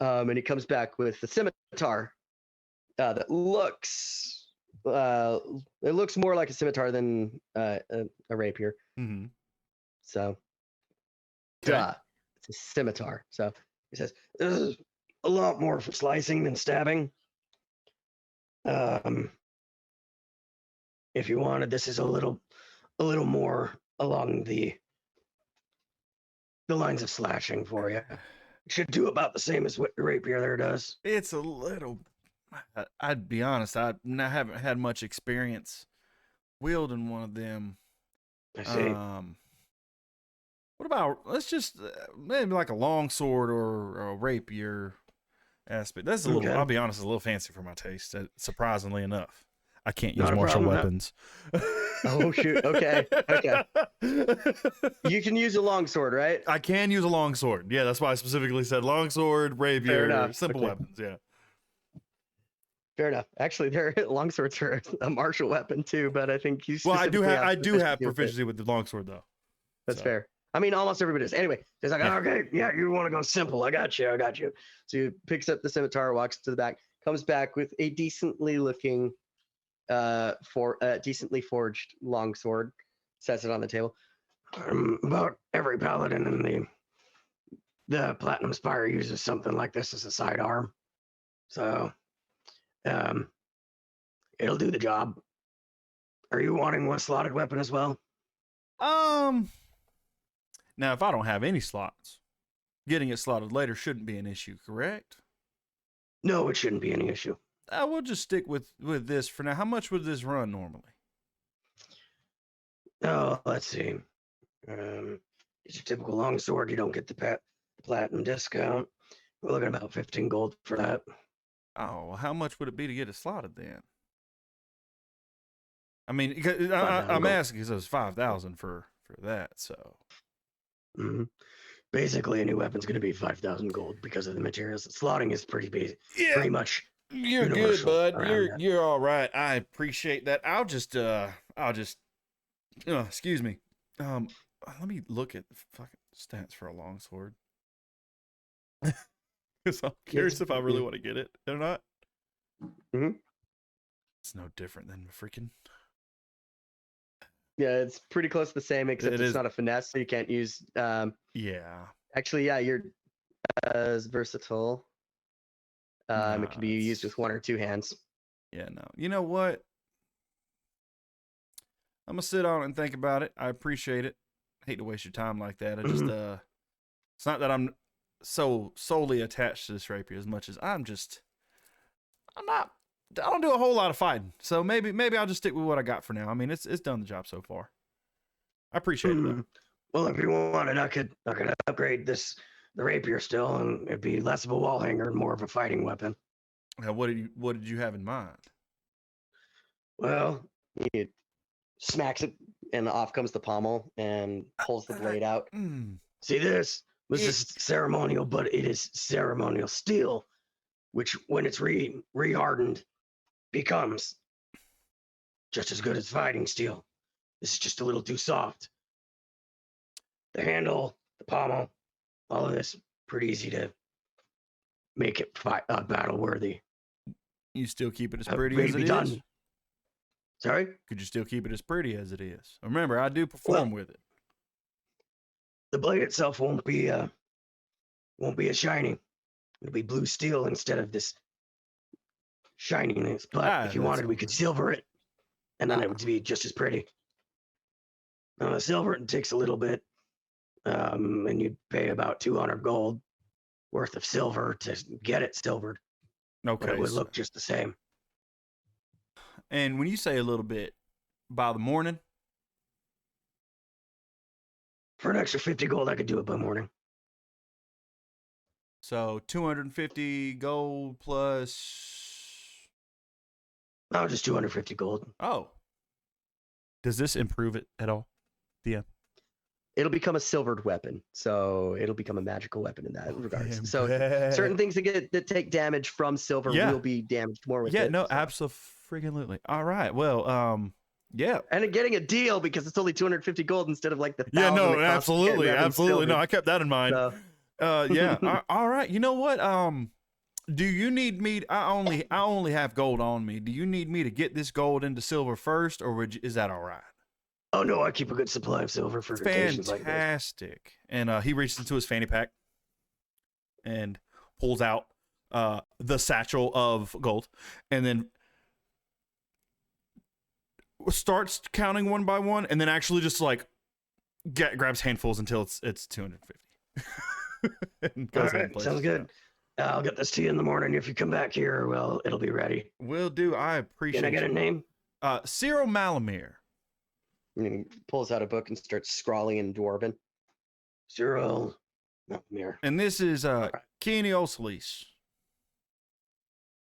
And he comes back with the scimitar that looks it looks more like a scimitar than a rapier. Mm-hmm. So, Okay. duh, it's a scimitar. So he says, "This is a lot more for slicing than stabbing. If you wanted, this is a little more along the lines of slashing for you. Should do about the same as what the rapier there does." It's a little. I'd be honest. I haven't had much experience wielding one of them. I see. What about let's just maybe like a long sword or a rapier aspect. That's a little. Okay. I'll be honest, a little fancy for my taste. Surprisingly enough, I can't use Not a martial problem, weapons. Oh, shoot. Okay. Okay. You can use a longsword, right? I can use a longsword. Yeah, that's why I specifically said longsword, rapier, enough. simple Okay. weapons. Yeah. Fair enough. Actually, their longswords are a martial weapon too, but I think you Well, specifically have I do have proficiency with it. proficiency with the longsword though. That's So. fair. I mean, almost everybody does. Anyway, he's like, Yeah. okay, yeah, you want to go simple. I got you. I got you. So he picks up the scimitar, walks to the back, comes back with a decently looking, decently forged longsword, sets it on the table. About every paladin in the Platinum Spire uses something like this as a sidearm. So, it'll do the job. Are you wanting one slotted weapon as well? Now, if I don't have any slots, getting it slotted later shouldn't be an issue, correct? No, it shouldn't be any issue. We'll just stick with this for now. How much would this run normally? Oh, let's see. It's your typical longsword. You don't get the platinum discount. We're looking at about 15 gold for that. Oh, well, how much would it be to get it slotted then? I mean, I'm gold. asking because it was 5,000 for that. So Mm-hmm. Basically, a new weapon's going to be 5,000 gold because of the materials. Slotting is pretty basic, pretty much. You're good, universal bud. around that. You're all right. I appreciate that. I'll just excuse me. Let me look at the fucking stats for a longsword. Because I'm curious if I really want to get it or not. Mm-hmm. It's no different than freaking. Yeah, it's pretty close to the same, except It it's is. not a finesse, so you can't use. Yeah. Actually, yeah, you're as versatile. It can be used with one or two hands. Yeah, no. You know what? I'm gonna sit on it and think about it. I appreciate it. I hate to waste your time like that. I just it's not that I'm so solely attached to this rapier as much as I don't do a whole lot of fighting. So maybe I'll just stick with what I got for now. I mean, it's done the job so far. I appreciate it though. Well, if you wanted, I could upgrade the rapier still, and it'd be less of a wall hanger and more of a fighting weapon. Now, what did you have in mind? Well, he smacks it, and off comes the pommel and pulls the blade out. See this? This is ceremonial, but it is ceremonial steel, which when it's re-hardened becomes just as good as fighting steel. This is just a little too soft. The handle, the pommel, all of this, pretty easy to make it battle worthy. You still keep it as pretty as it is? Sorry? Could you still keep it as pretty as it is? Remember, I do perform with it. The blade itself won't be as shiny. It'll be blue steel instead of this shininess. But if you wanted, we could silver it, and then it would be just as pretty. Silver it takes a little bit, and you'd pay about 200 gold worth of silver to get it silvered. Okay. But it would look just the same. And when you say a little bit, by the morning? For an extra 50 gold, I could do it by morning. So 250 gold plus. No, just 250 gold. Oh. Does this improve it at all? Yeah. It'll become a silvered weapon, so it'll become a magical weapon in that regards. Damn So bad. certain things that take damage from silver will be damaged more with it. Yeah, no, so. absolutely. All right. Well, yeah. And getting a deal because it's only 250 gold instead of like the 1,000 Yeah, no, it costs to get absolutely. weapons Absolutely. No, silvered. I kept that in mind. So, Yeah. All right. You know what? Do you need me? I only have gold on me. Do you need me to get this gold into silver first, or is that all right? oh no, I keep a good supply of silver for occasions like this. Fantastic. And he reaches into his fanny pack and pulls out the satchel of gold, and then starts counting one by one, and then actually just like grabs handfuls until it's 250. And goes All ahead and right, places sounds it good. down. I'll get this to you in the morning. If you come back here, well, it'll be ready. Will do. I appreciate Can I get a you. name? Cyril Malamir. And he pulls out a book and starts scrawling in Dwarven. Cyril Malamir. And this is Kenny Oslees.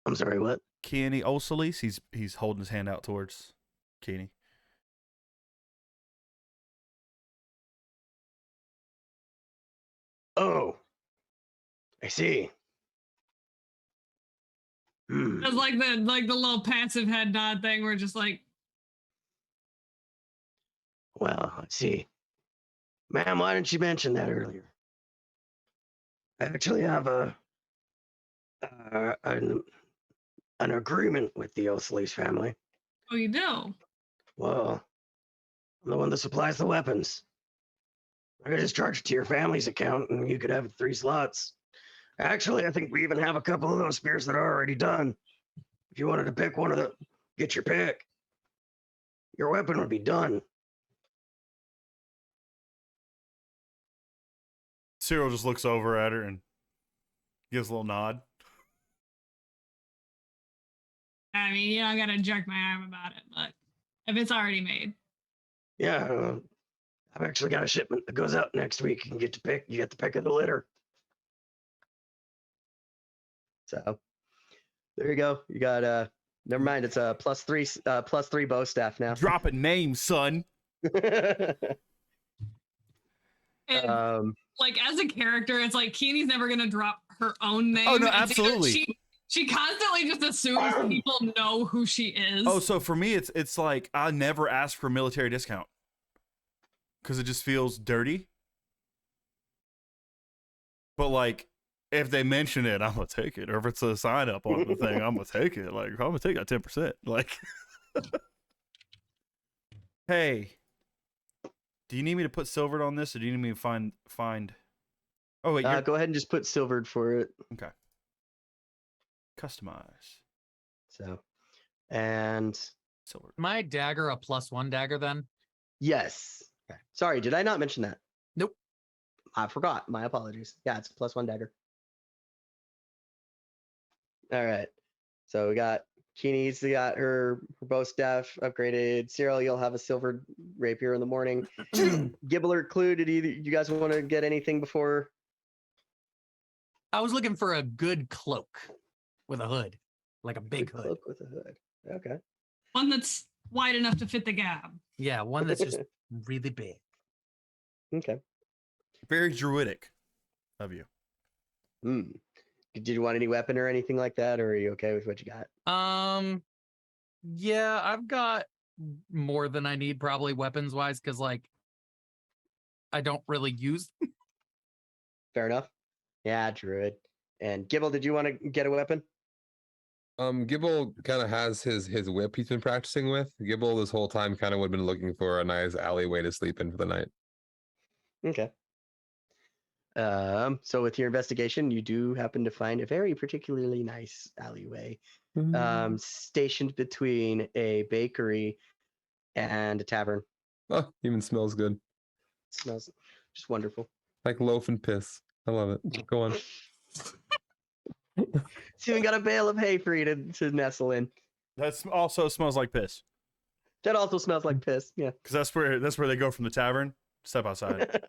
I'm sorry, what? Kenny Osalis. He's holding his hand out towards Kenny. Oh, I see. It's like the little passive head nod thing. We're just like, Well, let's see. Ma'am, why didn't you mention that earlier? I actually have an agreement with the Osleys family. oh, you do. Well, I'm the one that supplies the weapons. I could just charge it to your family's account and you could have 3 slots. Actually, I think we even have a couple of those spears that are already done. If you wanted to pick one of the, get your pick. Your weapon would be done. Cyril just looks over at her and gives a little nod. I mean, you don't gotta jerk my arm about it, but if it's already made, Yeah, I've actually got a shipment that goes out next week. You can get to pick. You get the pick of the litter. So there you go. You got never mind. It's a +3 bow staff now. Dropping names, son. and like as a character, it's like Keeny's never gonna drop her own name. Oh no, and absolutely. She constantly just assumes people know who she is. Oh, so for me, it's like I never ask for a military discount because it just feels dirty. But like, if they mention it, I'm gonna take it. Or if it's a sign up on the thing, I'm gonna take it. Like, I'm gonna take that 10%. Like, hey, do you need me to put silvered on this, or do you need me to find? Oh wait, go ahead and just put silvered for it. Okay. Customize So, and silver. My dagger a +1 dagger then? yes. Okay. Sorry, did I not mention that? Nope. I forgot. My apologies. Yeah, it's a +1 dagger. All right. So we got Keeny's got her bow staff upgraded. Cyril, you'll have a silver rapier in the morning. Gibbler, Clue, did you guys want to get anything before? I was looking for a good cloak with a hood, like a big Good hood. cloak with a hood. Okay. One that's wide enough to fit the gab. Yeah, one that's just really big. Okay. Very druidic of you. Hmm. Did you want any weapon or anything like that, or are you okay with what you got? Yeah, I've got more than I need probably weapons wise, because like I don't really use them. Fair enough. Yeah, druid. And Gibble, did you want to get a weapon? Gibble kind of has his whip he's been practicing with. Gibble this whole time kind of would have been looking for a nice alleyway to sleep in for the night. Okay. So with your investigation, you do happen to find a very particularly nice alleyway, stationed between a bakery and a tavern. Oh, even smells good. Smells just wonderful. Like loaf and piss. I love it. Go on. It's even got a bale of hay for you to nestle in. That also smells like piss. That also smells like piss. Yeah. Because that's where they go from the tavern. Step outside,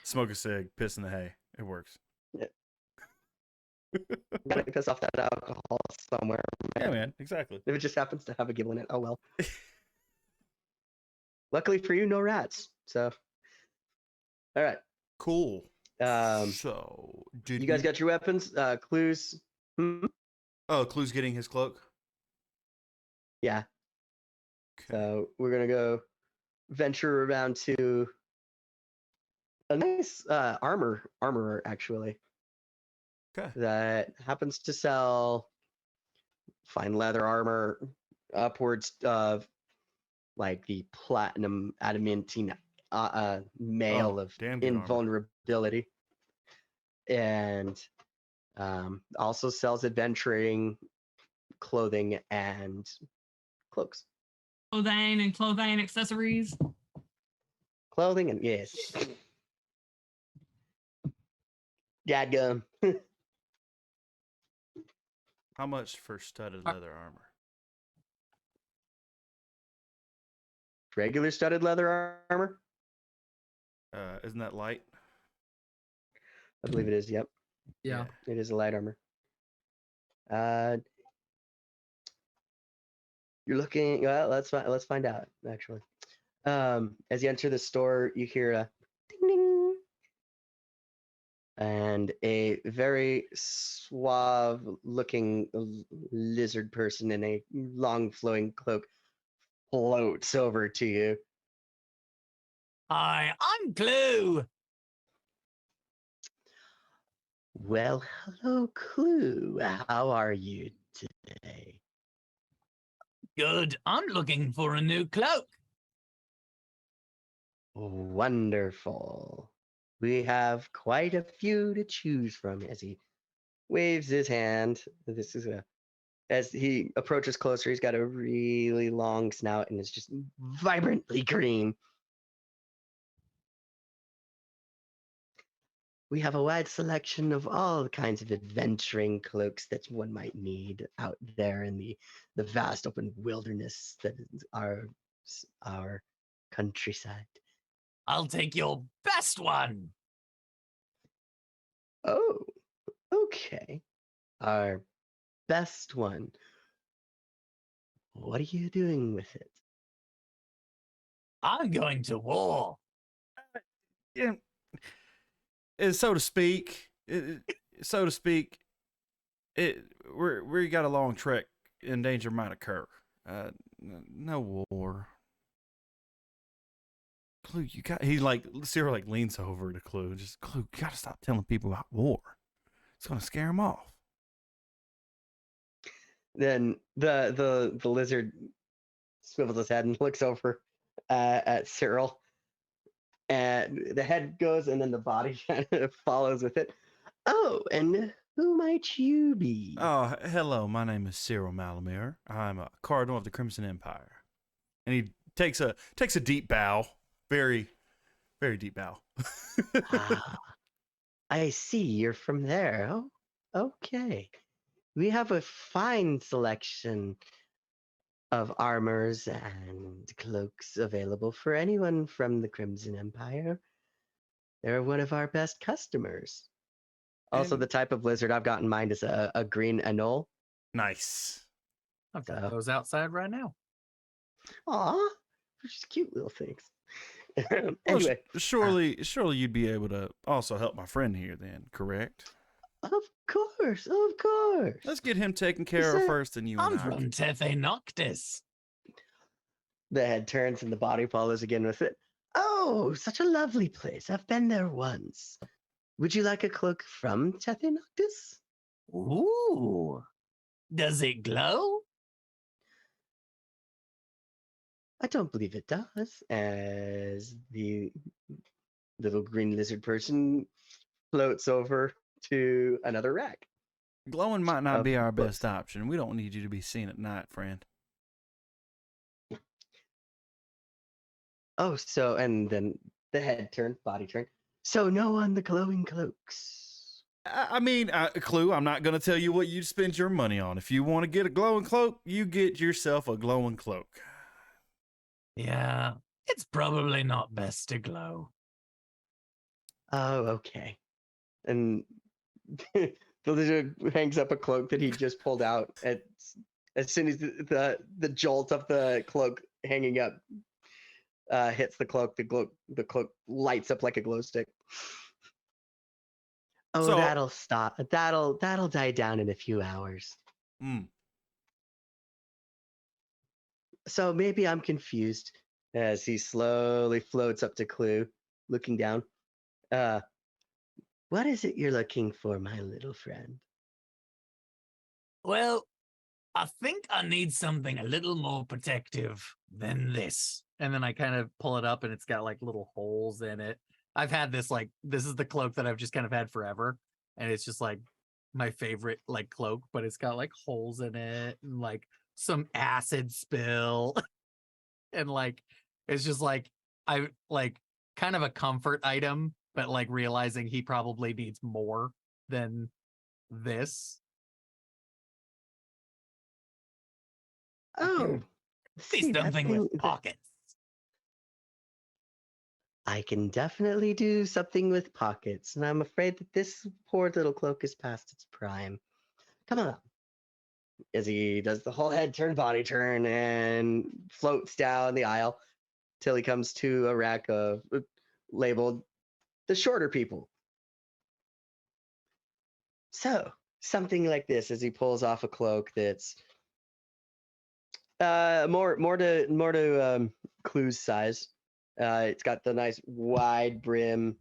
smoke a cig, piss in the hay. It works. Yeah. Gotta piss off that alcohol somewhere. Yeah, man. Exactly. If it just happens to have a gibble in it, oh well. Luckily for you, no rats. So, all right. Cool. So, you guys got your weapons? Clues? Oh, Clue's getting his cloak. Yeah. Okay. So we're gonna go venture around to a nice armorer actually. Okay. That happens to sell fine leather armor upwards of like the platinum adamantine mail of damn good armor. invulnerability, and also sells adventuring clothing and cloaks. Clothing accessories. Clothing and yes. Dadgum. How much for studded leather armor? Regular studded leather armor? Isn't that light? I believe it is, yep. Yeah. It is a light armor. You're looking. Well, let's find out. Actually, as you enter the store, you hear a ding ding, and a very suave-looking lizard person in a long flowing cloak floats over to you. Hi, I'm Clue. Well, hello, Clue. How are you today? Good. I'm looking for a new cloak. Wonderful. We have quite a few to choose from as he waves his hand. This is a As he approaches closer, he's got a really long snout and it's just vibrantly green. We have a wide selection of all kinds of adventuring cloaks that one might need out there in the vast open wilderness that is our countryside. I'll take your best one. Oh, okay. Our best one. What are you doing with it? I'm going to war. Yeah, so to speak, so to speak, we got a long trek and danger might occur. No war. Clue, you got. He like Cyril like leans over to Clue. Just Clue, you gotta stop telling people about war. It's gonna scare them off. Then the lizard swivels his head and looks over at Cyril. And the head goes, and then the body kind of follows with it. Oh, and who might you be? Oh, hello. My name is Cyril Malamir. I'm a cardinal of the Crimson Empire. And he takes a deep bow, very, very deep bow. Ah, I see you're from there. Oh, okay. We have a fine selection of armors and cloaks available for anyone from the Crimson Empire. They're one of our best customers. Also, And- the type of lizard I've got in mind is a green anole. Nice. I've got So- those outside right now. Aw, they're just cute little things. Well, Anyway, surely you'd be able to also help my friend here then, correct? of course, of course. Let's get him taken care of Sir, first, and you I'm and I. from Tethe Noctis. The head turns and the body follows again with it. Oh, such a lovely place. I've been there once. Would you like a cloak from Tethe Noctis? Ooh. Does it glow? I don't believe it does. As the little green lizard person floats over to another rack. Glowing might not Of be our course. best option. We don't need you to be seen at night, friend. Oh, so, and then the head turn, body turn. So, no on the glowing cloaks. I mean, Clue, I'm not going to tell you what you spend your money on. If you want to get a glowing cloak, you get yourself a glowing cloak. Yeah, it's probably not best to glow. Oh, okay. And the lizard hangs up a cloak that he just pulled out. As soon as the jolt of the cloak hanging up hits the cloak, the cloak lights up like a glow stick. Oh, So- that'll stop. That'll die down in a few hours. Mm. So maybe I'm confused as he slowly floats up to Clue, looking down. What is it you're looking for, my little friend? Well, I think I need something a little more protective than this. And then I kind of pull it up and it's got like little holes in it. I've had this this is the cloak that I've just kind of had forever. And it's just like my favorite like cloak, but it's got like holes in it and like some acid spill. And like it's just like I like kind of a comfort item, but like realizing he probably needs more than this. Oh, See see, that something thing- with pockets. I can definitely do something with pockets, and I'm afraid that this poor little cloak is past its prime. Come on. as he does the whole head turn, body turn, and floats down the aisle till he comes to a rack of labeled the shorter people. So something like this, as he pulls off a cloak that's more to Clue's size. It's got the nice wide brim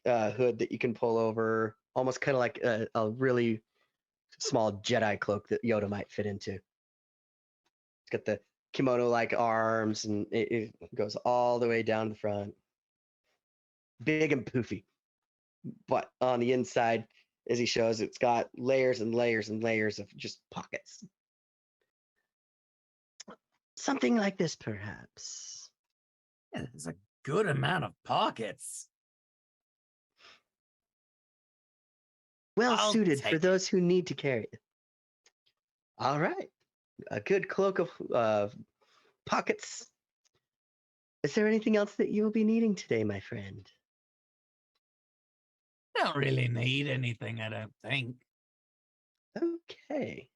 hood that you can pull over, almost kind of like a really small Jedi cloak that Yoda might fit into. It's got the kimono-like arms, and it goes all the way down the front. Big and poofy. But on the inside, as he shows, it's got layers and layers and layers of just pockets. Something like this, perhaps. Yeah, there's a good amount of pockets. Well I'll suited for take it. those who need to carry it. All right. A good cloak of pockets. Is there anything else that you will be needing today, my friend? Don't really need anything, I don't think. Okay.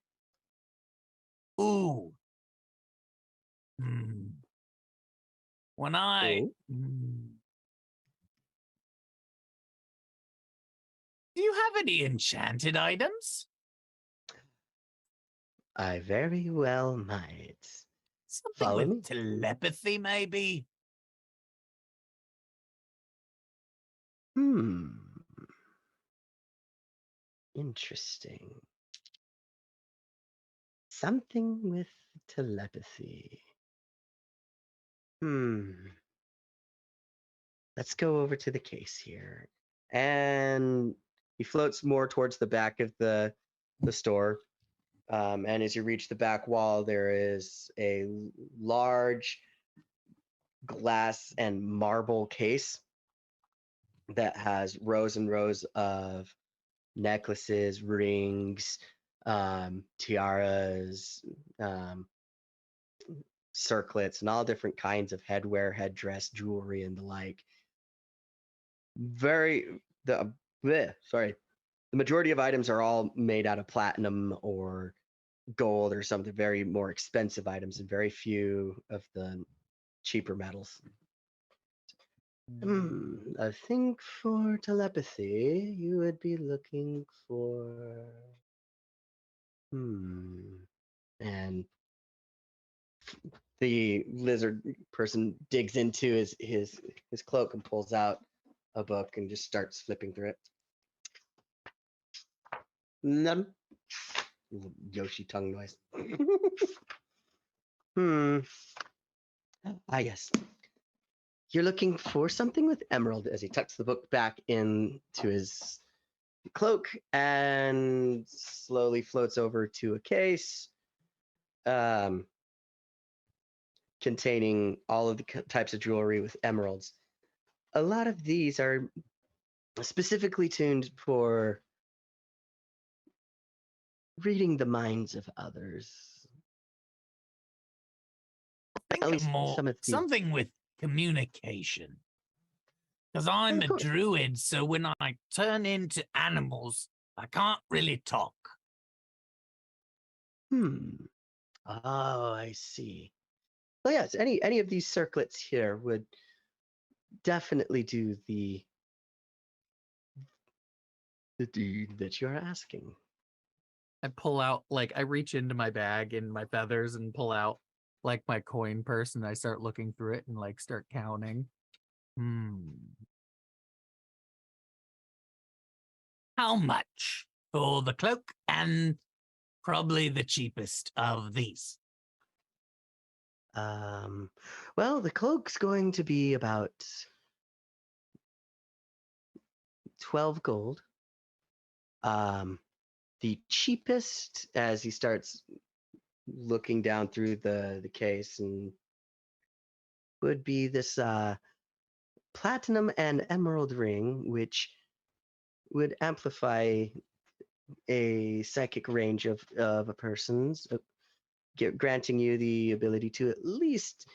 Ooh. Hmm. When I. Ooh. Do you have any enchanted items? I very well might. Something Follow with me. telepathy, maybe? Interesting. Something with telepathy. Let's go over to the case here. And he floats more towards the back of the store. And as you reach the back wall, there is a large glass and marble case that has rows and rows of necklaces, rings, tiaras, circlets, and all different kinds of headwear, headdress, jewelry, and the like. The majority of items are all made out of platinum or gold or something, very more expensive items, and very few of the cheaper metals. I think for telepathy, you would be looking for. And the lizard person digs into his cloak and pulls out a book and just starts flipping through it. None. Yoshi tongue noise. Ah, yes. You're looking for something with emerald, as he tucks the book back into his cloak and slowly floats over to a case containing all of the types of jewelry with emeralds. A lot of these are specifically tuned for reading the minds of others. Think At of least more some of the. something with communication. Because I'm Of a course. druid, so when I turn into animals, I can't really talk. Oh, I see. Well, yes, any of these circlets here would definitely do the deed that you're asking. I pull out, like, I reach into my bag and my feathers and pull out, like, my coin purse, and I start looking through it and, like, start counting. How much for the cloak and probably the cheapest of these? Well, the cloak's going to be about 12 gold. The cheapest, as he starts looking down through the case, and would be this platinum and emerald ring, which would amplify a psychic range of a person's, granting you the ability to at least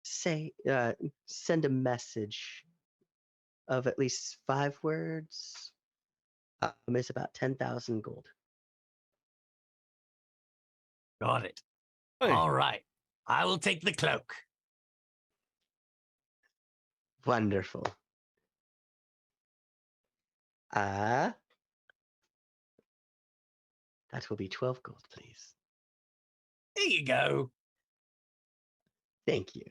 send a message of at least 5 words. It's about 10,000 gold. Got it. Hey, All right. I will take the cloak. Wonderful. That will be 12 gold, please. There you go. Thank you.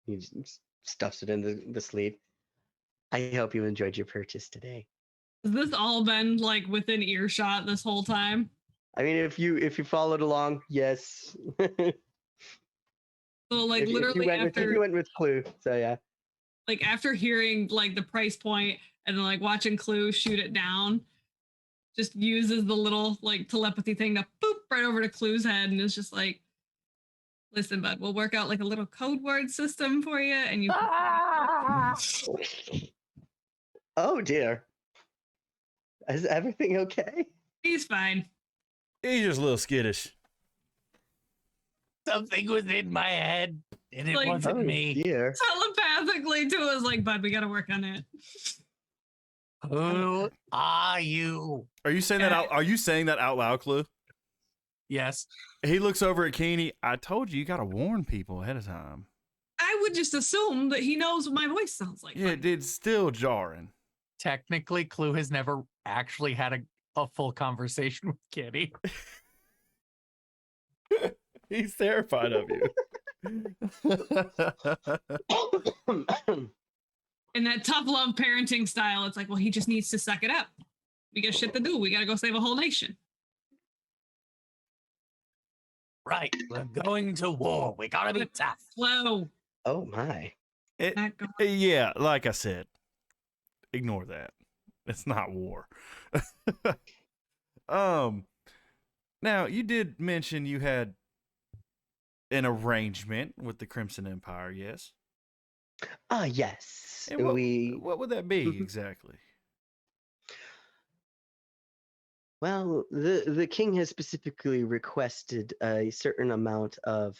He just stuffs it in the sleeve. I hope you enjoyed your purchase today. Has this all been like within earshot this whole time? I mean, if you followed along, yes. So like if you literally went after with, you went with Clue, so yeah. like after hearing like the price point and then like watching Clue shoot it down, just uses the little like telepathy thing to boop right over to Clue's head and is just like, listen, bud, we'll work out like a little code word system for you and you Oh dear. Is everything okay? he's fine. he's just a little skittish. Something was in my head, and it Like- wasn't Oh me. dear. Telepathically to us like, bud, we gotta work on it. Who are you? Are you saying that out? Are you saying that out loud, Clue? Yes. He looks over at Keeney. I told you, you got to warn people ahead of time. I would just assume that he knows what my voice sounds like. Yeah, it's still jarring. Technically, Clue has never actually had a full conversation with Kitty. He's terrified of you. In that tough love parenting style, it's like, well, he just needs to suck it up. We got shit to do. We gotta go save a whole nation. Right. We're going to war. We gotta be tough. Slow. Oh my. Not going. Yeah, like I said, ignore that. It's not war. Now you did mention you had an arrangement with the Crimson Empire, yes? Yes. And what would that be Mhm. exactly? Well, the king has specifically requested a certain amount of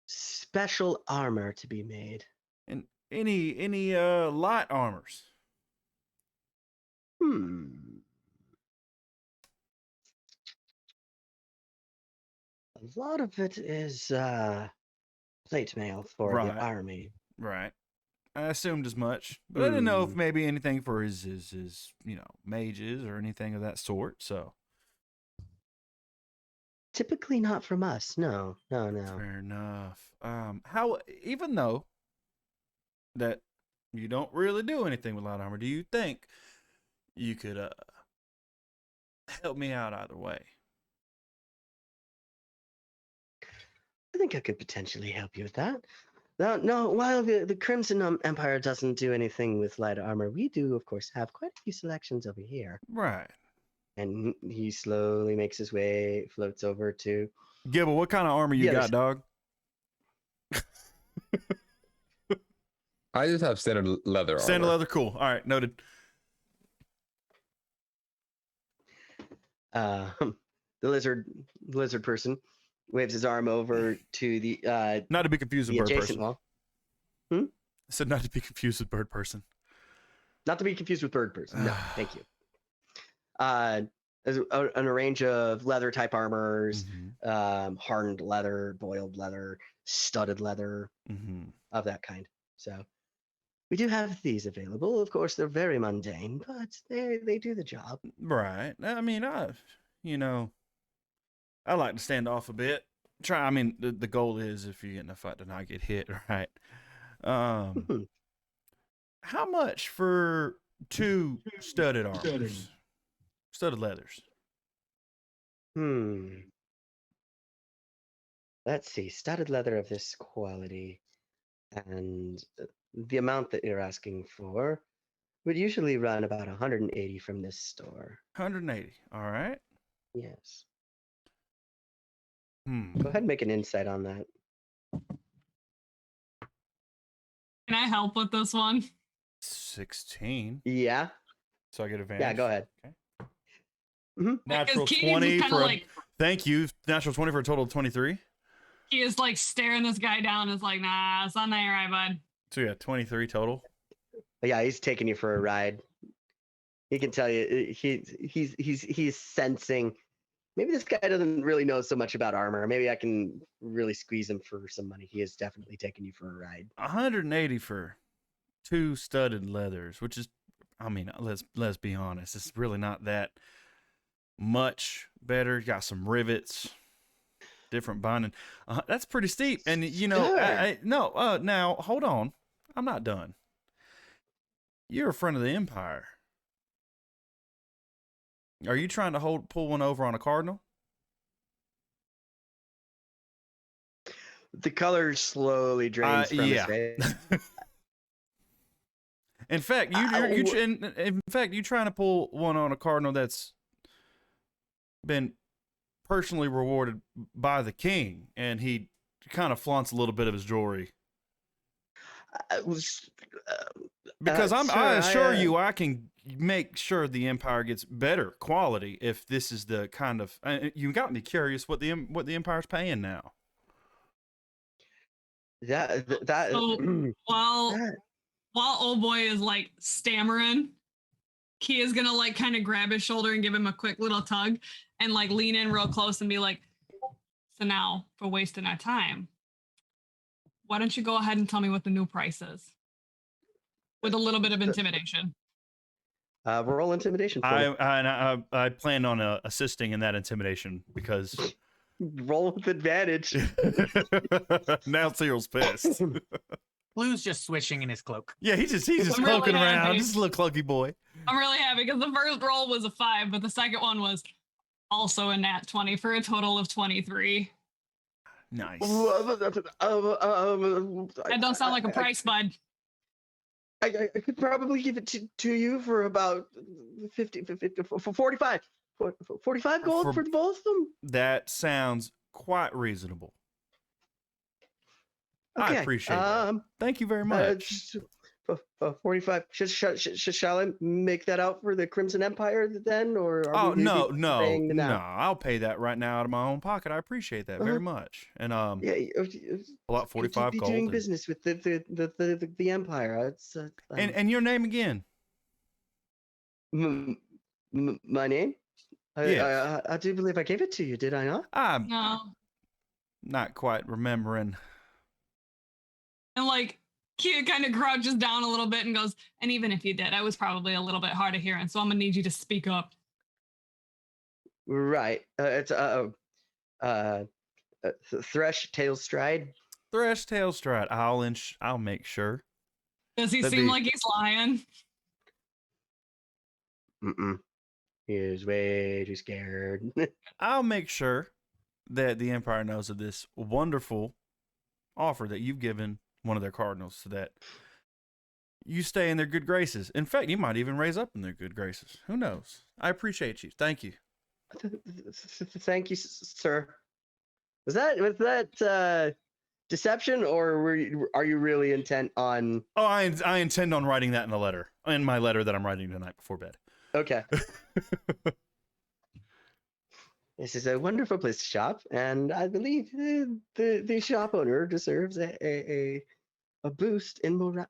special armor to be made. And any light armors? A lot of it is plate mail for Right. the army. Right. I assumed as much, but I didn't know if maybe anything for his mages or anything of that sort. So Typically not from us. No. fair enough. How even though that you don't really do anything with light armor, do you think you could help me out either way? I think I could potentially help you with that. No, while the Crimson Empire doesn't do anything with light armor, we do, of course, have quite a few selections over here. Right. And he slowly makes his way, floats over to... Gibble, what kind of armor you Yeah, got, dog? I just have standard leather Standard armor. leather, cool. All right, noted. the lizard person waves his arm over to the Not to be confused with bird adjacent person. wall. I said not to be confused with bird person. Not to be confused with bird person. No, thank you. There's a range of leather type armors, Mhm. hardened leather, boiled leather, studded leather, Mhm. of that kind. So we do have these available. Of course, they're very mundane, but they do the job. Right. I mean, I like to stand off a bit. I mean, the goal is if you get in a fight to not get hit, right? How much for 2 studded armors? Studded leathers. Let's see. Studded leather of this quality and the amount that you're asking for would usually run about 180 from this store. 180. All right. Yes. Hmm. Go ahead and make an insight on that. Can I help with this one? 16. Yeah. So I get advantage. Yeah, go ahead. Okay. Because Natural Katie's 20 just for kinda a, like thank you. Natural 20 for a total of 23. he is like staring this guy down. Is like, nah, it's not that right, bud. So yeah, 23 total. But yeah, he's taking you for a ride. He can tell you he's sensing. Maybe this guy doesn't really know so much about armor. Maybe I can really squeeze him for some money. He is definitely taking you for a ride. 180 for 2 studded leathers, which is, I mean, let's be honest, it's really not that much better. You got some rivets, different binding. That's pretty steep. And you know, Sure. now hold on, I'm not done. You're a friend of the Empire. Are you trying to pull one over on a cardinal? The color slowly drains from his face. In fact, you're trying to pull one on a cardinal that's been personally rewarded by the king, and he kind of flaunts a little bit of his jewelry. Because I assure you, I can make sure the Empire gets better quality if this is the kind of. You got me curious what the Empire's paying now. So while old boy is like stammering, Key is gonna like kind of grab his shoulder and give him a quick little tug and like lean in real close and be like, so now for wasting our time, why don't you go ahead and tell me what the new price is? With a little bit of intimidation. Roll intimidation. I plan on assisting in that intimidation because roll with advantage. Now Cyril's pissed. Blue's just swishing in his cloak. Yeah, he's just I'm poking really around, happy. just a little clunky boy. I'm really happy because the first roll was a 5, but the second one was also a nat 20 for a total of 23. Nice. That don't sound like a price, bud. I could probably give it to you for about 45. 45 gold for both of them? That sounds quite reasonable. Okay, I appreciate that. Thank you very much. 45. Shall I make that out for the Crimson Empire then? Or no. I'll pay that right now out of my own pocket. I appreciate that very much. And yeah, about 45 be gold. doing business with the Empire. It's and your name again? My name? Yes. I do believe I gave it to you. Did I not? I'm No. not quite remembering. And like, Kia kind of crouches down a little bit and goes, and even if you did, I was probably a little bit hard of hearing, so I'm gonna need you to speak up. Right. It's Thresh Tail Stride. Thresh Tail Stride. I'll make sure. Does he seem like he's lying? He is way too scared. I'll make sure that the Empire knows of this wonderful offer that you've given one of their cardinals so that you stay in their good graces. In fact, you might even raise up in their good graces. Who knows? I appreciate you. Thank you. Thank you, sir. Was that deception, or are you really intent on? Oh, I intend on writing that in my letter that I'm writing tonight before bed. Okay. This is a wonderful place to shop, and I believe the shop owner deserves a boost in morale.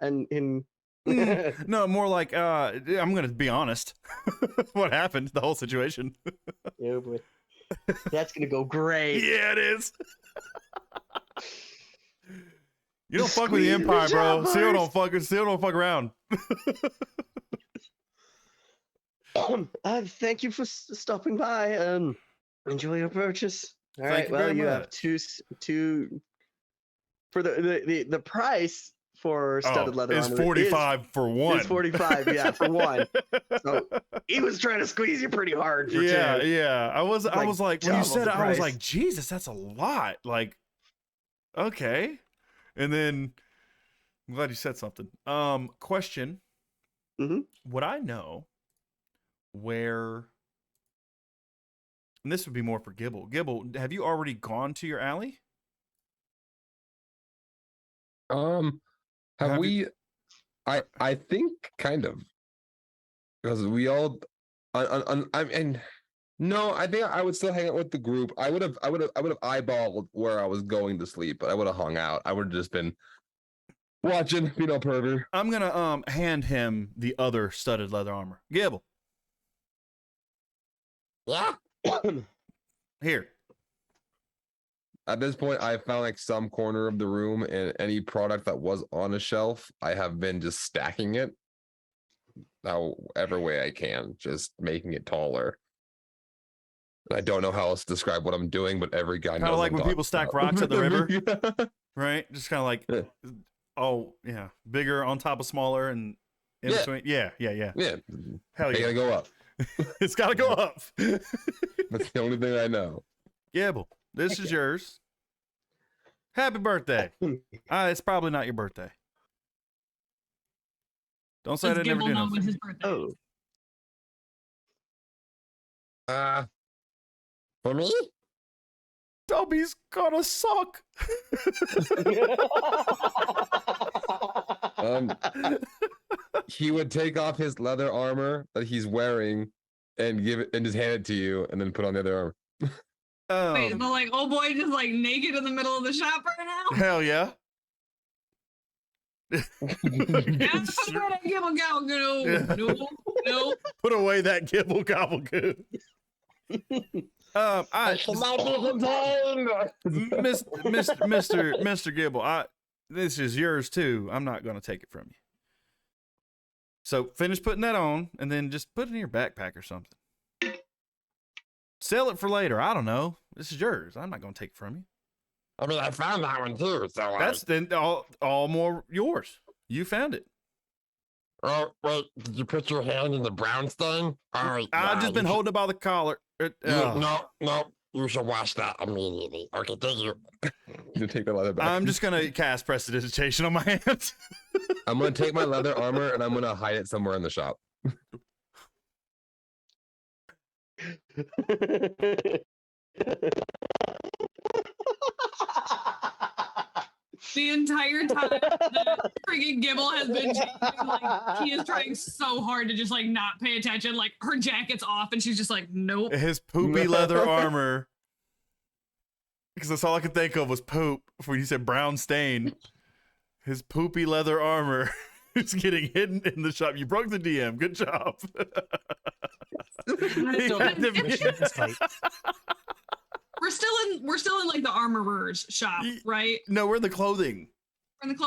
No, more like I'm gonna be honest. What happened? The whole situation. Oh boy, that's gonna go great. Yeah, it is. You don't fuck with the Empire, bro. Still don't fuck around. Thank you for stopping by. Enjoy your purchase. All right. Well, you have two for the price for studded leather is armor 45 for one. It's 45, yeah, for one. So he was trying to squeeze you pretty hard for two. Yeah. I was like, when you said it, I was price. like, Jesus, that's a lot. Like, okay. And then I'm glad you said something. Question. Would I know where, and this would be more for Gibble. Gibble, have you already gone to your alley? Have we? I think kind of, because we all. I mean, no. I think I would still hang out with the group. I would have eyeballed where I was going to sleep, but I would have hung out. I would have just been watching, pervert. I'm gonna hand him the other studded leather armor. Gibble, Yeah. Here. At this point, I found like some corner of the room, and any product that was on a shelf, I have been just stacking it however way I can, just making it taller. I don't know how else to describe what I'm doing, but every guy knows. Kind of like what I'm when people talking stack about. rocks at the river, Yeah. right? Just kind of like, oh yeah, bigger on top of smaller and in Yeah. between. Yeah. Yeah. Hell They yeah. gotta go up. It's got to go up. That's the only thing I know. Gibble, this is yours. Happy birthday. It's probably not your birthday. Don't say I Does didn't ever Gibble do know when nothing. his birthday is? For me? Dobby's gonna suck. He would take off his leather armor that he's wearing and give it and just hand it to you, and then put on the other armor. Wait, but like, oh boy, just like naked in the middle of the shop right now? Hell yeah. Yeah, put away that Gibble Gobble Goo. No. Put away that gibble gobble goo. Mr. Gibble, this is yours too. I'm not gonna take it from you. So finish putting that on, and then just put it in your backpack or something. Sell it for later. I don't know. This is yours. I'm not gonna take it from you. I mean, I found that one too. So That's then all more yours. You found it. Oh wait, did you put your hand in the brown stain? Oh, I've just been holding it by the collar. No, you should wash that immediately. Okay, thank you. You take the leather back. I'm just gonna cast prestidigitation on my hands. I'm gonna take my leather armor and I'm gonna hide it somewhere in the shop. The entire time that freaking Gibble has been changing, like, he is trying so hard to just like not pay attention. Like, her jacket's off and she's just like, nope. His poopy leather armor. Because that's all I could think of was poop when you said brown stain. His poopy leather armor is getting hidden in the shop. You broke the DM. Good job. We're still in like the armorer's shop, right? No, we're in the clothing. We're in the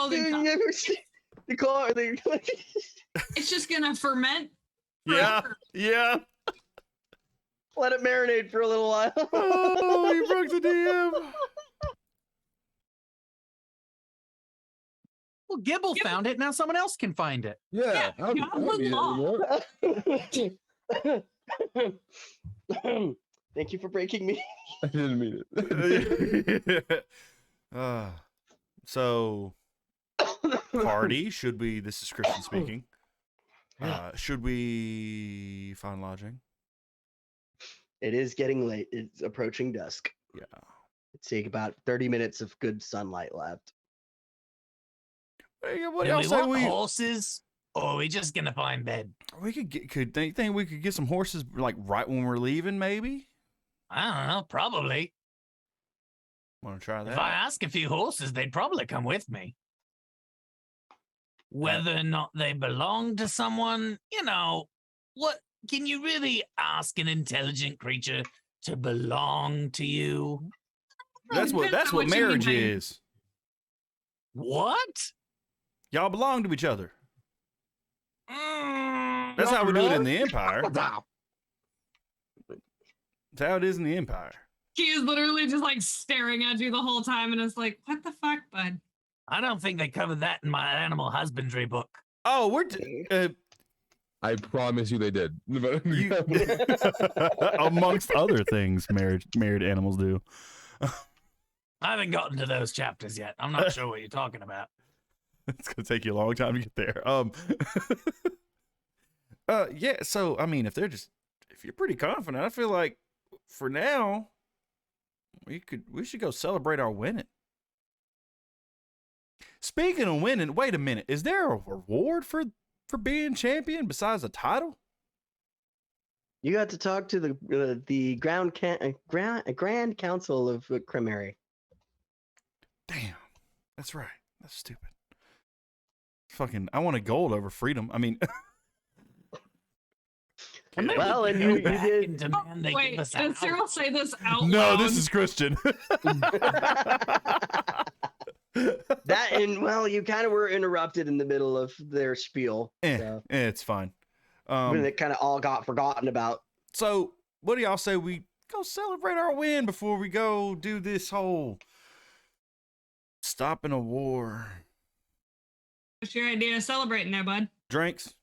clothing shop. It's just gonna ferment. Yeah. forever. Yeah. Let it marinate for a little while. Oh, you broke the DM. Well, Gibble found it. Now someone else can find it. Yeah, I you have don't need it the anymore. Thank you for breaking me. I didn't mean it. So, party, should we, this is Christian speaking, should we find lodging? It is getting late. It's approaching dusk. Yeah. It's take about 30 minutes of good sunlight left. Hey, what Do else we say want horses, or are we just gonna find bed? we could get, think we could get some horses like right when we're leaving, maybe? I don't know. Probably. Want to try that? If I ask a few horses, they'd probably come with me. Whether or not they belong to someone, what can you really ask an intelligent creature to belong to you? That's what Depends on what you marriage mean by- is. What? Y'all belong to each other. Mm, That's how we do it in the Marriage? Empire. That's how it is in the Empire. He is literally just like staring at you the whole time, and it's like, what the fuck, bud? I don't think they covered that in my animal husbandry book. Oh, we're I promise you they did. amongst other things married animals do. I haven't gotten to those chapters yet. I'm not sure what you're talking about. It's gonna take you a long time to get there. Yeah. So I mean, if you're pretty confident, I feel like for now we should go celebrate our winning. Speaking of winning, wait a minute. Is there a reward for being champion besides a title? You got to talk to the Grand Council of Cremary. Damn, that's right. That's stupid. Fucking, I want a gold over freedom. I mean, And maybe Well, we and can go you back did- and demand they Wait, give us did a Cyril house. say this out No, loud? this is Christian. That and well, you kind of were interrupted in the middle of their spiel, so It's fine. when it kind of all got forgotten about. So, what do y'all say we go celebrate our win before we go do this whole stopping a war? What's your idea of celebrating there, bud? Drinks?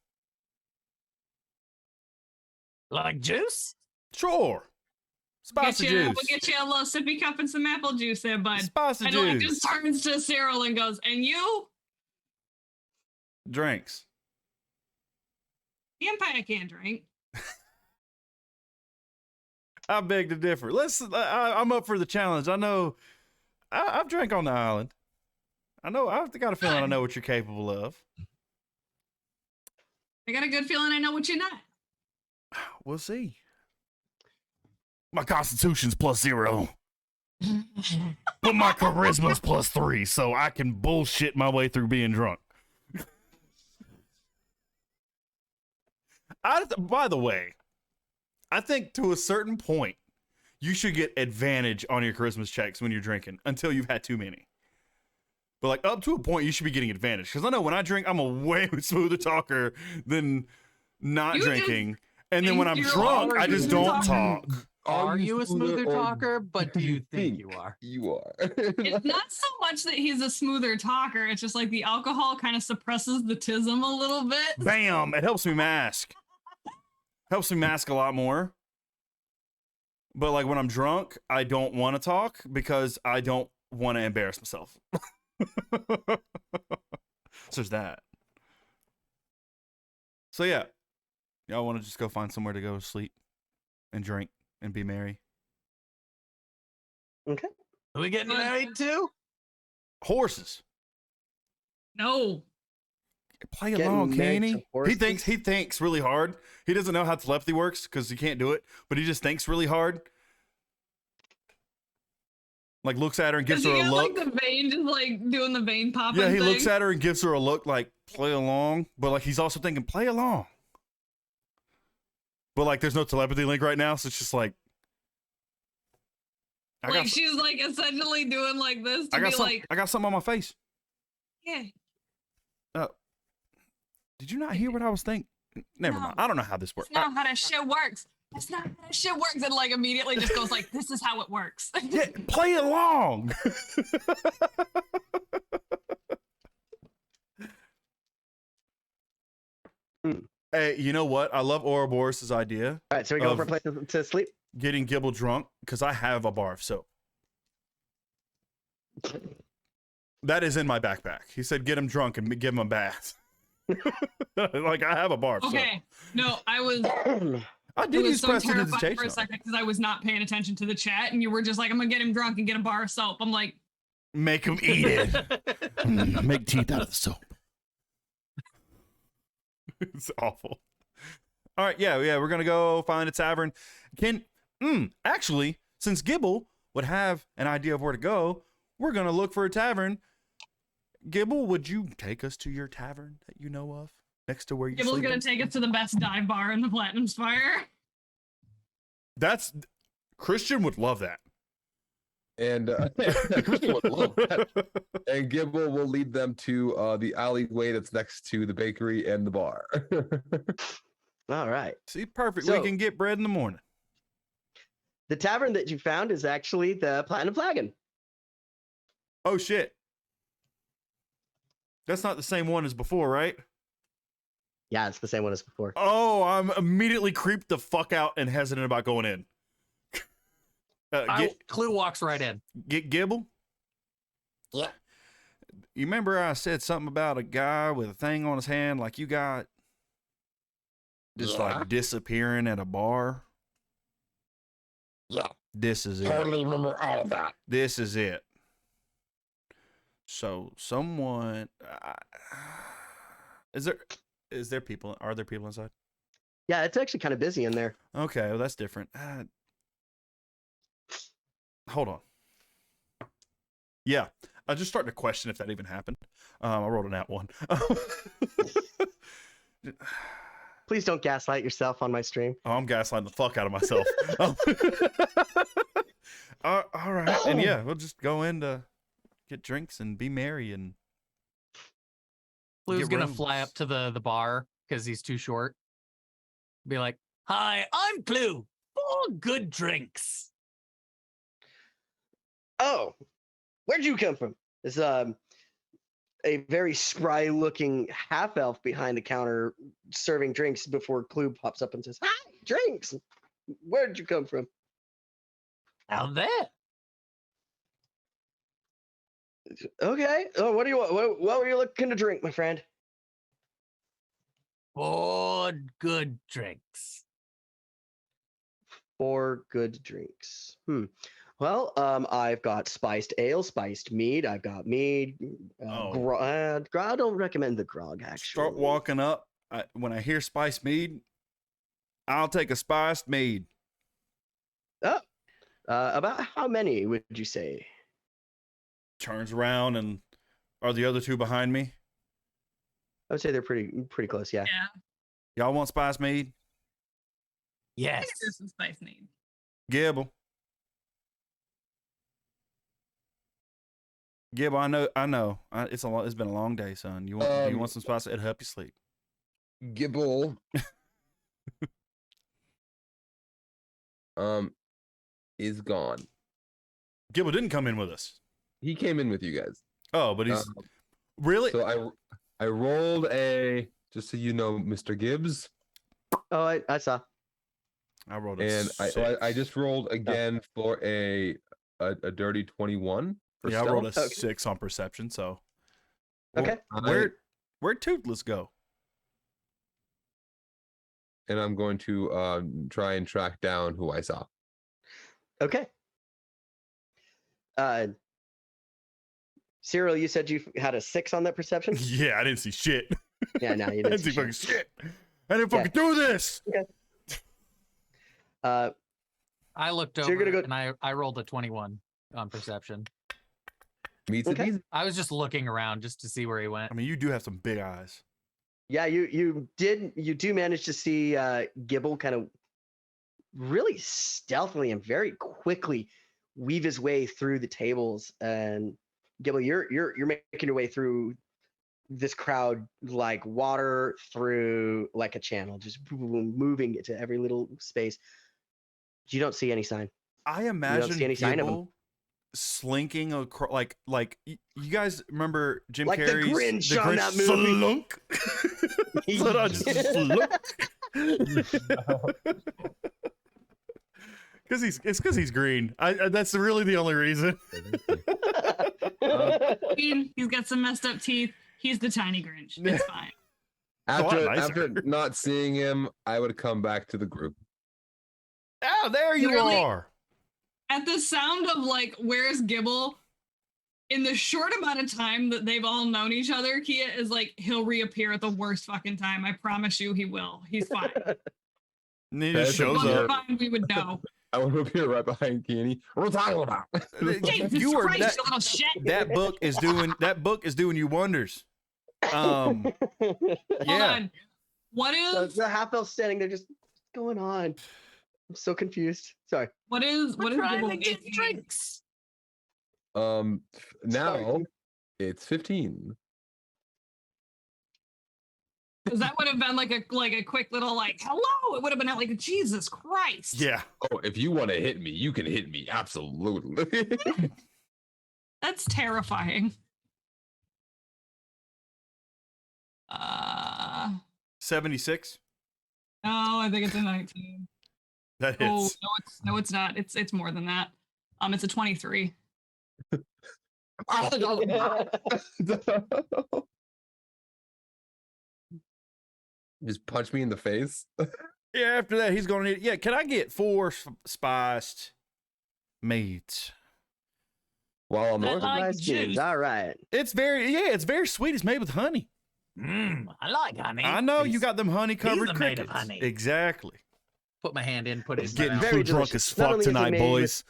Like juice? Sure. Spicy juice. We'll get you a little sippy cup and some apple juice there, bud. Spicy And like juice. just turns to Cyril and goes, and you? Drinks. The Empire can't drink. I beg to differ. I'm up for the challenge. I know I've drank on the island. I've got a feeling I know what you're capable of. I got a good feeling I know what you're not. We'll see. My constitution's +0. But my charisma's +3, so I can bullshit my way through being drunk. By the way, I think to a certain point, you should get advantage on your charisma checks when you're drinking until you've had too many. But like up to a point, you should be getting advantage. Because I know when I drink, I'm a way smoother talker than not You just drinking. And then when I'm think you're drunk, I already just smoother don't talker. talk. Are you a smoother or talker? But do you think think you are? You are. It's not so much that he's a smoother talker. It's just like the alcohol kind of suppresses the tism a little bit. Bam! It helps me mask. Helps me mask a lot more. But like when I'm drunk, I don't want to talk because I don't want to embarrass myself. So there's that. So yeah, y'all want to just go find somewhere to go sleep and drink and be merry. Okay. Are we getting married too? Horses. No. Play Getting along, married can to he? horses? He thinks really hard. He doesn't know how telepathy works because he can't do it, but he just thinks really hard. Like looks at her and gives Does her he a got look. like the vein, just like doing the vein popping Yeah, he thing? looks at her and gives her a look like play along, but like he's also thinking play along. But like there's no telepathy link right now, so it's just like Like she's like essentially doing like this to I be got some, like, I got something on my face. yeah. Did you not hear what I was thinking? Never No. mind. I don't know how this works. That's not how that shit works. That's not how that shit works. And like immediately just goes like, this is how it works. Yeah, play along. Hey, you know what? I love Ouroboros' idea, All right, so we go Of- for a place to sleep. getting Gibble drunk, because I have a bar of soap. That is in my backpack. He said get him drunk and give him a bath. Like I have a bar of soap. Okay. No, I was I did was use so terrified for a prestidigitation. second because I was not paying attention to the chat and you were just like, I'm gonna get him drunk and get a bar of soap. I'm like, Make him eat it. Make teeth out of the soap. It's awful. All right, yeah, we're gonna go find a tavern. Actually, since Gibble would have an idea of where to go, we're gonna look for a tavern. Gibble, would you take us to your tavern that you know of next to where you Gibble's sleep? gonna take us to the best dive bar in the Platinum Spire. That's Christian would love that. And Christian would love that. And Gibble will lead them to the alleyway that's next to the bakery and the bar. All right. See, perfect. So- We can get bread in the morning. The tavern that you found is actually the Platinum Flagon. Oh shit. That's not the same one as before, right? Yeah, it's the same one as before. Oh, I'm immediately creeped the fuck out and hesitant about going in. Clue walks right in. Get Gibble? Yeah. You remember I said something about a guy with a thing on his hand like you got just Yeah. like disappearing at a bar? Yeah, This is it. totally remember all of that. This is it. So someone are there people inside? Yeah, it's actually kind of busy in there. Okay, well that's different. Hold on. Yeah, I just starting to question if that even happened. I rolled an at one. Please don't gaslight yourself on my stream. Oh, I'm gaslighting the fuck out of myself. All right, and yeah, we'll just go in to get drinks and be merry and. Blue's Get gonna rooms. fly up to the bar because he's too short. Be like, Hi, I'm Blue. 4 good drinks. Oh, where'd you come from? There's a very spry looking half elf behind the counter serving drinks before Clue pops up and says, "Hi, drinks. Where'd you come from?" Out there. Okay. Oh, what do you want? What were you looking to drink, my friend? 4 good drinks. 4 good drinks. Well, I've got spiced ale, spiced mead. I've got mead. Oh. I don't recommend the grog, actually. Start walking up. When I hear spiced mead, I'll take a spiced mead. About how many would you say? Turns around, and are the other two behind me? I would say they're pretty close. Yeah. Y'all want spiced mead? Yes. There's some spice need. Gibble. Gibble, I know. It's been a long day, son. Do you want some spice? It'll help you sleep. Gibble. Is gone. Gibble didn't come in with us. He came in with you guys. Oh, but he's really. So I rolled a, just so you know, Mr. Gibbs, Oh, I saw. I rolled a and six. I just rolled again for a dirty 21 for I rolled a stealth. 6 on perception. So Okay. where'd Toothless go? And I'm going to try and track down who I saw. Okay. Cyril, you said you had a 6 on that perception? Yeah, I didn't see shit. Yeah, no, you I didn't didn't see see fucking shit. shit. I didn't fucking do this. I looked So over you're gonna go- and I rolled a 21 on perception. Meets Okay. it easy. I was just looking around just to see where he went. I mean, you do have some big eyes. Yeah, you do manage to see Gibble kind of really stealthily and very quickly weave his way through the tables. And Gibble, you're making your way through this crowd like water through like a channel, just moving it to every little space. You don't see any sign. I imagine see any sign of him. Gibble slinking across, like you guys remember Jim Like the Carrey's Grinch on that movie. Slunk? So I just slunk. Because he's green. That's really the only reason. He's got some messed up teeth. He's the tiny Grinch. It's fine. a lot After nicer. not seeing him, I would come back to the group. Oh, there you Really? are. At the sound of like, where's Gibble? In the short amount of time that they've all known each other, Kia is like, he'll reappear at the worst fucking time. I promise you he will. He's fine. And he That's just shows a- up. Fine, we would know. I would appear right behind Kenny. What are we talking about? Jesus You are Christ, you little shit. that book is doing you wonders. Hold Yeah. on. What is The half elf standing there, just what's going on? I'm so confused. Sorry. what is We're trying Gibble to get doing? drinks. Now it's 15. Because that would have been like a quick little like hello. It would have been like Jesus Christ. Yeah. Oh, if you want to hit me, you can hit me. Absolutely. That's terrifying. 76. No, I think it's a 19. That Oh hits. no, it's not. It's more than that. It's a 23. Just punch me in the face. Yeah, after that, he's going to need. Yeah, can I get 4 spiced meats? While I'm I north. like Nice juice. kids. All right. It's very sweet. It's made with honey. I like honey. I know you These- got them honey covered these are made of crickets. honey. Exactly. Put my hand in, put it in my Getting mouth. Very too drunk delicious. as Not fuck only is it tonight, made boys.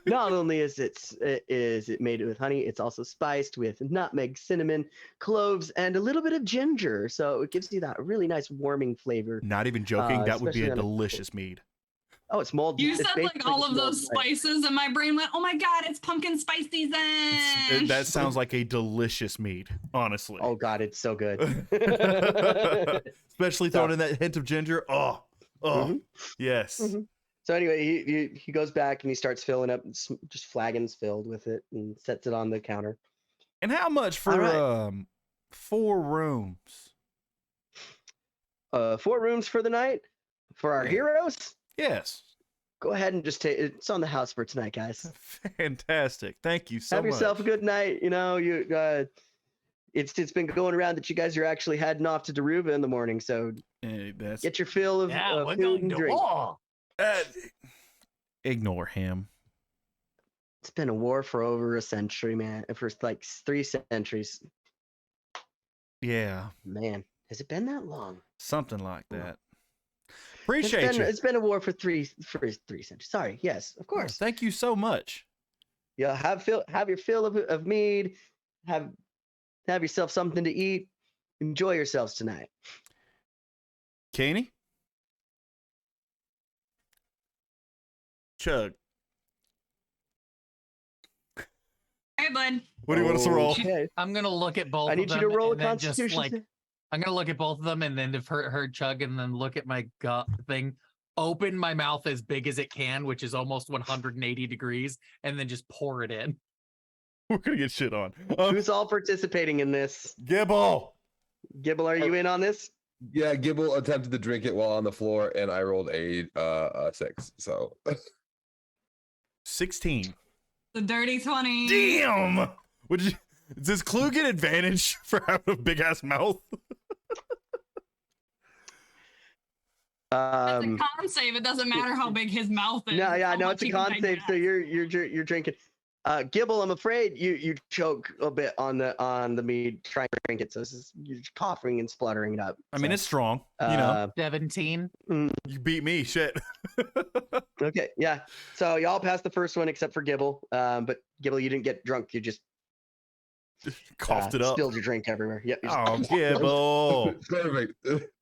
Not only is it made with honey, it's also spiced with nutmeg, cinnamon, cloves, and a little bit of ginger. So it gives you that really nice warming flavor. Not even joking. That would be especially a on a- delicious mead. Oh, it's mold. You it's said like basically all just of mold those wine. spices, and my brain went, "Oh my god, it's pumpkin spice season!" That sounds like a delicious mead, honestly. Oh god, it's so good. Especially throwing in that hint of ginger. Oh, Mhm. yes. Mhm. So anyway, he goes back and he starts filling up just flagons filled with it and sets it on the counter. And how much for All 4 rooms? 4 rooms for the night for our heroes. Yes. Go ahead and just take it's on the house for tonight, guys. Fantastic. Thank you so Have much. yourself a good night. You know, it's been going around that you guys are actually heading off to Daruba in the morning, so That's get your fill of Yeah, we're food going and to drink. war. Ignore him. It's been a war for over a century, man. For like 3 centuries. Yeah, Man, has it been that long? something like that. Appreciate you. It's been a war for 3 centuries. Sorry. Yes, of Oh, course. thank you so much. Yeah, have your fill of mead. Have yourself something to eat. Enjoy yourselves tonight. Caney? Chug. Hey, bud. What do you want us to roll? Okay. I'm gonna look at both. I need of you them to roll a and then just, Constitution. like, I'm gonna look at both of them and then if her chug and then look at my gut thing. Open my mouth as big as it can, which is almost 180 degrees, and then just pour it in. We're gonna get shit on. Who's all participating in this? Gibble. Gibble, are you in on this? Yeah, Gibble attempted to drink it while on the floor, and I rolled a 6. So 16. The dirty 20. Damn. Does Clue get advantage for having a big ass mouth? It's a con save. It doesn't matter how big his mouth is. No, yeah, how no, much it's a he can con save. So digest. you're drinking. Gibble, I'm afraid you choke a bit on the mead trying to drink it. So you're coughing and spluttering it up. I mean, so, it's strong. You know, 17. you beat me. Shit. Okay, yeah. So y'all passed the first one except for Gibble. But Gibble, you didn't get drunk. You just Coughed it up. spilled your drink everywhere. Yep. you just- Oh, Gibble. perfect.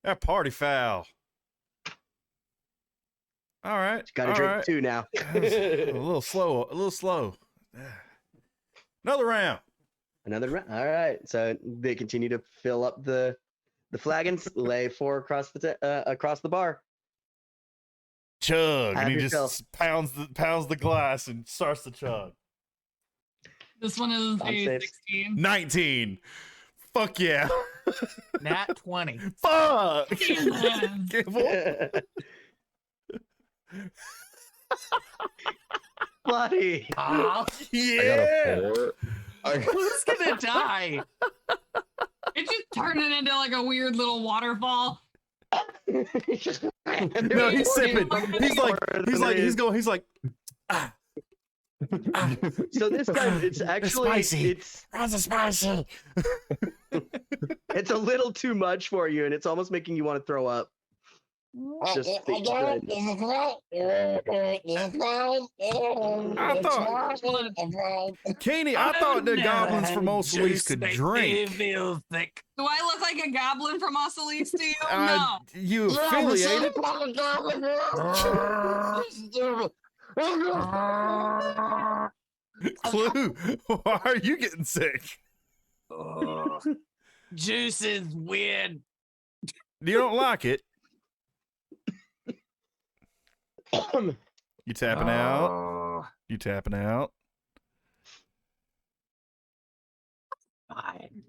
That party foul. All right. Got to all drink right. 2 now. A little slow. A little slow. Another round. Another round. All right. So they continue to fill up the flagons, lay 4 across the bar. Chug. Have And he yourself. just pounds the glass and starts to chug. This one is Con a saves. 16. 19. Fuck yeah. Nat 20. Fuck. Jesus. Gibble. Buddy. Ah, I got Yeah. a 4. who's gonna die? It's just turning into like a weird little waterfall. No, he's sipping. He's like, ah. So this guy, it's actually spicy. it's spicy. it's a little too much for you, and it's almost making you want to throw up. Just right now. Caney, I thought the goblins from Ocelese could drink. Feel thick. Do I look like a goblin from Ocelese to you? No. You affiliated? Clue, why are you getting sick? Juice is weird. You don't like it? You tapping out? You tapping out? Fine.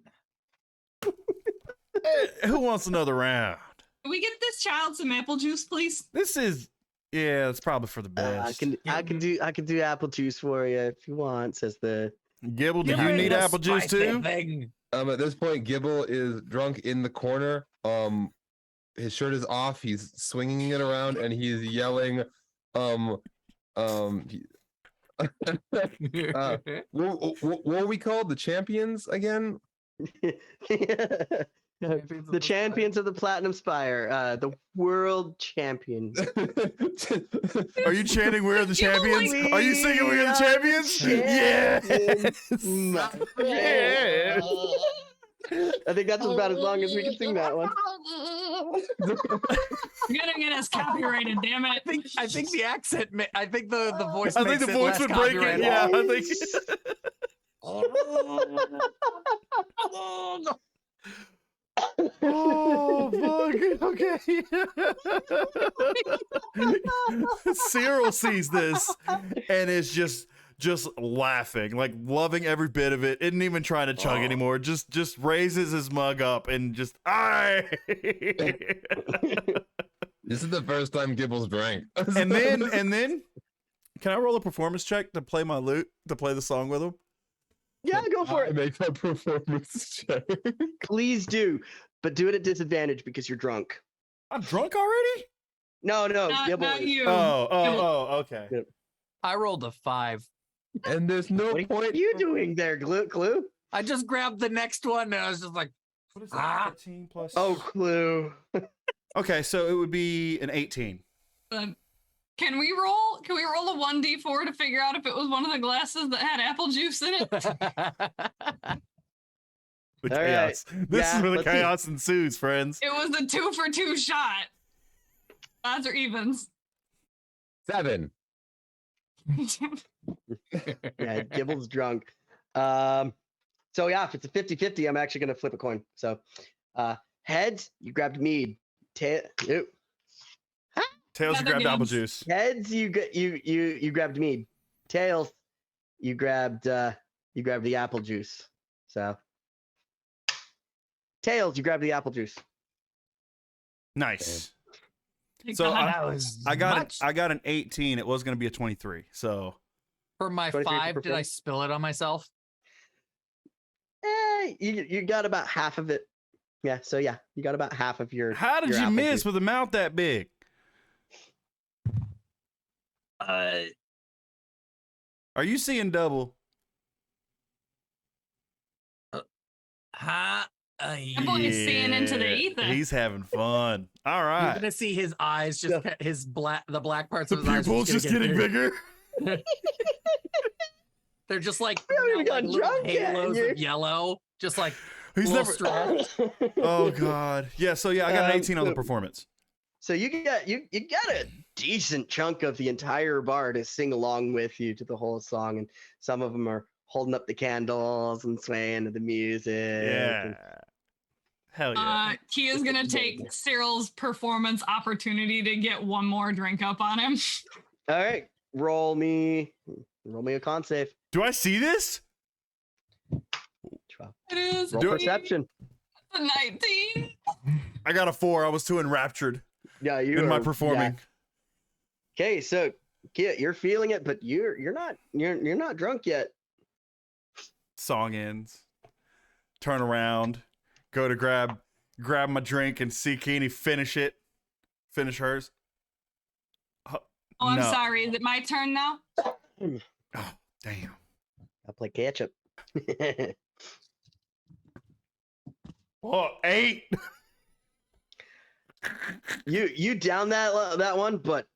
Who wants another round? Can we get this child some apple juice, please? This is, yeah, it's probably for the I best. can do apple juice for you if you want. Says the Gibble, do Give you me need the apple juice spicy too? thing. At this point, Gibble is drunk in the corner. His shirt is off. He's swinging it around and he's yelling, what were we called? The champions again? The champions of the Platinum Spire, the world champions. Are you chanting "We're the Gibble, like- champions"? Are you singing "We're the champions"? My Yeah. I think that's about as long as we can sing that one. You're gonna get us copyrighted, damn it. I think the accent. I think the voice. I think makes the it voice less would break it. copyrighted. Yeah, I think. Oh fuck! Okay. Cyril sees this and is just laughing, like loving every bit of it. Isn't even trying to chug anymore. Just raises his mug up and just aye. This is the first time Gibbles drank. and then, can I roll a performance check to play my lute to play the song with him? Yeah, go for it. Make that performance check. Please do, but do it at disadvantage because you're drunk. I'm drunk already. No, Not Gibble is. you. Oh, okay. I rolled a 5. And there's no What are point. you doing there, Clue? I just grabbed the next one and I was just like, What is Ah. 15 plus? Oh, Clue. Okay, so it would be an 18. Can we roll a 1d4 to figure out if it was one of the glasses that had apple juice in it? The All chaos. This Yeah, is where the let's see. chaos ensues, friends. It was a 2-for-2 shot. Odds are evens. 7. Yeah, Gibble's drunk. So yeah, if it's a 50-50, I'm actually gonna flip a coin. So heads, you grabbed mead. Tails, you Another grabbed apple games. juice. Heads, you grabbed mead. Tails, you grabbed the apple juice. So Tails, you grabbed the apple juice. Nice. Take So the hot- that was I much. got an 18. It was going to be a 23. For my 23 for 5, did I performance? spill it on myself? You got about half of it. Yeah, so yeah, you got about half of your. How did your you apple miss juice. with a mouth that big? Are you seeing double? Huh? That boy is seeing into the ether. He's having fun. All You're right. gonna see his eyes just the black parts The of his eyes pupils just getting bigger. They're just like, We haven't even like gotten little drunk yet, halos you're- of yellow, just like He's little never. straps. Oh God. Yeah. So yeah, I got an 18 on the so- performance. So you got a decent chunk of the entire bar to sing along with you to the whole song, and some of them are holding up the candles and swaying to the music. Yeah. and- Hell yeah. Kia's gonna take Cyril's performance opportunity to get one more drink up on him. All right, roll me a con save. Do I see this? 12. It is Roll Do it. perception. a 19. I got a 4. I was too enraptured Yeah, you in my are- performing. Yeah. Okay, so Kia, you're feeling it, but you're not drunk yet. Song ends. Turn around. Go to grab my drink and see Keeney finish it. Finish hers. Oh, I'm No. sorry. Is it my turn now? Oh, damn. I'll play catch up. Oh, 8. you down that one, but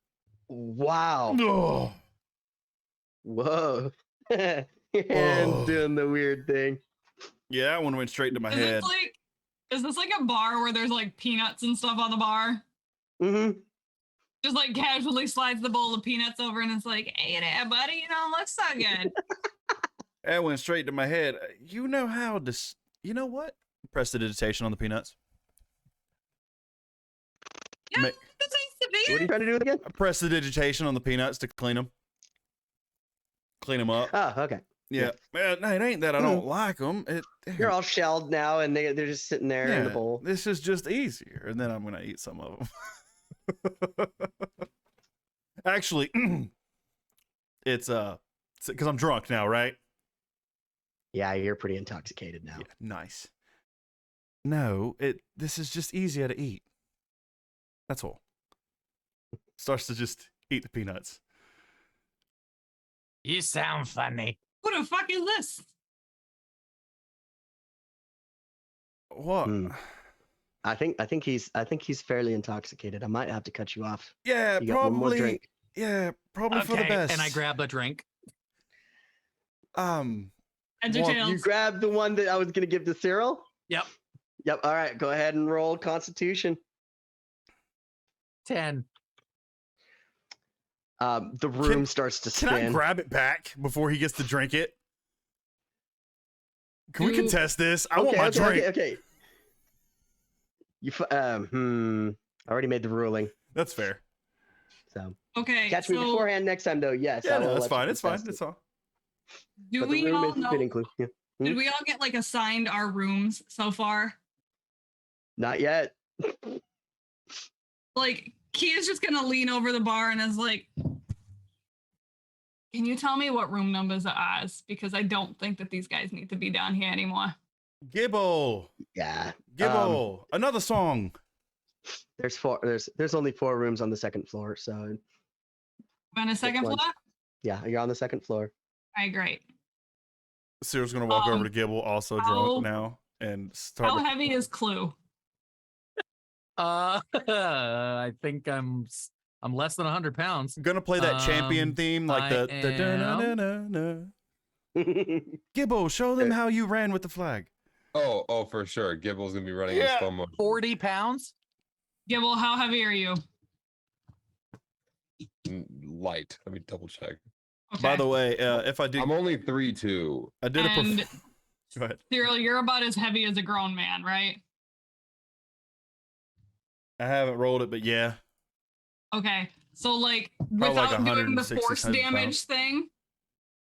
wow, Oh. whoa, your hand's Oh. doing the weird thing. Yeah, that one went straight to my head. Is this like a bar where there's like peanuts and stuff on the bar? Mm-hmm. Just like casually slides the bowl of peanuts over and it's like, hey there, buddy, looks so good. That went straight to my head. You know how to. You know what? Press the digitation on the peanuts. Yeah, Ma- the taste of What are you beer. trying to do again? Press the digitation on the peanuts to clean them. Clean them up. Oh, okay. Yeah. Well, no, it ain't that I don't like them. You're all shelled now, and they're just sitting there in the bowl. This is just easier, and then I'm gonna eat some of them. Actually, it's because I'm drunk now, right? Yeah, you're pretty intoxicated now. Yeah, nice. No, this is just easier to eat. That's all. Starts to just eat the peanuts. You sound funny. Who the fuck is this? What? Hmm. think he's fairly intoxicated. I might have to cut you off. Yeah, You got one more probably. drink. Yeah, probably for the Okay, best. and I grab a drink. Well, Edgertails. You grabbed the one that I was gonna give to Cyril? Yep. Yep. All right, go ahead and roll Constitution. 10. The room starts to Can I spin. grab it back before he gets to drink it? Can we Do- contest this? I want my drink. Okay. I already made the ruling. That's fair. So Okay. catch me so beforehand next time, though. Yes. Yeah, I will no, that's let you fine. It's fine. contest it. It's all. do But we the room all is a know? spinning clue. Yeah. Did we all get like assigned our rooms so far? Not yet. Like Kia's just gonna lean over the bar and is like, "Can you tell me what room numbers are ours? Because I don't think that these guys need to be down here anymore." Gibble. Yeah. Gibble. Another song. There's four. There's only 4 rooms on the second floor. So We're on the second one. floor. yeah, you're on the second floor. All right, great. Cyril's gonna walk over to Gibble, also how- drunk now, and start. How heavy is Clue? I think I'm less than 100 pounds. Gonna play that champion Um, theme, like I the da-na-na-na-na. Gibble, show them how you ran with the flag. Oh, for sure. Gibble's gonna be running in slow motion. 40 pounds? Gibble, how heavy are you? Light. Let me double check. Okay. By the way, if I did, I'm only 3'2". I did a. and Go ahead. Cyril, you're about as heavy as a grown man, right? I haven't rolled it, but yeah. Okay. So like Probably like without doing the 160 force pounds. damage thing,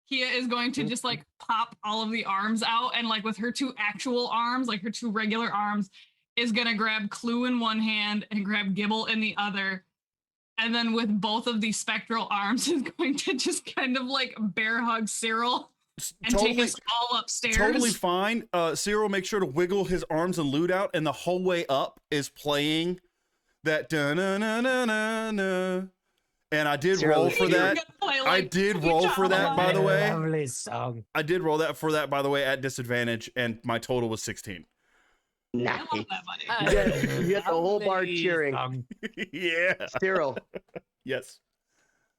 Kia is going to just like pop all of the arms out and like with her 2 actual arms, like her 2 regular arms, is gonna grab Clue in one hand and grab Gibble in the other. And then with both of these spectral arms is going to just kind of like bear hug Cyril and take us all upstairs. Totally fine. Cyril, make sure to wiggle his arms and loot out, and the whole way up is playing that da na na na na na. And I did Cyril, roll for You're that. gonna play, I like, did Sweet roll for Child that, of by the Mine. way. Lovely song. I did roll that for that, by the way, at disadvantage, and my total was 16. I Nice. love that, buddy. You get the whole bar Lovely cheering. song. Yeah. Cyril, Yes.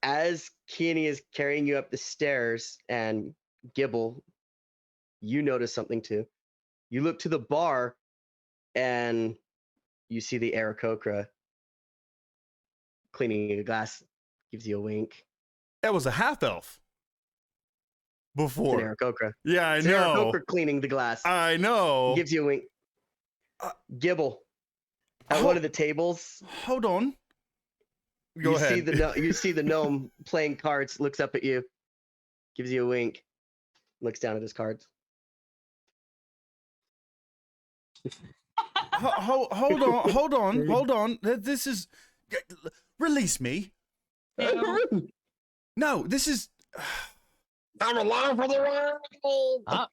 as Keany is carrying you up the stairs and Gibble, you notice something too. You look to the bar and you see the Aarakocra cleaning a glass, gives you a wink. That was a half elf. It's an Before. Aarakocra. Yeah, I It's an know. Aarakocra cleaning the glass. I know. Gives you a wink. Uh, Gibble, at Ho- one of the tables, Hold on. Go you ahead. you see the gnome playing cards, looks up at you, gives you a wink, looks down at his cards. Hold on. This is. Release me. No, this is. I'm alive for the ride. Ah.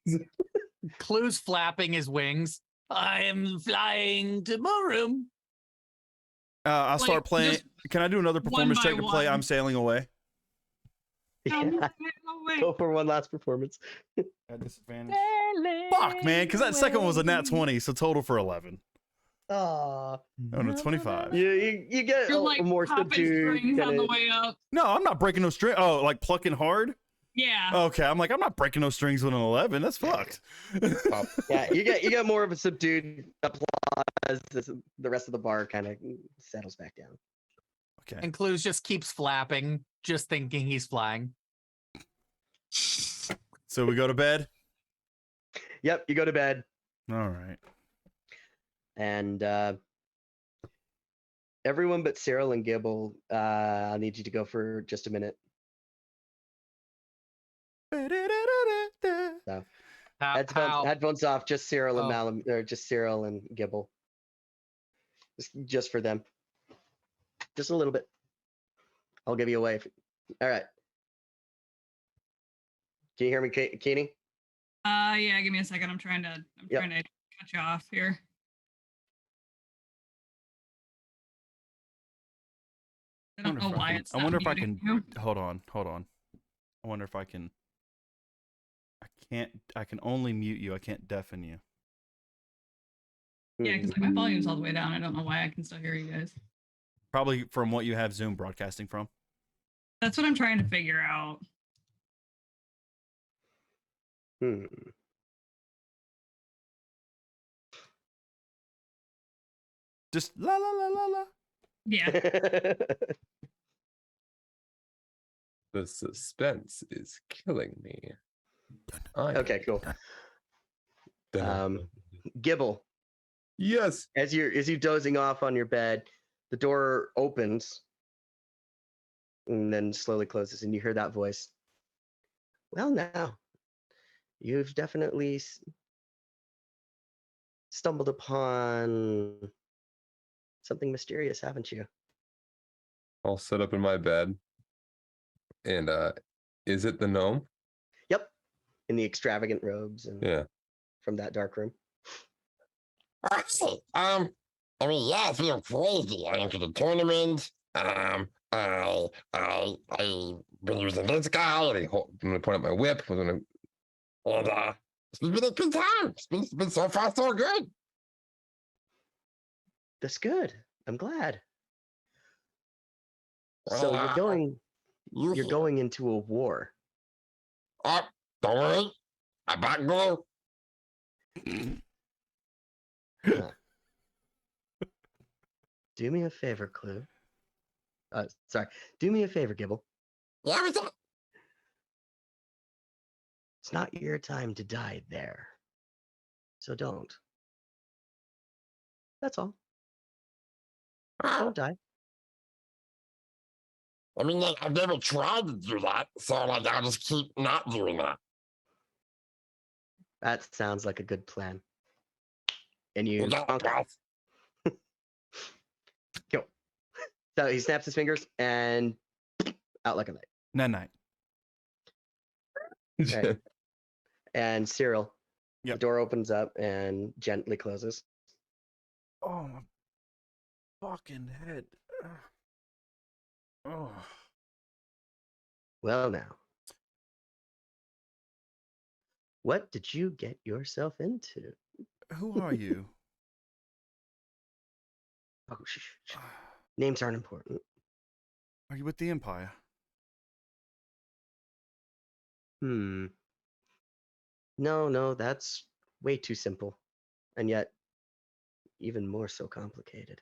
Clue's flapping his wings. I am flying to Morum. I'll Like, start playing. just Can I do another performance by check to play one. I'm Sailing Away? Yeah. Oh, wait. Go for one last performance. At disadvantage. Fuck, man, because that second one was a nat 20, so total for 11. Aw. Oh, no, 25. You get You're a like more popping subdued strings on kinda- the way up. No, I'm not breaking no string. Oh, like plucking hard? Yeah. Okay, I'm like, I'm not breaking no strings with an 11. That's fucked. Yeah, you get more of a subdued applause as the rest of the bar kind of settles back down. Okay. And Clues just keeps flapping, just thinking he's flying. So we go to bed? Yep, you go to bed, All right. and everyone but Cyril and Gibble, I need you to go for just a minute. So headphones off, just Cyril and Oh. Malum, or just Cyril and Gibble. Just for them. Just a little bit. I'll give you away. All right. Can you hear me, Keeney? Yeah, give me a second. I'm trying to Yep. cut you off here. I don't know why it's I not wonder if I muting can. you. Hold on. I wonder if I can. I can't. I can only mute you. I can't deafen you. Yeah, because like my volume's all the way down. I don't know why I can still hear you guys. Probably from what you have Zoom broadcasting from. That's what I'm trying to figure out. Hmm. Just la la la la la. Yeah. The suspense is killing me. Okay, cool. Gibble, Yes. as you're dozing off on your bed, the door opens and then slowly closes, and you hear that voice. Well, now you've definitely stumbled upon something mysterious, haven't you? I'll sit up in my bed. And is it the gnome? Yep, in the extravagant robes and Yeah. from that dark room. I mean, yeah, I feel crazy. I entered a tournament. I been using this guy. And I'm gonna point out my whip. And it's been a good time. It's been so far so good. That's good. I'm glad. So you're going into a war. Oh, don't worry. I bought glue. Huh. Do me a favor, Clue. Sorry. Do me a favor, Gibble. Yeah, what's up? It's not your time to die there. So don't. That's all. Don't die. I mean, like, I've never tried to do that, so like, I'll just keep not doing that. That sounds like a good plan. And you You got it, bonk it. boss. Go. So he snaps his fingers and out like a light. Night. Right. And Cyril, Yep. the door opens up and gently closes. Oh my fucking head. Oh. Well, now. What did you get yourself into? Who are you? Oh, shh. Names aren't important. Are you with the Empire? No, that's way too simple. And yet, even more so complicated.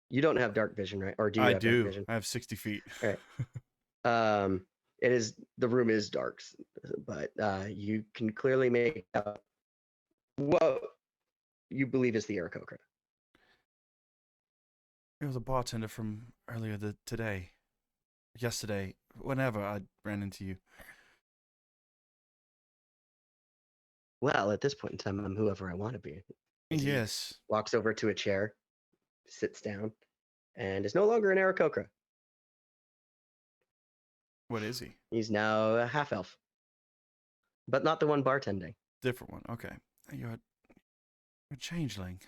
You don't have dark vision, right? Or do you I have do. dark vision? I have 60 feet. All right. The room is dark, but you can clearly make out what you believe is the Aarakocra. It was a bartender from earlier yesterday, whenever I ran into you. Well, at this point in time, I'm whoever I want to be. He Yes. walks over to a chair, sits down, and is no longer an Aarakocra. What is he? He's now a half elf, but not the one bartending. Different one. Okay. You're a changeling.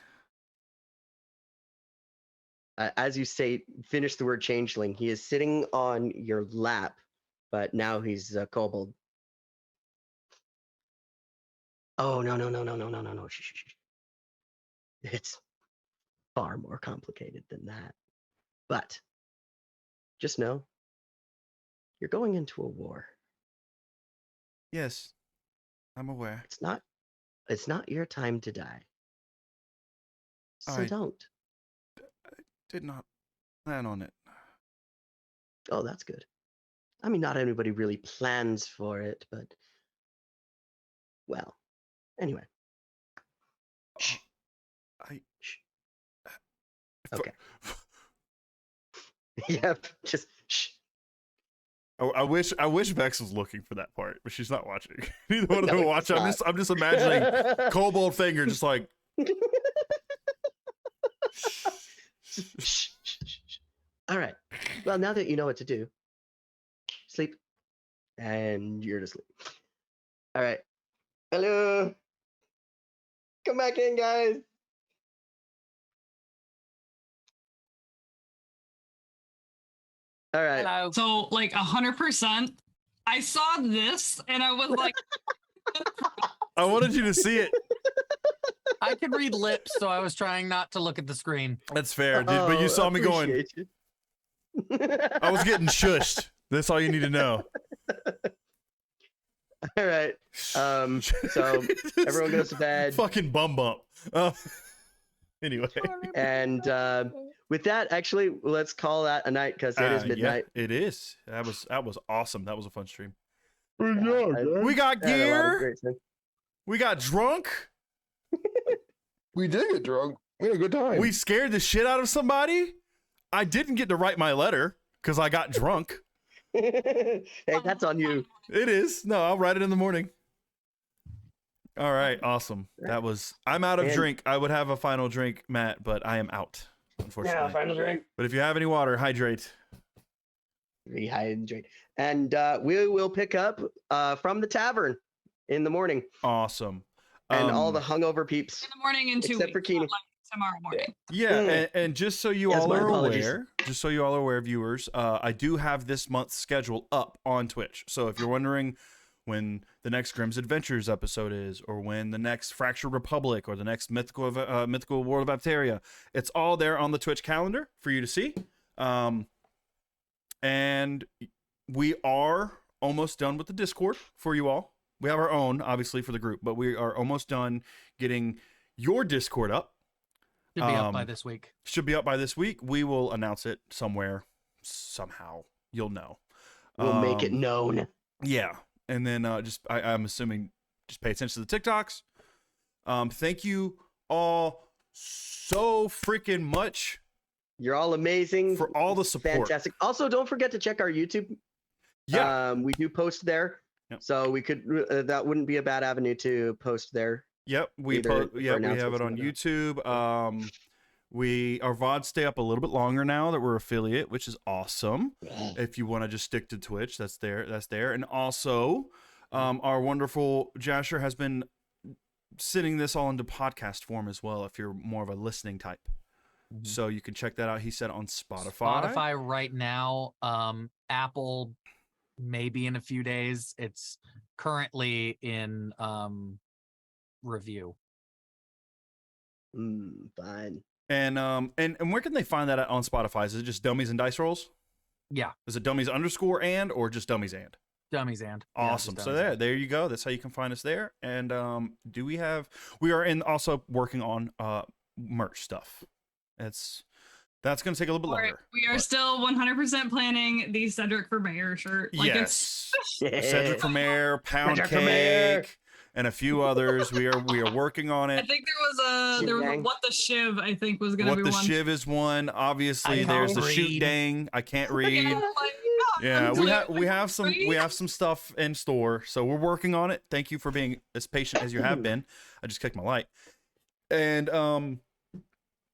As you say, finish the word changeling. He is sitting on your lap, but now he's a kobold. Oh, no. Shh. It's far more complicated than that. But just know you're going into a war. Yes. I'm aware. It's not your time to die. So I don't. did not plan on it. Oh, that's good. I mean, not everybody really plans for it, but well, anyway. Shh. I Shh. Okay. Yep. Just shh. I wish Vex was looking for that part, but she's not watching. Neither one of them No, watch. it's I'm just imagining Kobold Finger just like Shh. All right. Well, now that you know what to do, sleep, and you're to sleep. All right. Hello. Come back in, guys. All right. Hello. So like 100%. I saw this and I was like, I wanted you to see it. I could read lips, so I was trying not to look at the screen. That's fair, dude. But you saw me going. appreciate you. I was getting shushed. That's all you need to know. All right. So everyone goes to bed. Fucking bum bump. Anyway. And with that, actually, let's call that a night because it is Yeah, midnight. it is. That was awesome. That was a fun stream. I- We got I had a lot of gear. great stuff. We got drunk. We did get drunk. We had a good time. We scared the shit out of somebody. I didn't get to write my letter because I got drunk. Hey, that's on you. It is. No, I'll write it in the morning. All right, awesome. I'm out of And- drink. I would have a final drink, Matt, but I am out, unfortunately. final drink. But if you have any water, hydrate. Rehydrate. And we will pick up from the tavern in the morning. Awesome. And all the hungover In peeps. the morning and 2 Except weeks. for Keenan. not like tomorrow morning. Yeah, and just so you Yes, all my are apologies. aware, viewers, I do have this month's schedule up on Twitch. So if you're wondering when the next Grimm's Adventures episode is, or when the next Fractured Republic, or the next Mythical World of Avteria, it's all there on the Twitch calendar for you to see. And we are almost done with the Discord for you all. We have our own, obviously, for the group, but we are almost done getting your Discord up. Should be up by this week. Should be up by this week. We will announce it somewhere, somehow. You'll know. We'll make it known. Yeah, and then I'm assuming just pay attention to the TikToks. Thank you all so freaking much You're all amazing. for all the support. Fantastic. Also, don't forget to check our YouTube. Yeah, We do post there. Yep. So we could that wouldn't be a bad avenue to post there. yep. We either for we have announcements it or on whatnot. YouTube. Our VODs stay up a little bit longer now that we're affiliate, which is awesome. If you want to just stick to Twitch, that's there. And also, our wonderful Jasher has been sending this all into podcast form as well, if you're more of a listening type. Mhm. So you can check that out. He said on Spotify. Spotify right now. Apple maybe in a few days. It's currently in review. Fine. And where can they find that on Spotify? Is it just Dummies and Dice Rolls? Yeah, Is it Dummies _ or just Dummies and? dummies and yeah, Awesome. just So dummies and. there you go. That's how you can find us there. And we are also working on merch stuff. That's going to take a little bit longer. We are but- still 100% planning the Cedric for Mayor shirt. Like yes. Cedric for Mayor, Pound Cedric for Mayor. Cake, and a few others. We are working on I it. think there was a Dang. what the Shiv. I think was gonna What be the one. Shiv is one. Obviously, I there's the can't Shoot read. Dang. I can't read. Yeah, like, Yeah, I'm we have some stuff in store, so we're working on it. Thank you for being as patient as you have been. I just kicked my light, and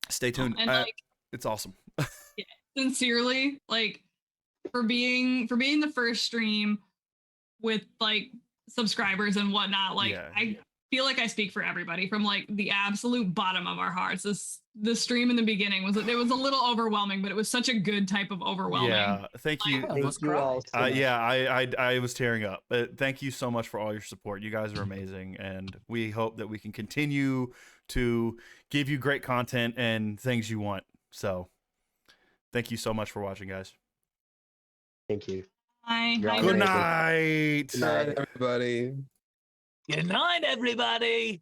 stay tuned. And like It's awesome. sincerely, like for being the first stream with like subscribers and whatnot, like Yeah. I feel like I speak for everybody from like the absolute bottom of our hearts. The stream in the beginning was a little overwhelming, but it was such a good type of overwhelming. Yeah, thank you. I almost Thank you all cried. so much. Yeah, I was tearing up. Thank you so much for all your support. You guys are amazing, and we hope that we can continue to give you great content and things you want. So, thank you so much for watching, guys. Thank you. Hi, You're hi, all Good amazing. night. Good night, everybody. Good night, everybody.